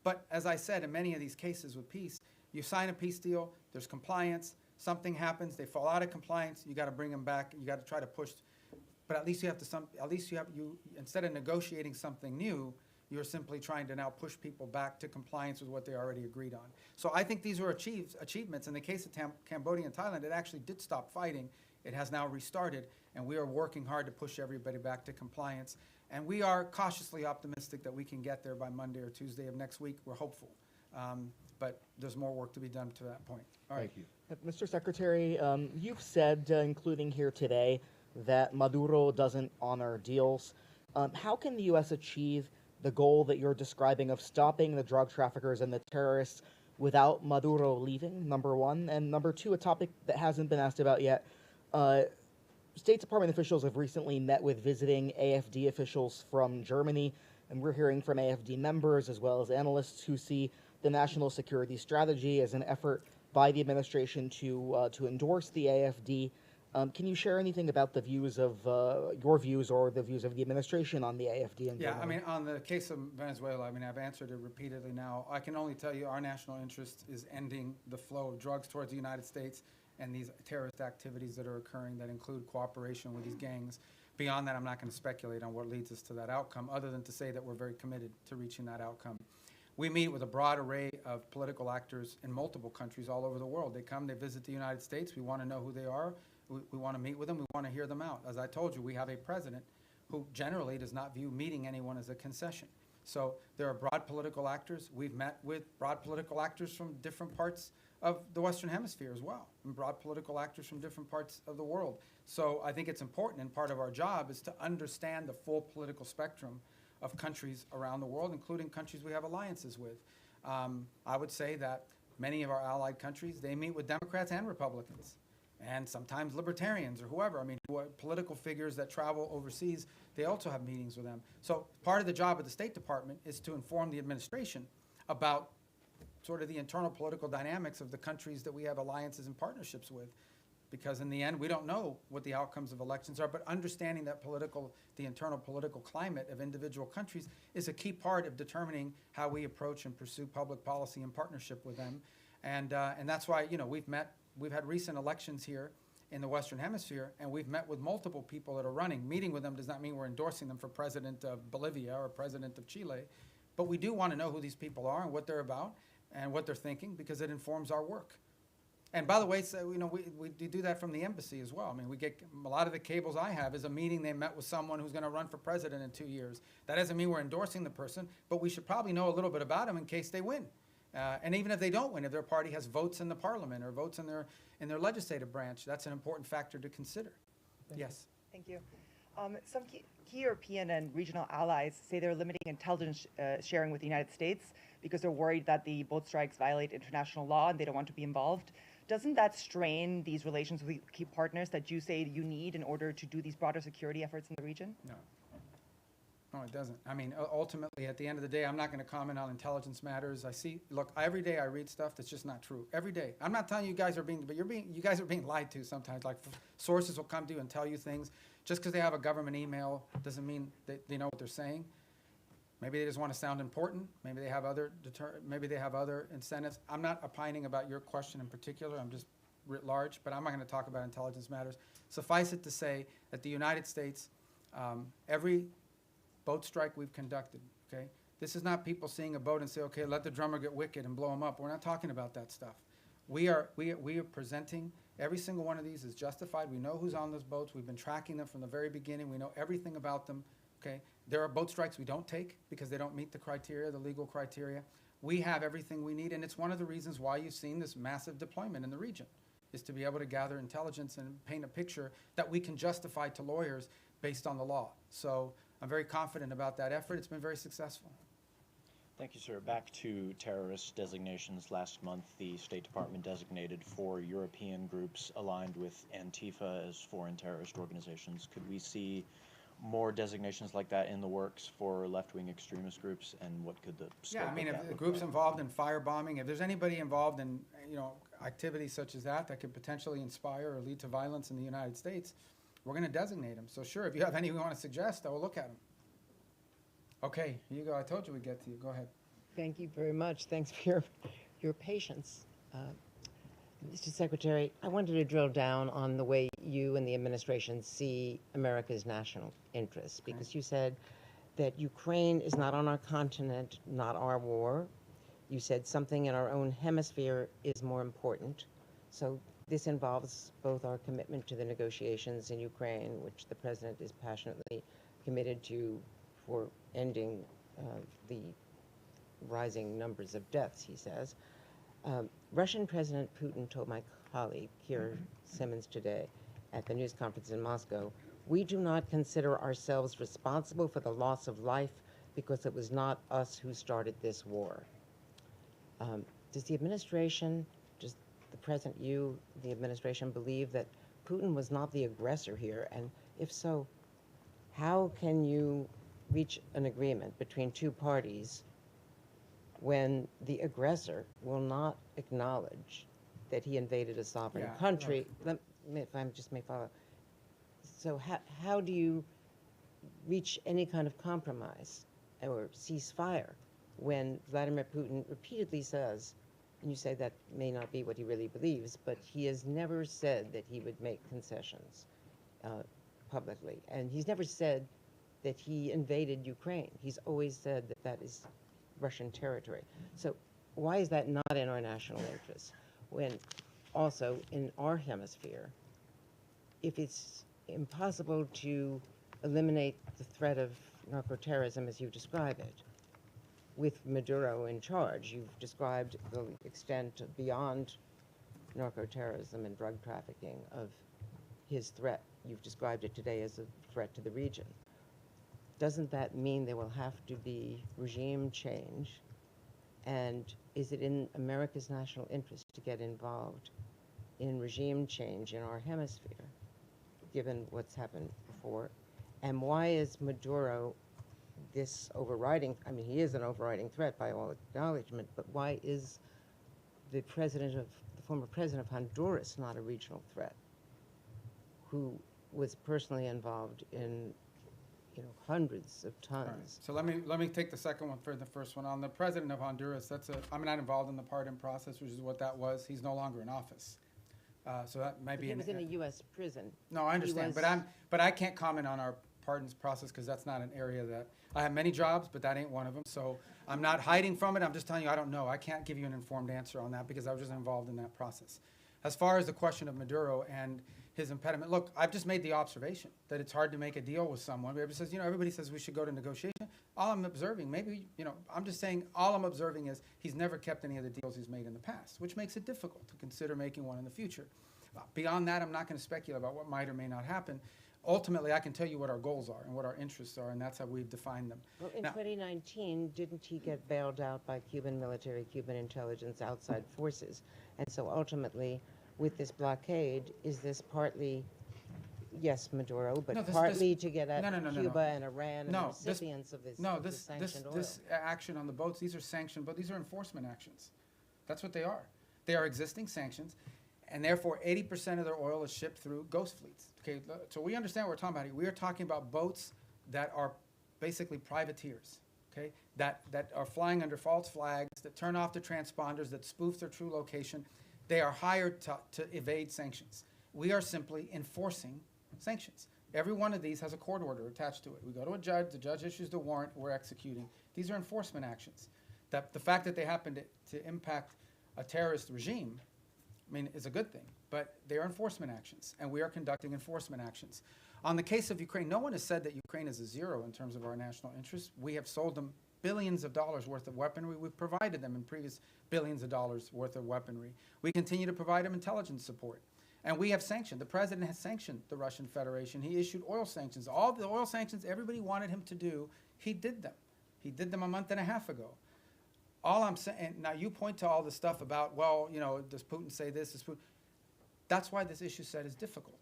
But as I said, in many of these cases with peace, you sign a peace deal, there's compliance, something happens, they fall out of compliance, you got to bring them back, you got to try to push. But at least you have to, instead of negotiating something new, you're simply trying to now push people back to compliance with what they already agreed on. So I think these were achievements. In the case of Cambodia and Thailand, it actually did stop fighting. It has now restarted, and we are working hard to push everybody back to compliance. And we are cautiously optimistic that we can get there by Monday or Tuesday of next week. We're hopeful. But there's more work to be done to that point. All right.
Thank you.
Mr. Secretary, you've said, including here today, that Maduro doesn't honor deals. How can the U.S. achieve the goal that you're describing of stopping the drug traffickers and the terrorists without Maduro leaving, number one? And number two, a topic that hasn't been asked about yet, State Department officials have recently met with visiting AFD officials from Germany, and we're hearing from AFD members as well as analysts who see the national security strategy as an effort by the administration to endorse the AFD. Can you share anything about the views of your views or the views of the administration on the AFD in Germany?
Yeah, I mean, on the case of Venezuela, I mean, I've answered it repeatedly now. I can only tell you our national interest is ending the flow of drugs towards the United States and these terrorist activities that are occurring that include cooperation with these gangs. Beyond that, I'm not going to speculate on what leads us to that outcome, other than to say that we're very committed to reaching that outcome. We meet with a broad array of political actors in multiple countries all over the world. They come, they visit the United States. We want to know who they are. We want to meet with them. We want to hear them out. As I told you, we have a president who generally does not view meeting anyone as a concession. So there are broad political actors. We've met with broad political actors from different parts of the Western Hemisphere as well, and broad political actors from different parts of the world. So I think it's important, and part of our job is to understand the full political spectrum of countries around the world, including countries we have alliances with. I would say that many of our allied countries, they meet with Democrats and Republicans. and sometimes libertarians or whoever. I mean, political figures that travel overseas, they also have meetings with them. So part of the job of the State Department is to inform the administration about sort of the internal political dynamics of the countries that we have alliances and partnerships with. Because in the end, we don't know what the outcomes of elections are, but understanding that the internal political climate of individual countries is a key part of determining how we approach and pursue public policy in partnership with them. And that's why, you know, we've had recent elections here in the Western Hemisphere, and we've met with multiple people that are running. Meeting with them does not mean we're endorsing them for president of Bolivia or president of Chile, but we do want to know who these people are and what they're about and what they're thinking, because it informs our work. And by the way, so, you know, we do that from the embassy as well. I mean, we get a lot of the cables I have is a meeting they met with someone who's going to run for president in 2 years. That doesn't mean we're endorsing the person, but we should probably know a little bit about them in case they win. And even if they don't win, if their party has votes in the parliament or votes in their legislative branch, that's an important factor to consider. Yes.
Thank you. Some key European and regional allies say they're limiting intelligence sharing with the United States because they're worried that the boat strikes violate international law and they don't want to be involved. Doesn't that strain these relations with key partners that you say you need in order to do these broader security efforts in the region?
No. No, it doesn't. I mean, ultimately, at the end of the day, I'm not going to comment on intelligence matters. Look, every day I read stuff that's just not true. Every day. I'm not telling you guys are being, but you guys are being lied to sometimes. Like, sources will come to you and tell you things. Just because they have a government email doesn't mean that they know what they're saying. Maybe they just want to sound important. Maybe they have other incentives. I'm not opining about your question in particular. I'm just writ large, but I'm not going to talk about intelligence matters. Suffice it to say that the United States, every boat strike we've conducted, okay? This is not people seeing a boat and say, okay, let the drummer get wicked and blow him up. We're not talking about that stuff. We are presenting every single one of these is justified. We know who's on those boats. We've been tracking them from the very beginning. We know everything about them, okay? There are boat strikes we don't take because they don't meet the criteria, the legal criteria. We have everything we need, and it's one of the reasons why you've seen this massive deployment in the region, is to be able to gather intelligence and paint a picture that we can justify to lawyers based on the law. So I'm very confident about that effort. It's been very successful.
Thank you, sir. Back to terrorist designations. Last month, the State Department designated 4 European groups aligned with Antifa as foreign terrorist organizations. Could we see more designations like that in the works for left-wing extremist groups, and what could the scope
Yeah, I mean,
of
if
that
the
look
group's
like?
involved in firebombing, if there's anybody involved in, you know, activities such as that could potentially inspire or lead to violence in the United States, we're going to designate them. So sure, if you have any we want to suggest, I will look at them. Okay, here you go. I told you we'd get to you. Go ahead.
Thank you very much. Thanks for your patience. Mr. Secretary, I wanted to drill down on the way you and the administration see America's national interests, because you said that Ukraine is not on our continent, not our war. You said something in our own hemisphere is more important. So this involves both our commitment to the negotiations in Ukraine, which the President is passionately committed to for ending the rising numbers of deaths, he says. Russian President Putin told my colleague, Keir Simmons, today at the news conference in Moscow, we do not consider ourselves responsible for the loss of life because it was not us who started this war. Does the administration, does the President, you, the administration, believe that Putin was not the aggressor here? And if so, how can you reach an agreement between two parties when the aggressor will not acknowledge that he invaded a sovereign country? If I just may follow. So how do you reach any kind of compromise or ceasefire when Vladimir Putin repeatedly says, and you say that may not be what he really believes, but he has never said that he would make concessions publicly. And he's never said that he invaded Ukraine. He's always said that that is Russian territory. So why is that not in our national interest? When also in our hemisphere, if it's impossible to eliminate the threat of narco-terrorism as you describe it, with Maduro in charge, you've described the extent beyond narco-terrorism and drug trafficking of his threat. You've described it today as a threat to the region. Doesn't that mean there will have to be regime change? And is it in America's national interest to get involved in regime change in our hemisphere, given what's happened before? And why is Maduro this overriding, I mean, he is an overriding threat by all acknowledgement, but why is the former president of Honduras not a regional threat, who was personally involved in, hundreds of
All right.
tons?
So let me take the second one for the first one. On the president of Honduras, I'm not involved in the pardon process, which is what that was. He's no longer in office. So that might be.
He was in a U.S. prison.
No, I understand, but I can't comment on our pardons process because that's not an area that, I have many jobs, but that ain't one of them. So I'm not hiding from it. I'm just telling you I don't know. I can't give you an informed answer on that because I was just involved in that process. As far as the question of Maduro and his impediment, look, I've just made the observation that it's hard to make a deal with someone. Everybody says we should go to negotiation. All I'm observing, I'm just saying all I'm observing is he's never kept any of the deals he's made in the past, which makes it difficult to consider making one in the future. Beyond that, I'm not going to speculate about what might or may not happen. Ultimately, I can tell you what our goals are and what our interests are, and that's how we've defined them.
Well, in
Now-
2019, didn't he get bailed out by Cuban military, Cuban intelligence, outside forces? And so ultimately, with this blockade, is this partly, yes, Maduro, but
No,
partly to get at
No.
Cuba and Iran and the
No,
recipients of this
No,
of
this
sanctioned oil?
this action on the boats, these are sanctioned, but these are enforcement actions. That's what they are. They are existing sanctions, and therefore 80% of their oil is shipped through ghost fleets. Okay, so we understand what we're talking about here. We are talking about boats that are basically privateers, okay, that are flying under false flags, that turn off the transponders, that spoof their true location. They are hired to evade sanctions. We are simply enforcing sanctions. Every one of these has a court order attached to it. We go to a judge, the judge issues the warrant, we're executing. These are enforcement actions. That the fact that they happen to impact a terrorist regime, is a good thing, but they are enforcement actions, and we are conducting enforcement actions. On the case of Ukraine, no one has said that Ukraine is a zero in terms of our national interests. We have sold them billions of dollars worth of weaponry. We've provided them in previous billions of dollars worth of weaponry. We continue to provide them intelligence support. And we have sanctioned. The president has sanctioned the Russian Federation. He issued oil sanctions. All the oil sanctions everybody wanted him to do, he did them. He did them a month and a half ago. All I'm saying, now you point to all the stuff about, does Putin say this? Does Putin? That's why this issue set is difficult.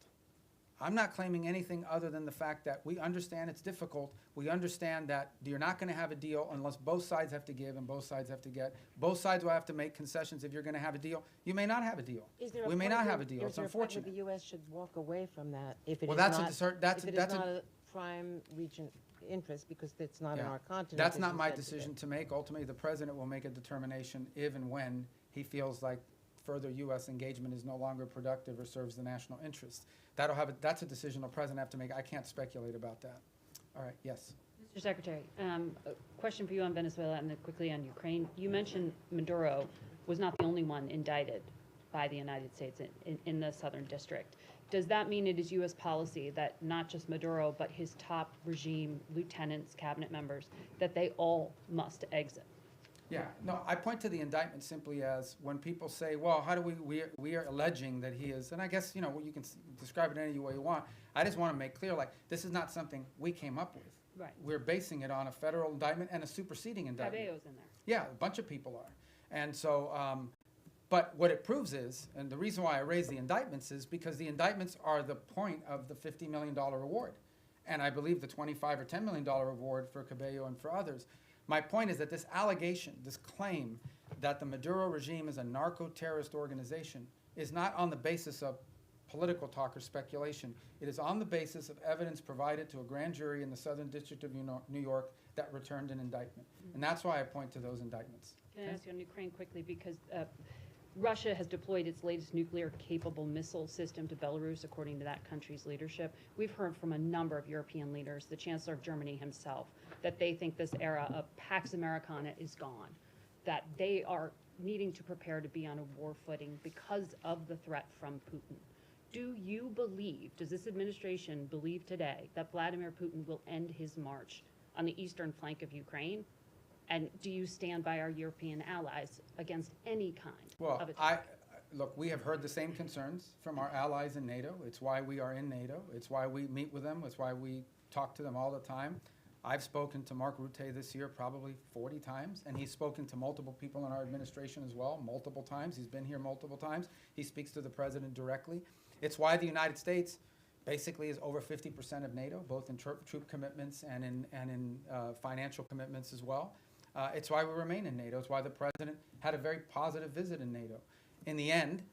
I'm not claiming anything other than the fact that we understand it's difficult. We understand that you're not going to have a deal unless both sides have to give and both sides have to get. Both sides will have to make concessions if you're going to have a deal. You may not have a deal. We may not have a deal. It's unfortunate.
The U.S. should walk away from that if it
Well,
is
that's
not a prime region interest because it's not in our continent.
That's
as
not
you
my
said
decision
today.
to make. Ultimately, the president will make a determination if and when he feels like further U.S. engagement is no longer productive or serves the national interest. That's a decision the president have to make. I can't speculate about that. All right, yes.
Mr. Secretary, a question for you on Venezuela and then quickly on Ukraine. You mentioned Maduro was not the only one indicted by the United States in the Southern District. Does that mean it is U.S. policy that not just Maduro, but his top regime lieutenants, cabinet members, that they all must exit?
Yeah, no, I point to the indictment simply as when people say, well, how do we are alleging that he is, and I guess, you can describe it any way you want. I just want to make clear, this is not something we came up with.
Right.
We're basing it on a federal indictment and a superseding indictment.
Cabello's in there.
Yeah, a bunch of people are. And so, but what it proves is, and the reason why I raise the indictments is because the indictments are the point of the $50 million reward. And I believe the $25 or $10 million reward for Cabello and for others. My point is that this allegation, this claim that the Maduro regime is a narco-terrorist organization is not on the basis of political talk or speculation. It is on the basis of evidence provided to a grand jury in the Southern District of New York that returned an indictment. And that's why I point to those indictments.
Can I ask you on Ukraine quickly, because Russia has deployed its latest nuclear-capable missile system to Belarus, according to that country's leadership. We've heard from a number of European leaders, the Chancellor of Germany himself, that they think this era of Pax Americana is gone, that they are needing to prepare to be on a war footing because of the threat from Putin. Do you believe, does this administration believe today that Vladimir Putin will end his march on the eastern flank of Ukraine? And do you stand by our European allies against any kind of attack?
Look, we have heard the same concerns from our allies in NATO. It's why we are in NATO. It's why we meet with them. It's why we talk to them all the time. I've spoken to Mark Rutte this year probably 40 times, and he's spoken to multiple people in our administration as well, multiple times. He's been here multiple times. He speaks to the president directly. It's why the United States basically is over 50% of NATO, both in troop commitments and in financial commitments as well. It's why we remain in NATO. It's why the president had a very positive visit in NATO. In the end,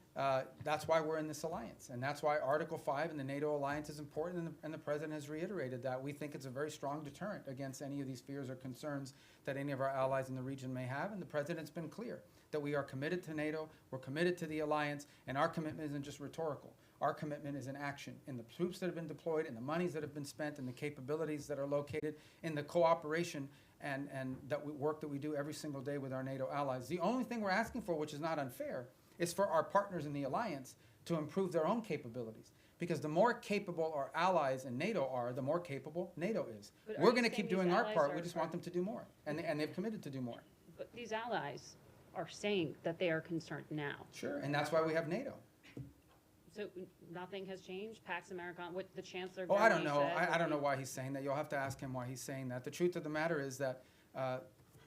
that's why we're in this alliance, and that's why Article 5 in the NATO alliance is important, and the president has reiterated that. We think it's a very strong deterrent against any of these fears or concerns that any of our allies in the region may have, and the president's been clear that we are committed to NATO, we're committed to the alliance, and our commitment isn't just rhetorical. Our commitment is in action, in the troops that have been deployed, in the monies that have been spent, in the capabilities that are located, in the cooperation and work that we do every single day with our NATO allies. The only thing we're asking for, which is not unfair, is for our partners in the alliance to improve their own capabilities. Because the more capable our allies in NATO are, the more capable NATO is.
But are
We're
you
going to
saying
keep
these
doing our
allies
part,
are-
we just want them to do more. And they've committed to do more.
But these allies are saying that they are concerned now.
Sure, and that's why we have NATO.
So nothing has changed? Pax Americana, what the Chancellor of
Oh, I don't
Germany
know.
said,
I don't know
what
why he's saying that. You'll have to ask him why he's saying that. The truth of the matter is that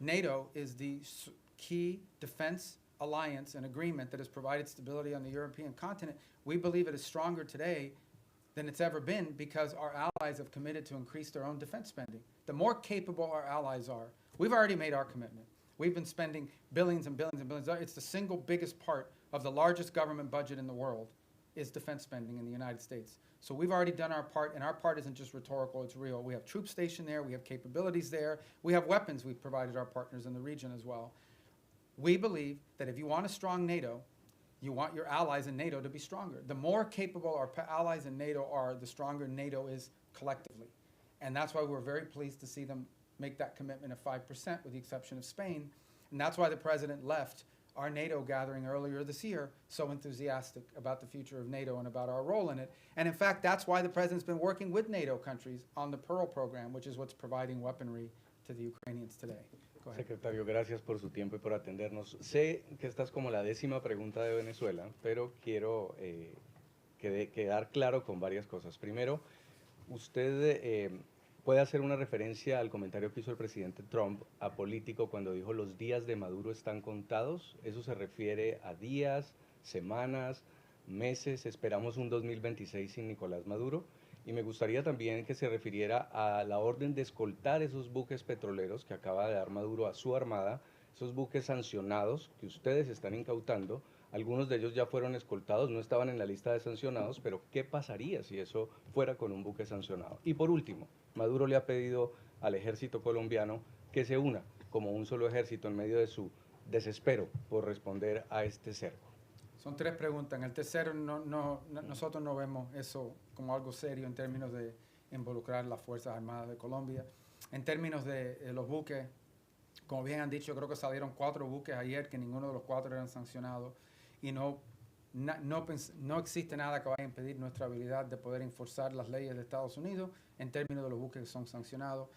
NATO is the key defense alliance and agreement that has provided stability on the European continent. We believe it is stronger today than it's ever been because our allies have committed to increase their own defense spending. The more capable our allies are, we've already made our commitment. We've been spending billions and billions and billions. It's the single biggest part of the largest government budget in the world is defense spending in the United States. So we've already done our part, and our part isn't just rhetorical, it's real. We have troops stationed there, we have capabilities there, we have weapons we've provided our partners in the region as well. We believe that if you want a strong NATO, you want your allies in NATO to be stronger. The more capable our allies in NATO are, the stronger NATO is collectively. And that's why we're very pleased to see them make that commitment of 5% with the exception of Spain. And that's why the president left our NATO gathering earlier this year so enthusiastic about the future of NATO and about our role in it. And in fact, that's why the president's been working with NATO countries on the Pearl program, which is what's providing weaponry to the Ukrainians today. Go ahead.
Secretario, gracias por su tiempo y por atendernos. Sé que esta es como la 10ª pregunta de Venezuela, pero quiero quedar claro con varias cosas. Primero, usted puede hacer una referencia al comentario que hizo el presidente Trump apolítico cuando dijo los días de Maduro están contados. ¿Eso se refiere a días, semanas, meses? Esperamos un 2026 sin Nicolás Maduro. Y me gustaría también que se refiriera a la orden de escoltar esos buques petroleros que acaba de dar Maduro a su armada, esos buques sancionados que ustedes están incautando. Algunos de ellos ya fueron escoltados, no estaban en la lista de sancionados, pero ¿qué pasaría si eso fuera con un buque sancionado? Y por último, Maduro le ha pedido al ejército colombiano que se una como un solo ejército en medio de su desespero por responder a este cerco.
Son 3 preguntas. En el tercero, nosotros no vemos eso como algo serio en términos de involucrar las Fuerzas Armadas de Colombia. En términos de los buques, como bien han dicho, creo que salieron 4 buques ayer, que ninguno de los 4 eran sancionados. Y no existe nada que vaya a impedir nuestra habilidad de poder enforzar las leyes de Estados Unidos en términos de los buques que son sancionados.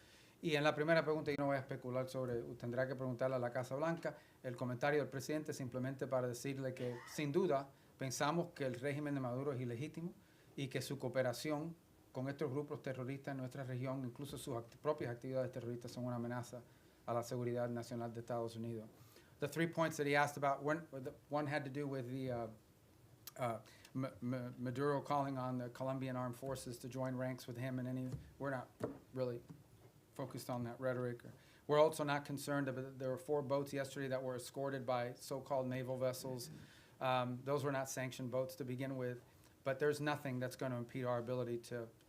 Y en la primera pregunta yo no voy a especular sobre, tendrá que preguntarle a la Casa Blanca. El comentario del presidente simplemente para decirle que sin duda pensamos que el régimen de Maduro es ilegítimo y que su cooperación con estos grupos terroristas en nuestra región, incluso sus propias actividades terroristas, son una amenaza a la seguridad nacional de Estados Unidos. The 3 points that he asked about, one had to do with the Maduro calling on the Colombian armed forces to join ranks with him, and we're not really focused on that rhetoric. We're also not concerned about, there were 4 boats yesterday that were escorted by so-called naval vessels. Those were not sanctioned boats to begin with, but there's nothing that's going to impede our ability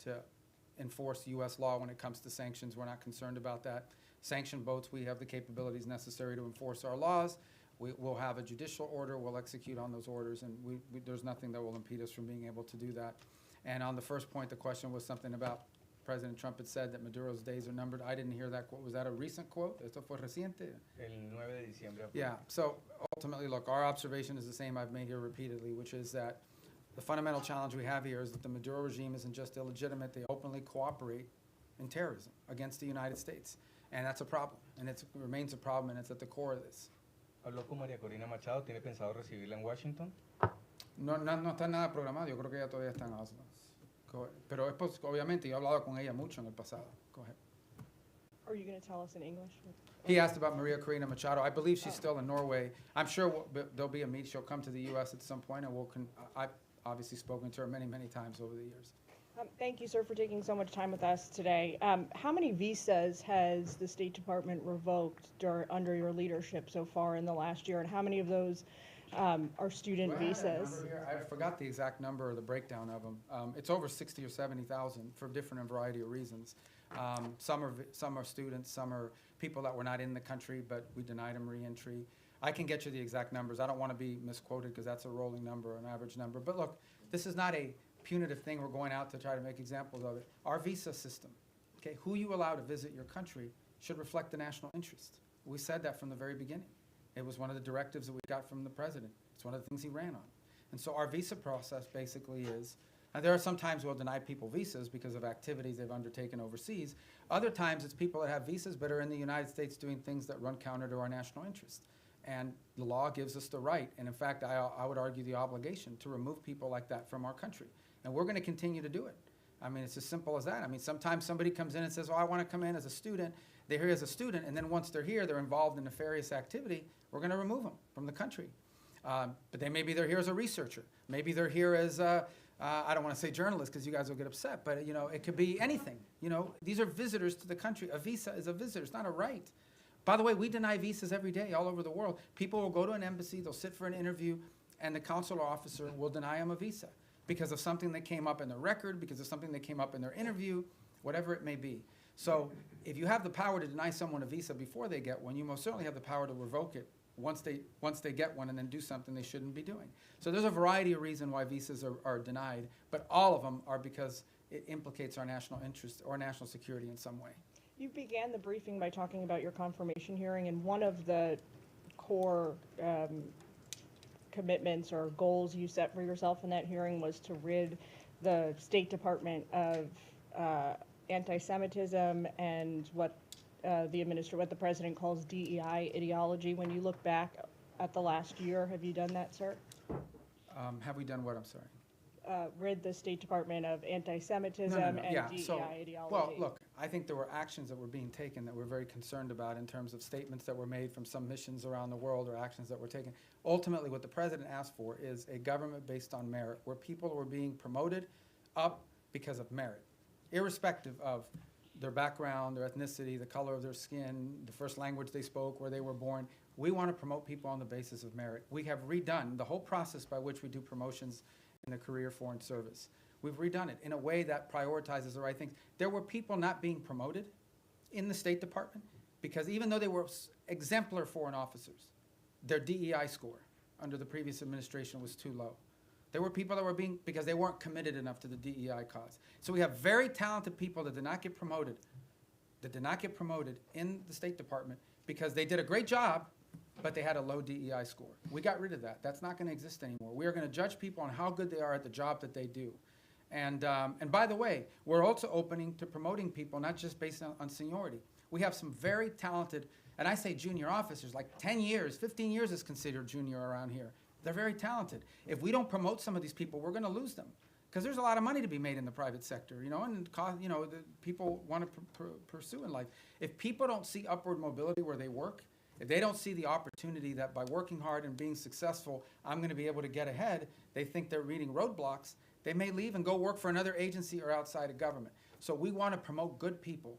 to enforce U.S. law when it comes to sanctions. We're not concerned about that. Sanctioned boats, we have the capabilities necessary to enforce our laws. We'll have a judicial order, we'll execute on those orders, and there's nothing that will impede us from being able to do that. And on the first point, the question was something about President Trump had said that Maduro's days are numbered. I didn't hear that quote. Was that a recent quote? ¿Esto fue reciente?
El 9 de diciembre.
Yeah, so ultimately, look, our observation is the same I've made here repeatedly, which is that the fundamental challenge we have here is that the Maduro regime isn't just illegitimate, they openly cooperate in terrorism against the United States. And that's a problem, and it remains a problem, and it's at the core of this.
¿Habló con María Corina Machado? ¿Tiene pensado recibirla en Washington?
No está nada programado, yo creo que ella todavía está en Oslo. Pero obviamente yo he hablado con ella mucho en el pasado. Go ahead.
Are you going to tell us in English?
He asked about Maria Corina Machado. I believe she's still in Norway. I'm sure there'll be a meet. She'll come to the U.S. at some point, and I've obviously spoken to her many, many times over the years.
Thank you, sir, for taking so much time with us today. How many visas has the State Department revoked under your leadership so far in the last year, and how many of those are student
Well, I have that
visas?
number here. I forgot the exact number or the breakdown of them. It's over 60 or 70,000 for different and variety of reasons. Some are students, some are people that were not in the country, but we denied them reentry. I can get you the exact numbers. I don't want to be misquoted because that's a rolling number, an average number. But look, this is not a punitive thing. We're going out to try to make examples of it. Our visa system, okay, who you allow to visit your country should reflect the national interest. We said that from the very beginning. It was one of the directives that we got from the president. It's one of the things he ran on. And so our visa process basically is, and there are some times we'll deny people visas because of activities they've undertaken overseas. Other times it's people that have visas but are in the United States doing things that run counter to our national interest. And the law gives us the right, and in fact, I would argue the obligation to remove people like that from our country. And we're going to continue to do it. I mean, it's as simple as that. I mean, sometimes somebody comes in and says, well, I want to come in as a student. They're here as a student, and then once they're here, they're involved in nefarious activity. We're going to remove them from the country. But they maybe they're here as a researcher. Maybe they're here as, I don't want to say journalist because you guys will get upset, but, you know, it could be anything. You know, these are visitors to the country. A visa is a visitor. It's not a right. By the way, we deny visas every day all over the world. People will go to an embassy, they'll sit for an interview, and the consular officer will deny them a visa because of something that came up in their record, because of something that came up in their interview, whatever it may be. So if you have the power to deny someone a visa before they get one, you most certainly have the power to revoke it once they get one and then do something they shouldn't be doing. So there's a variety of reasons why visas are denied, but all of them are because it implicates our national interest or national security in some way.
You began the briefing by talking about your confirmation hearing, and one of the core commitments or goals you set for yourself in that hearing was to rid the State Department of anti-Semitism and what the president calls DEI ideology. When you look back at the last year, have you done that, sir?
Have we done what? I'm sorry.
Rid the State Department of anti-Semitism and DEI ideology.
Well, look, I think there were actions that were being taken that we're very concerned about in terms of statements that were made from some missions around the world or actions that were taken. Ultimately, what the president asked for is a government based on merit, where people were being promoted up because of merit, irrespective of their background, their ethnicity, the color of their skin, the first language they spoke, where they were born. We want to promote people on the basis of merit. We have redone the whole process by which we do promotions in the career foreign service. We've redone it in a way that prioritizes the right things. There were people not being promoted in the State Department because even though they were exemplar foreign officers, their DEI score under the previous administration was too low. There were people that were because they weren't committed enough to the DEI cause. So we have very talented people that did not get promoted in the State Department because they did a great job, but they had a low DEI score. We got rid of that. That's not going to exist anymore. We are going to judge people on how good they are at the job that they do. And by the way, we're also opening to promoting people, not just based on seniority. We have some very talented, and I say junior officers, like 10 years, 15 years is considered junior around here. They're very talented. If we don't promote some of these people, we're going to lose them. Because there's a lot of money to be made in the private sector, you know, and the people want to pursue in life. If people don't see upward mobility where they work, if they don't see the opportunity that by working hard and being successful, I'm going to be able to get ahead, they think they're reading roadblocks, they may leave and go work for another agency or outside of government. So we want to promote good people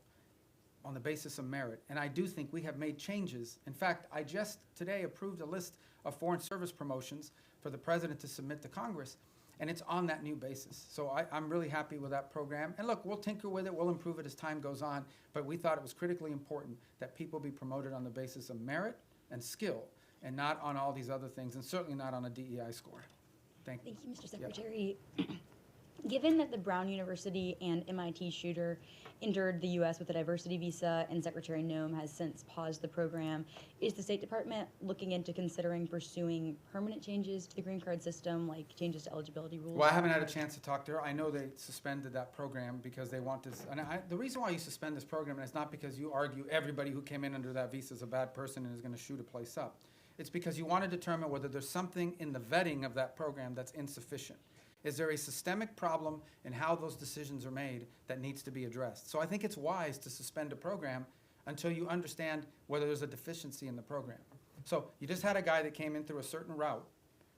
on the basis of merit. And I do think we have made changes. In fact, I just today approved a list of foreign service promotions for the president to submit to Congress. And it's on that new basis. So I'm really happy with that program. And look, we'll tinker with it, we'll improve it as time goes on, but we thought it was critically important that people be promoted on the basis of merit and skill, and not on all these other things, and certainly not on a DEI score. Thank you.
Thank you, Mr. Secretary. Given that the Brown University and MIT shooter entered the U.S. with a diversity visa and Secretary Noem has since paused the program, is the State Department looking into considering pursuing permanent changes to the green card system, like changes to eligibility rules?
Well, I haven't had a chance to talk to her. I know they suspended that program because they want this. And the reason why you suspend this program, and it's not because you argue everybody who came in under that visa is a bad person and is going to shoot a place up. It's because you want to determine whether there's something in the vetting of that program that's insufficient. Is there a systemic problem in how those decisions are made that needs to be addressed? So I think it's wise to suspend a program until you understand whether there's a deficiency in the program. So you just had a guy that came in through a certain route.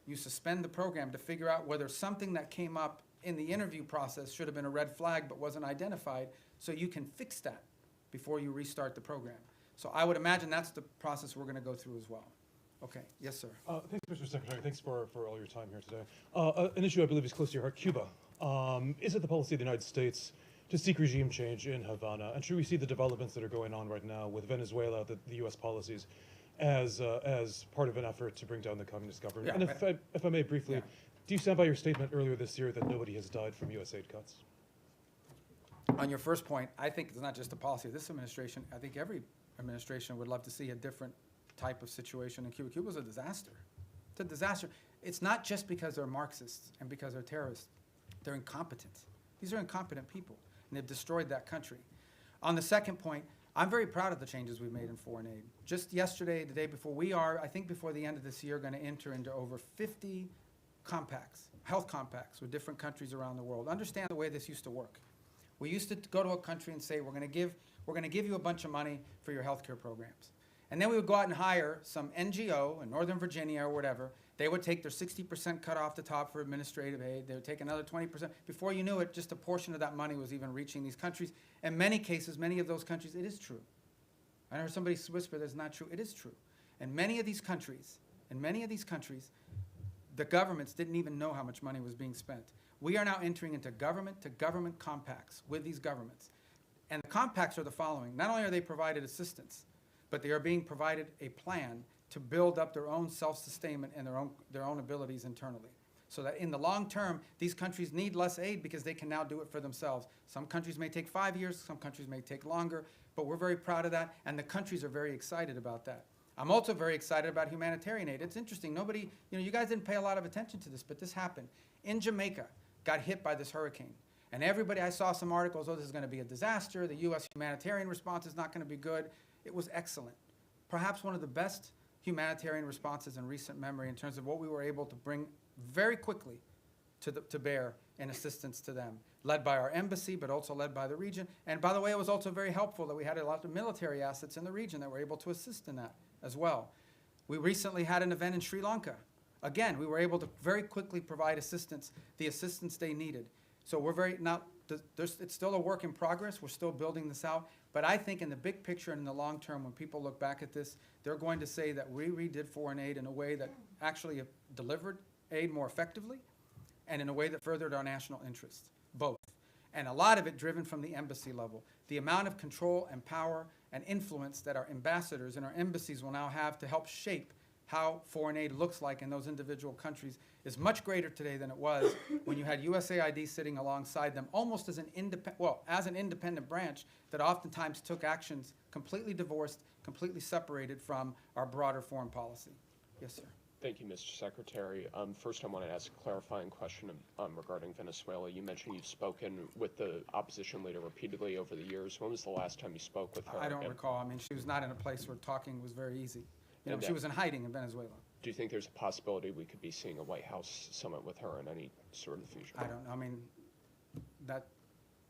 You suspend the program to figure out whether something that came up in the interview process should have been a red flag but wasn't identified, so you can fix that before you restart the program. So I would imagine that's the process we're going to go through as well. Okay, yes, sir.
Thanks, Mr. Secretary. Thanks for all your time here today. An issue I believe is close to your heart, Cuba. Is it the policy of the United States to seek regime change in Havana? And should we see the developments that are going on right now with Venezuela, the U.S. policies, as part of an effort to bring down the communist government?
Yeah,
and if I may briefly, do you stand by your statement earlier this year that nobody has died from U.S. aid cuts?
On your first point, I think it's not just a policy of this administration. I think every administration would love to see a different type of situation in Cuba. Cuba's a disaster. It's a disaster. It's not just because they're Marxists and because they're terrorists. They're incompetent. These are incompetent people, and they've destroyed that country. On the second point, I'm very proud of the changes we've made in foreign aid. Just yesterday, the day before, we are, I think before the end of this year, going to enter into over 50 compacts, health compacts with different countries around the world. Understand the way this used to work. We used to go to a country and say, we're going to give you a bunch of money for your healthcare programs. And then we would go out and hire some NGO in Northern Virginia or whatever. They would take their 60% cut off the top for administrative aid. They would take another 20%. Before you knew it, just a portion of that money was even reaching these countries. In many cases, many of those countries, it is true. I heard somebody whisper that's not true. It is true. In many of these countries, the governments didn't even know how much money was being spent. We are now entering into government-to-government compacts with these governments. And the compacts are the following. Not only are they provided assistance, but they are being provided a plan to build up their own self-sustainment and their own abilities internally. So that in the long term, these countries need less aid because they can now do it for themselves. Some countries may take 5 years, some countries may take longer, but we're very proud of that, and the countries are very excited about that. I'm also very excited about humanitarian aid. It's interesting, nobody, you guys didn't pay a lot of attention to this, but this happened. In Jamaica, got hit by this hurricane. And everybody, I saw some articles, this is going to be a disaster, the U.S. humanitarian response is not going to be good. It was excellent. Perhaps one of the best humanitarian responses in recent memory in terms of what we were able to bring very quickly to bear in assistance to them, led by our embassy, but also led by the region. And by the way, it was also very helpful that we had a lot of military assets in the region that were able to assist in that as well. We recently had an event in Sri Lanka. Again, we were able to very quickly provide assistance, the assistance they needed. So we're it's still a work in progress. We're still building this out. But I think in the big picture and in the long term, when people look back at this, they're going to say that we redid foreign aid in a way that actually delivered aid more effectively and in a way that furthered our national interests, both. And a lot of it driven from the embassy level. The amount of control and power and influence that our ambassadors and our embassies will now have to help shape how foreign aid looks like in those individual countries is much greater today than it was when you had USAID sitting alongside them almost as an independent branch that oftentimes took actions completely divorced, completely separated from our broader foreign policy. Yes, sir.
Thank you, Mr. Secretary. First, I want to ask a clarifying question regarding Venezuela. You mentioned you've spoken with the opposition leader repeatedly over the years. When was the last time you spoke with her?
I don't recall. I mean, she was not in a place where talking was very easy.
And
she was in hiding in Venezuela.
Do you think there's a possibility we could be seeing a White House summit with her in any sort of the future?
I don't know. I mean,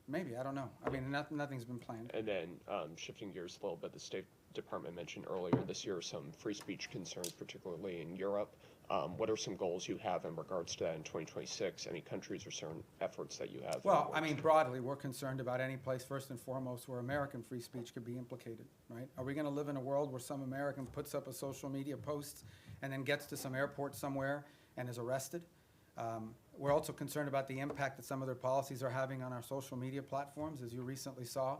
maybe. I don't know. I mean, nothing's been planned.
And then shifting gears a little bit, the State Department mentioned earlier this year some free speech concerns, particularly in Europe. What are some goals you have in regards to that in 2026? Any countries or certain efforts that you have?
Well, I mean, broadly, we're concerned about any place, first and foremost, where American free speech could be implicated, right? Are we going to live in a world where some American puts up a social media post and then gets to some airport somewhere and is arrested? We're also concerned about the impact that some of their policies are having on our social media platforms. As you recently saw,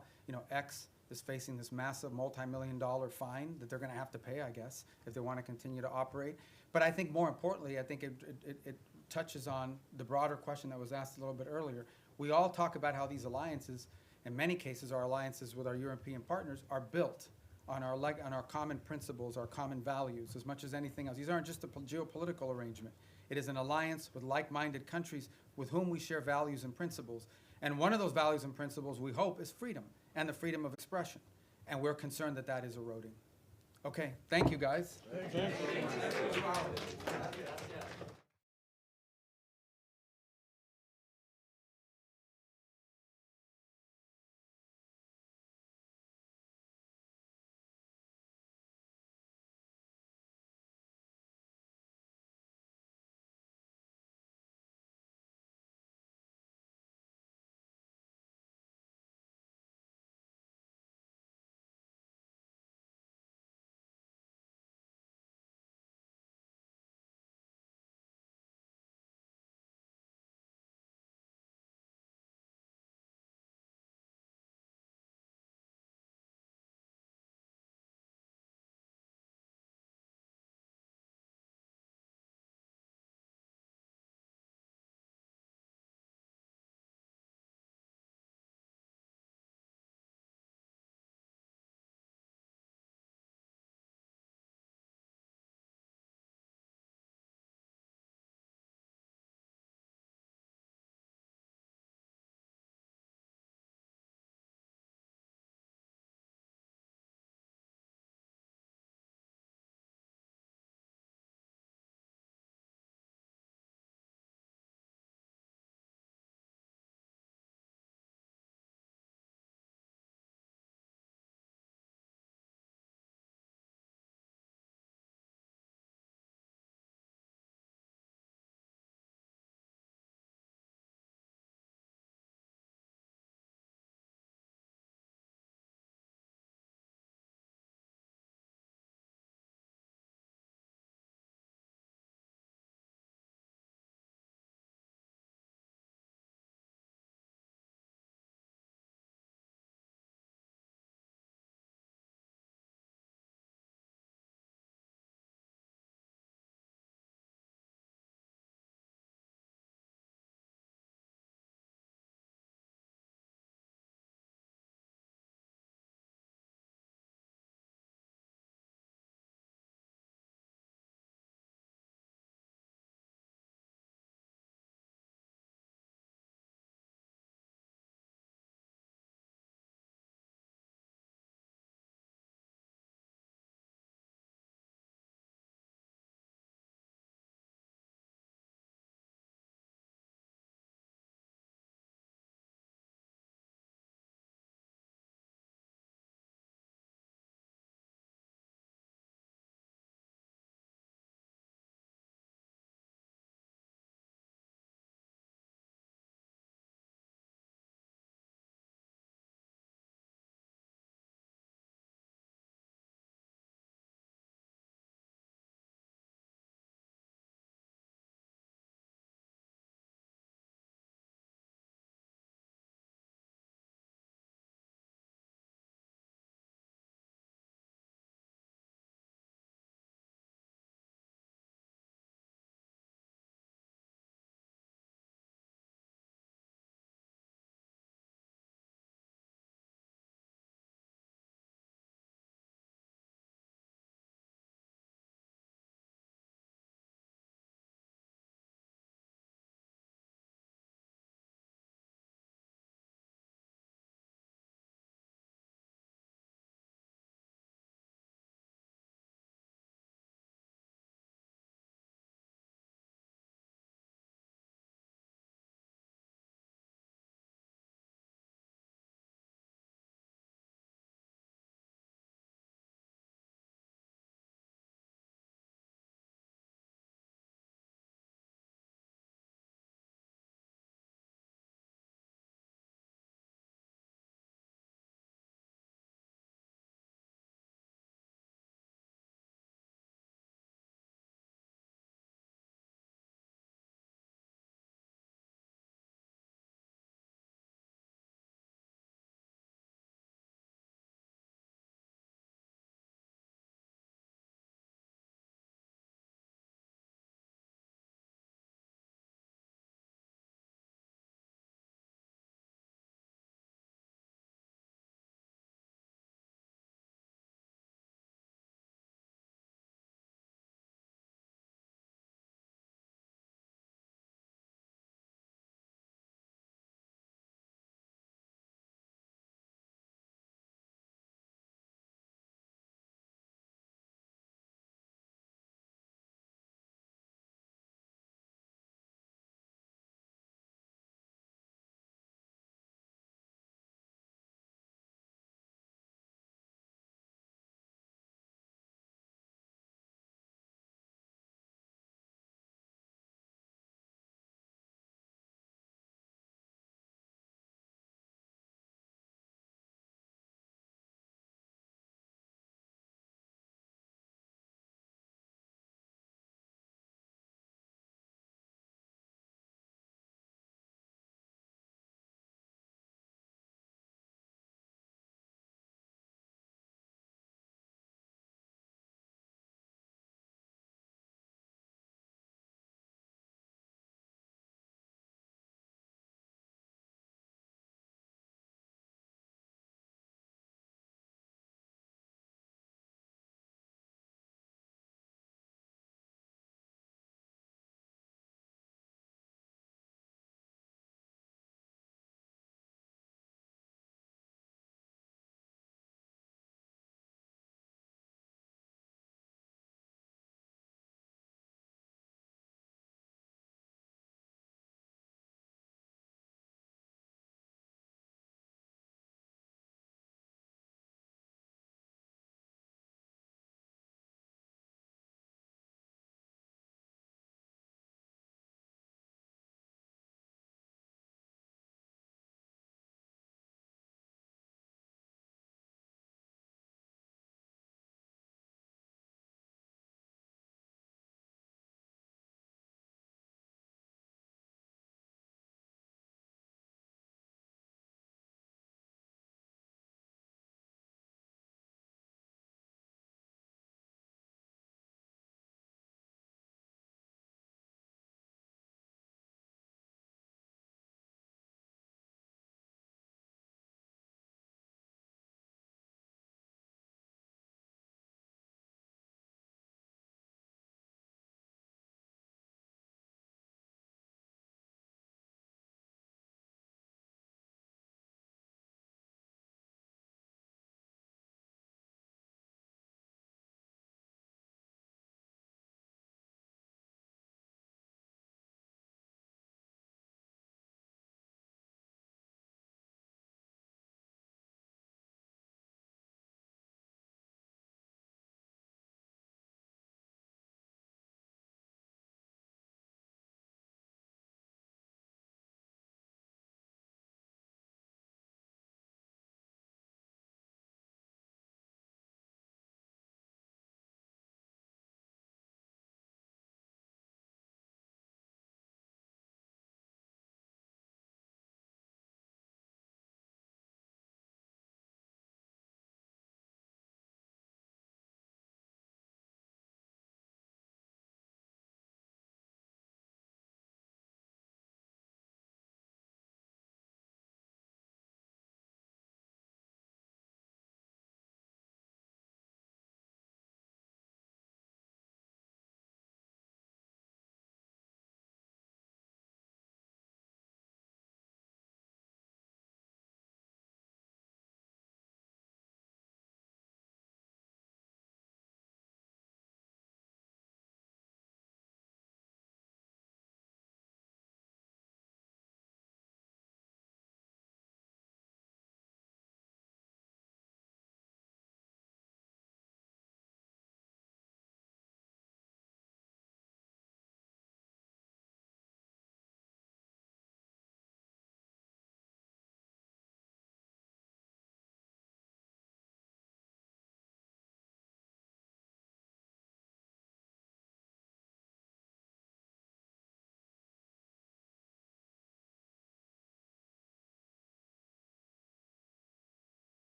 X is facing this massive multi-million-dollar fine that they're going to have to pay, I guess, if they want to continue to operate. But I think more importantly, I think it touches on the broader question that was asked a little bit earlier. We all talk about how these alliances, in many cases our alliances with our European partners, are built on our common principles, our common values, as much as anything else. These aren't just a geopolitical arrangement. It is an alliance with like-minded countries with whom we share values and principles. And one of those values and principles, we hope, is freedom and the freedom of expression. And we're concerned that that is eroding. Okay, thank you, guys.
Thank you.